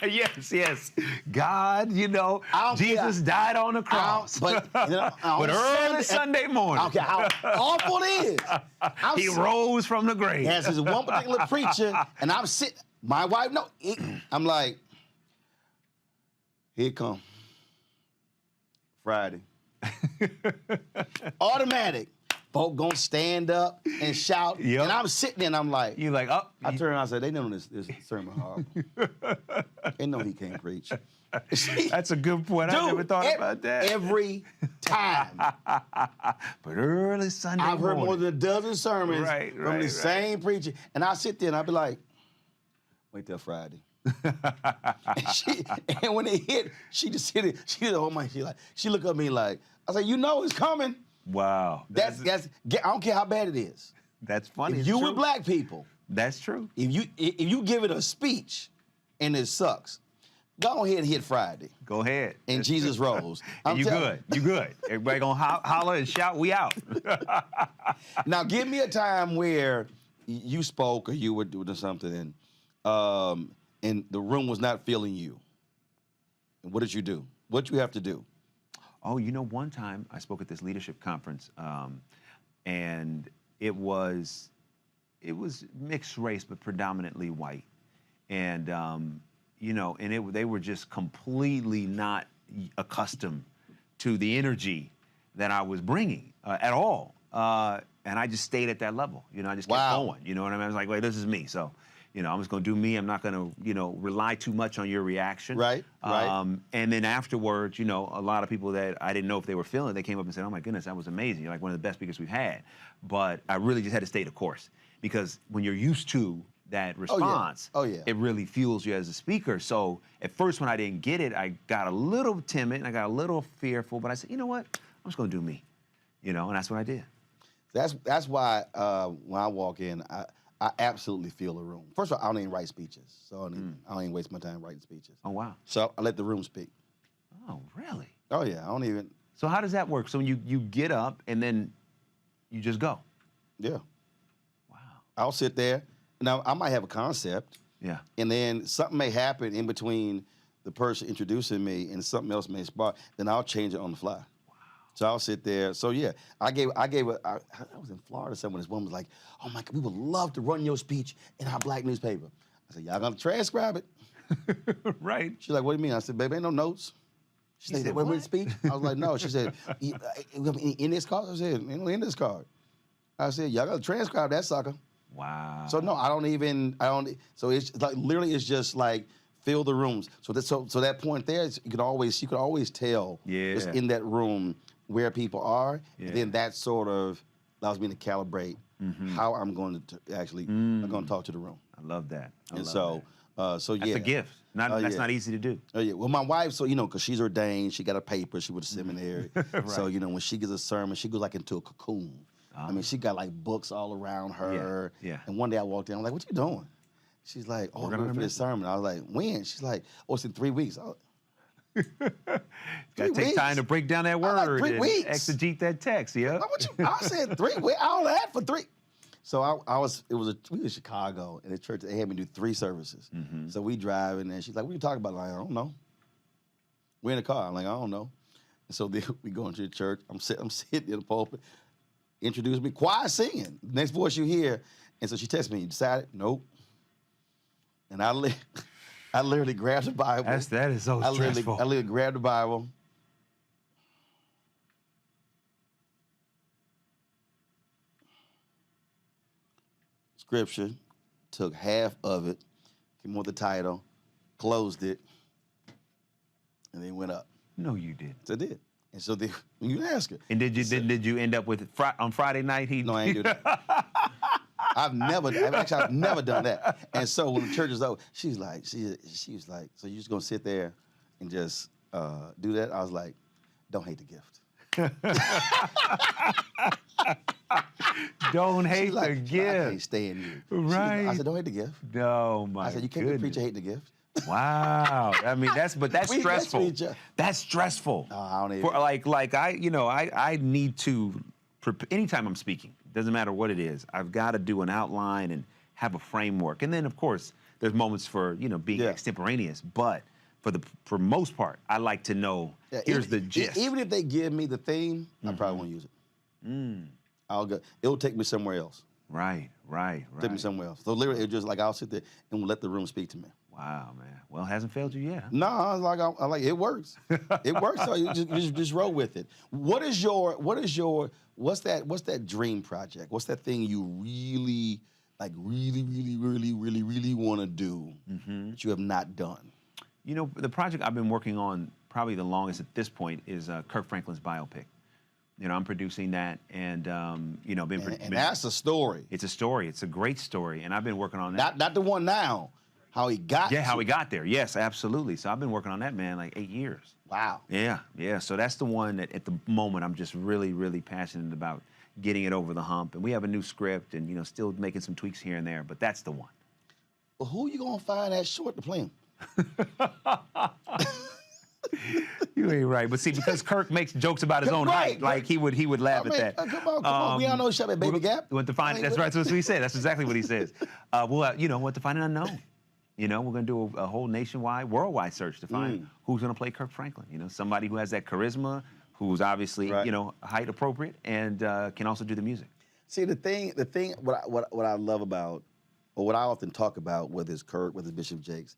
[SPEAKER 16] Yes. God, you know, Jesus died on the cross.
[SPEAKER 9] But
[SPEAKER 16] early Sunday morning.
[SPEAKER 9] I don't care how awful it is.
[SPEAKER 16] He rose from the grave.
[SPEAKER 9] Yes, there's one particular preacher, and I'm sitting, my wife, I'm like, here it come. Friday. Automatic. Folk gonna stand up and shout, and I'm sitting there and I'm like,
[SPEAKER 16] you like, oh.
[SPEAKER 9] I turn around and I said, they know this sermon horrible. They know he can't preach.
[SPEAKER 16] That's a good point. I never thought about that.
[SPEAKER 9] Every time.
[SPEAKER 16] But early Sunday
[SPEAKER 9] I've heard
[SPEAKER 16] morning.
[SPEAKER 9] more than a dozen sermons from the same preacher, and I sit there and I be like, wait till Friday. and when it hit, she just hit it. She oh my, she looked at me like, I said, you know it's coming.
[SPEAKER 16] Wow.
[SPEAKER 9] That's I don't care how bad it is.
[SPEAKER 16] That's funny.
[SPEAKER 9] If you with black people.
[SPEAKER 16] That's true.
[SPEAKER 9] If you give it a speech and it sucks, go ahead and hit Friday.
[SPEAKER 16] Go ahead.
[SPEAKER 9] And
[SPEAKER 16] That's
[SPEAKER 9] Jesus
[SPEAKER 16] true.
[SPEAKER 9] rose.
[SPEAKER 16] You good. You good. Everybody gonna holler and shout, we out.
[SPEAKER 9] Now give me a time where you spoke or you were doing something and the room was not feeling you. And what did you do? What did you have to do?
[SPEAKER 16] Oh, you know, one time I spoke at this leadership conference, and it was mixed race, but predominantly white. And, you know, and they were just completely not accustomed to the energy that I was bringing at all. And I just stayed at that level. You know, I just kept going. You know what I mean? I was like, wait, this is me. So, you know, I'm just going to do me. I'm not going to, you know, rely too much on your reaction.
[SPEAKER 9] Right.
[SPEAKER 16] And then afterwards, you know, a lot of people that I didn't know if they were feeling it, they came up and said, oh my goodness, that was amazing. You're like one of the best speakers we've had. But I really just had to stay the course, because when you're used to that response, it really fuels you as a speaker. So at first when I didn't get it, I got a little timid and I got a little fearful, but I said, you know what? I'm just going to do me, you know, and that's what I did.
[SPEAKER 9] That's why when I walk in, I absolutely feel the room. First of all, I don't even write speeches, so I don't even waste my time writing speeches.
[SPEAKER 16] Oh, wow.
[SPEAKER 9] So I let the room speak.
[SPEAKER 16] Oh, really?
[SPEAKER 9] Oh, yeah, I don't even.
[SPEAKER 16] So how does that work? So you get up and then you just go?
[SPEAKER 9] Yeah. Wow. I'll sit there. Now, I might have a concept.
[SPEAKER 16] Yeah.
[SPEAKER 9] And then something may happen in between the person introducing me and something else may spark. Then I'll change it on the fly. Wow. So I'll sit there. So yeah, I was in Florida somewhere. This woman was like, "Oh my God, we would love to run your speech in our black newspaper." I said, "Y'all gonna transcribe it?"
[SPEAKER 16] Right.
[SPEAKER 9] She's like, "What do you mean?" I said, "Baby, ain't no notes." She said, "Wait, with speech?" I was like, "No." She said, "In this card?" I said, "In this card." I said, "Y'all gotta transcribe that sucker."
[SPEAKER 16] Wow.
[SPEAKER 9] So no, I don't. So it's like literally, it's just like fill the rooms. So that point there, you could always tell just in that room where people are. And then that sort of allows me to calibrate how I'm going to actually I'm going to talk to the room.
[SPEAKER 16] I love that.
[SPEAKER 9] So yeah,
[SPEAKER 16] that's a gift. That's not easy to do.
[SPEAKER 9] Oh yeah. Well, my wife, so because she's ordained, she got a paper. She went to seminary.
[SPEAKER 16] Right.
[SPEAKER 9] So when she gives a sermon, she goes like into a cocoon. I mean, she got like books all around her.
[SPEAKER 16] Yeah.
[SPEAKER 9] And one day I walked in, I'm like, "What you doing?" She's like, "Oh, I'm ready for this sermon." I was like, "When?" She's like, "Oh, it's in 3 weeks."
[SPEAKER 16] Gotta take time to break down that word
[SPEAKER 9] like, 3
[SPEAKER 16] and
[SPEAKER 9] weeks.
[SPEAKER 16] exegete that text. Yeah.
[SPEAKER 9] I said 3 weeks. All that for 3. So we was in Chicago, and the church, they had me do 3 services. So we drive, and then she's like, "What are you talking about?" I'm like, "I don't know." We're in the car. I'm like, "I don't know." And so then we go into the church. I'm sitting in the pulpit. Introduce me, choir singing. Next voice you hear. And so she texts me, "You decided?" "Nope." And I literally grabbed the Bible.
[SPEAKER 16] That is so stressful.
[SPEAKER 9] I literally grabbed the Bible. Scripture, took half of it, came with the title, closed it, and then went up.
[SPEAKER 16] No, you didn't.
[SPEAKER 9] So I did. And so when you ask her.
[SPEAKER 16] And did you end up with on Friday night?
[SPEAKER 9] No, I ain't do that. I've never done that. And so when the church is over, she was like, "So you just gonna sit there and just do that?" I was like, "Don't hate the gift."
[SPEAKER 16] Don't hate the
[SPEAKER 9] "I
[SPEAKER 16] gift.
[SPEAKER 9] can't stand you."
[SPEAKER 16] Right.
[SPEAKER 9] I said, "Don't hate the gift."
[SPEAKER 16] No, my
[SPEAKER 9] I said, "You can't be a preacher hating the gift."
[SPEAKER 16] Wow. I mean, that's stressful. That's stressful.
[SPEAKER 9] I don't even.
[SPEAKER 16] For I need to. Anytime I'm speaking, doesn't matter what it is, I've got to do an outline and have a framework. And then, of course, there's moments for being extemporaneous. But for most part, I like to know. Here's the gist.
[SPEAKER 9] Even if they give me the theme, I probably won't use it. I'll go. It'll take me somewhere else.
[SPEAKER 16] Right.
[SPEAKER 9] Take me somewhere else. So literally, it's just like I'll sit there and let the room speak to me.
[SPEAKER 16] Wow, man. Well, it hasn't failed you yet. Huh?
[SPEAKER 9] No, I like it works. It works. So you just roll with it. What's that dream project? What's that thing you really want to do that you have not done?
[SPEAKER 16] The project I've been working on probably the longest at this point is Kirk Franklin's biopic. I'm producing that, and
[SPEAKER 9] that's a story.
[SPEAKER 16] It's a story. It's a great story, and I've been working on that.
[SPEAKER 9] Not the one now. How he got
[SPEAKER 16] how he got there. Yes, absolutely. So I've been working on that, man, like 8 years.
[SPEAKER 9] Wow.
[SPEAKER 16] Yeah. So that's the one that at the moment I'm just really, really passionate about getting it over the hump. And we have a new script and, still making some tweaks here and there, but that's the one.
[SPEAKER 9] Well, who you gonna find that short to play him?
[SPEAKER 16] You ain't right. But see, because Kirk makes jokes about his own height, like he would laugh at that.
[SPEAKER 9] Come on. We all know Chevy Baby Gap.
[SPEAKER 16] Went to find that's right. That's what he said. That's exactly what he says. Went to find an unknown. We're going to do a whole nationwide, worldwide search to find who's going to play Kirk Franklin. Somebody who has that charisma, who's obviously, height appropriate, and can also do the music.
[SPEAKER 9] See, the thing, what I love about, or what I often talk about, whether it's Kirk, whether it's Bishop Jakes,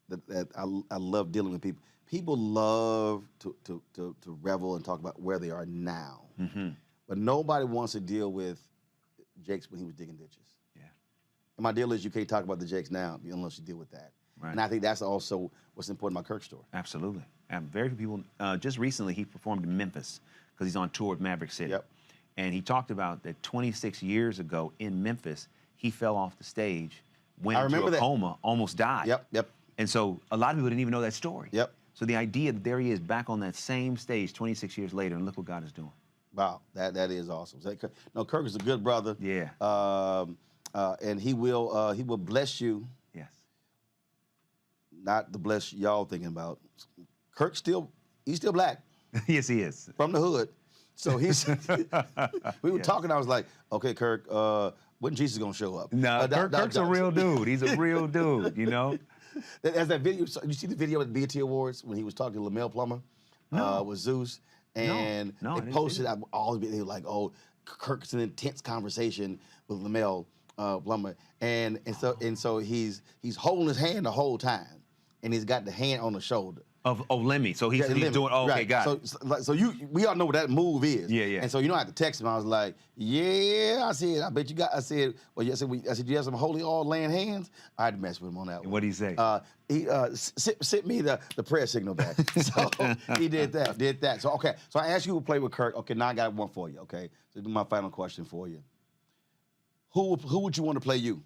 [SPEAKER 9] that I love dealing with people. People love to revel and talk about where they are now, but nobody wants to deal with Jakes when he was digging ditches. And my deal is you can't talk about the Jakes now unless you deal with that. Right. And I think that's also what's important about Kirk's story.
[SPEAKER 16] Absolutely. And very few people, just recently he performed in Memphis because he's on tour with Maverick City.
[SPEAKER 9] Yep.
[SPEAKER 16] And he talked about that 26 years ago in Memphis, he fell off the stage, went into a coma, almost died.
[SPEAKER 9] Yep.
[SPEAKER 16] And so a lot of people didn't even know that story.
[SPEAKER 9] Yep.
[SPEAKER 16] So the idea that there he is back on that same stage 26 years later, and look what God is doing.
[SPEAKER 9] Wow, that is awesome. No, Kirk is a good brother.
[SPEAKER 16] Yeah.
[SPEAKER 9] and he will bless you.
[SPEAKER 16] Yes.
[SPEAKER 9] Not the bless y'all thinking about. Kirk's still black.
[SPEAKER 16] Yes, he is.
[SPEAKER 9] From the hood. So he's we were talking, I was like, okay, Kirk, when Jesus gonna show up?
[SPEAKER 16] No, Kirk's a real dude. He's a real dude, you know?
[SPEAKER 9] As that video, you see the video at the BET Awards when he was talking to LaMelo Plummer with Zeus? And they posted all of it. They were like, oh, Kirk's an intense conversation with LaMelo Plummer. And so he's holding his hand the whole time. And he's got the hand on the shoulder.
[SPEAKER 16] Of Lemmy. So he's
[SPEAKER 9] Lemmy.
[SPEAKER 16] doing, oh, okay,
[SPEAKER 9] right.
[SPEAKER 16] got it.
[SPEAKER 9] So we all know what that move is.
[SPEAKER 16] Yeah, yeah.
[SPEAKER 9] And so you don't have to text him. I was like, yeah, I said, I bet you got, I said, you have some holy oil laying hands? I had to mess with him on that one.
[SPEAKER 16] What'd he say?
[SPEAKER 9] He sent me the prayer signal back. So he did that. So, okay. So I asked you to play with Kirk. Okay, now I got one for you, okay? So this is my final question for you. Who would you want to play you?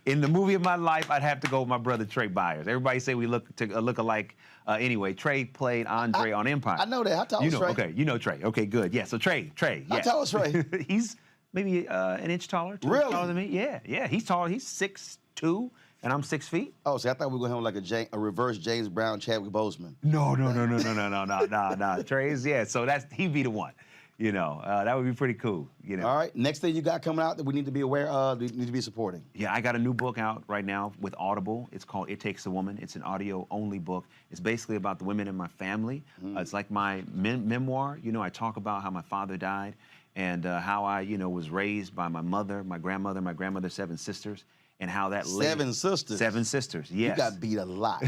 [SPEAKER 16] In the movie of my life, I'd have to go with my brother Trey Byers. Everybody say we look alike. Anyway, Trey played Andre on Empire.
[SPEAKER 9] I know that. How tall is Trey?
[SPEAKER 16] Okay, you know Trey. Okay, good. Yeah, so Trey. Yeah.
[SPEAKER 9] How tall is Trey?
[SPEAKER 16] He's maybe an inch taller. 2 inches taller than me. Yeah. He's tall. He's 6'2", and I'm 6 feet.
[SPEAKER 9] Oh, see, I thought we were going to have like a reverse James Brown, Chadwick Boseman.
[SPEAKER 16] No. Trey's, yeah. So he'd be the one. You know, that would be pretty cool. You know.
[SPEAKER 9] All right. Next thing you got coming out that we need to be aware of, we need to be supporting.
[SPEAKER 16] Yeah, I got a new book out right now with Audible. It's called It Takes a Woman. It's an audio-only book. It's basically about the women in my family. It's like my memoir. You know, I talk about how my father died and how I, was raised by my mother, my grandmother's 7 sisters, and how that
[SPEAKER 9] 7 sisters?
[SPEAKER 16] 7 sisters, yes.
[SPEAKER 9] You got beat a lot.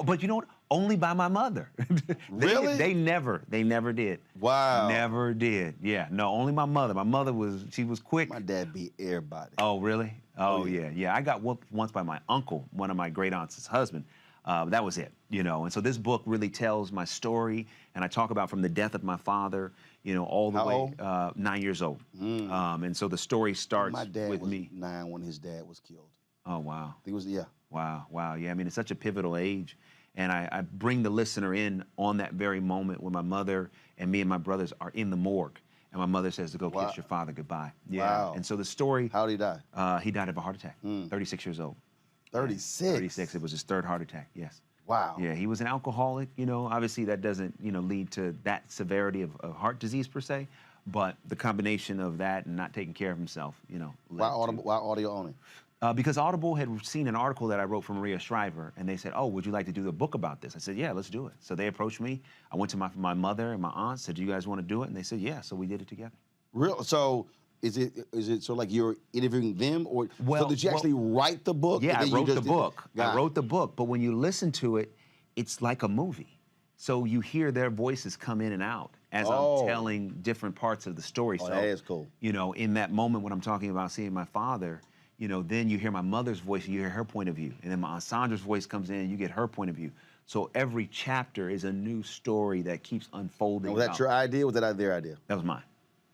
[SPEAKER 16] But you know what? Only by my mother.
[SPEAKER 9] Really?
[SPEAKER 16] They never did.
[SPEAKER 9] Wow.
[SPEAKER 16] Never did. Yeah, no, only my mother. My mother she was quick.
[SPEAKER 9] My dad beat everybody.
[SPEAKER 16] Oh, really? Oh, yeah. I got whooped once by my uncle, one of my great aunts' husband. That was it, And so this book really tells my story, and I talk about from the death of my father, all the way.
[SPEAKER 9] How old?
[SPEAKER 16] 9 years old. And so the story starts
[SPEAKER 9] my dad
[SPEAKER 16] with
[SPEAKER 9] was
[SPEAKER 16] me.
[SPEAKER 9] 9 when his dad was killed.
[SPEAKER 16] Oh, wow.
[SPEAKER 9] He was, yeah.
[SPEAKER 16] Wow. Yeah, I mean, it's such a pivotal age. And I bring the listener in on that very moment when my mother and me and my brothers are in the morgue. And my mother says to go kiss your father goodbye. Yeah.
[SPEAKER 9] Wow.
[SPEAKER 16] And so the story.
[SPEAKER 9] How did he die?
[SPEAKER 16] He died of a heart attack, 36 years old.
[SPEAKER 9] 36?
[SPEAKER 16] 36. It was his 3rd heart attack, yes.
[SPEAKER 9] Wow.
[SPEAKER 16] Yeah, he was an alcoholic, Obviously, that doesn't, lead to that severity of heart disease per se. But the combination of that and not taking care of himself,
[SPEAKER 9] Why audio only?
[SPEAKER 16] Because Audible had seen an article that I wrote for Maria Shriver, and they said, oh, would you like to do a book about this? I said, yeah, let's do it. So they approached me. I went to my mother and my aunt, said, do you guys want to do it? And they said, yeah, so we did it together.
[SPEAKER 9] Real? So is it so like you're interviewing them, or so did you actually write the book?
[SPEAKER 16] Yeah, I wrote the book. I wrote the book, but when you listen to it, it's like a movie. So you hear their voices come in and out as I'm telling different parts of the story.
[SPEAKER 9] Oh,
[SPEAKER 16] so,
[SPEAKER 9] that is cool.
[SPEAKER 16] In that moment when I'm talking about seeing my father, then you hear my mother's voice, you hear her point of view. And then my Aunt Sandra's voice comes in, you get her point of view. So every chapter is a new story that keeps unfolding.
[SPEAKER 9] Was that your idea, or was that their idea?
[SPEAKER 16] That was mine.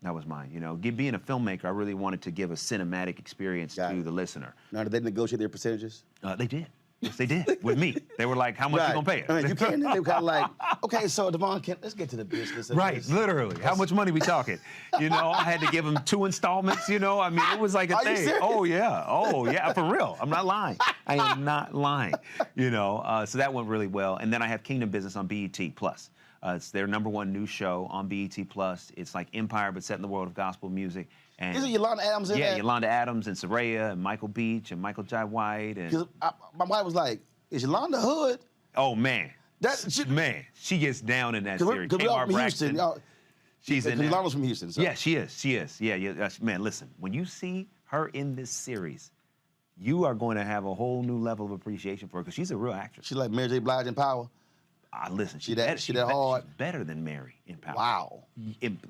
[SPEAKER 16] Being a filmmaker, I really wanted to give a cinematic experience to the listener.
[SPEAKER 9] Now, did they negotiate their percentages?
[SPEAKER 16] They did. Yes, they did. With me. They were like, how much you gonna pay us?
[SPEAKER 9] I mean, you can't. They were kind of like, okay, so Devon, let's get to the business.
[SPEAKER 16] Right, literally. How much money we talking? I had to give them 2 installments, I mean, it was like a thing.
[SPEAKER 9] You serious?
[SPEAKER 16] Oh, yeah, for real. I'm not lying. I am not lying, So that went really well. And then I have Kingdom Business on BET+. It's their #1 news show on BET+. It's like Empire, but set in the world of gospel music. And
[SPEAKER 9] isn't Yolanda Adams in there?
[SPEAKER 16] Yeah, Yolanda Adams and Soraya and Michael Beach and Michael Jai White. And
[SPEAKER 9] my wife was like, is Yolanda hood?
[SPEAKER 16] Oh, man. She gets down in that series.
[SPEAKER 9] Because we're from Houston.
[SPEAKER 16] She's in there.
[SPEAKER 9] Yolanda's from Houston. So.
[SPEAKER 16] Yeah, she is. Yeah. Man, listen, when you see her in this series, you are going to have a whole new level of appreciation for her because she's a real actress.
[SPEAKER 9] She's like Mary J. Blige in Power.
[SPEAKER 16] Listen,
[SPEAKER 9] she that hard.
[SPEAKER 16] She's better than Mary in Power.
[SPEAKER 9] Wow.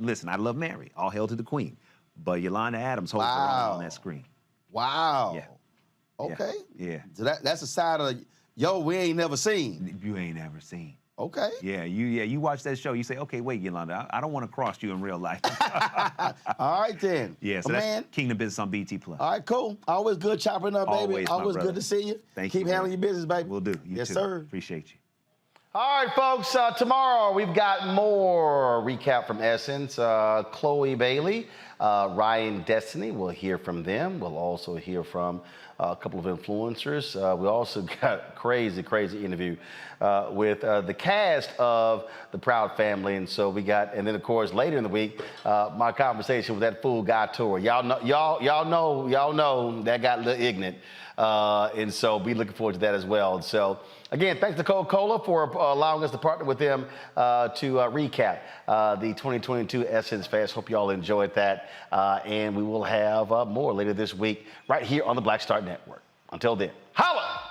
[SPEAKER 16] Listen, I love Mary. All hail to the queen. But Yolanda Adams holds her own on that screen.
[SPEAKER 9] Wow.
[SPEAKER 16] Yeah.
[SPEAKER 9] Okay.
[SPEAKER 16] Yeah.
[SPEAKER 9] So that's a side of we ain't never seen.
[SPEAKER 16] You ain't never seen.
[SPEAKER 9] Okay.
[SPEAKER 16] Yeah. You watch that show. You say, okay, wait, Yolanda, I don't want to cross you in real life.
[SPEAKER 9] All right then.
[SPEAKER 16] Yeah. So that's Kingdom Business on BET+.
[SPEAKER 9] All right, cool. Always good chopping up, baby.
[SPEAKER 16] Always
[SPEAKER 9] good to see you.
[SPEAKER 16] Thank
[SPEAKER 9] you.
[SPEAKER 16] Keep
[SPEAKER 9] handling your business, baby.
[SPEAKER 16] We'll do.
[SPEAKER 9] Yes,
[SPEAKER 16] too.
[SPEAKER 9] sir.
[SPEAKER 16] Appreciate you.
[SPEAKER 1] All right, folks, tomorrow we've got more recap from Essence. Chloe Bailey, Ryan Destiny, we'll hear from them. We'll also hear from a couple of influencers. We also got a crazy interview with the cast of The Proud Family. And so we got, and then of course later in the week, my conversation with that fool guy tour. Y'all know that got a little ignorant. And so be looking forward to that as well. So again, thanks to Coca-Cola for allowing us to partner with them to recap the 2022 Essence Fest. Hope you all enjoyed that. And we will have more later this week right here on the Black Star Network. Until then, holla!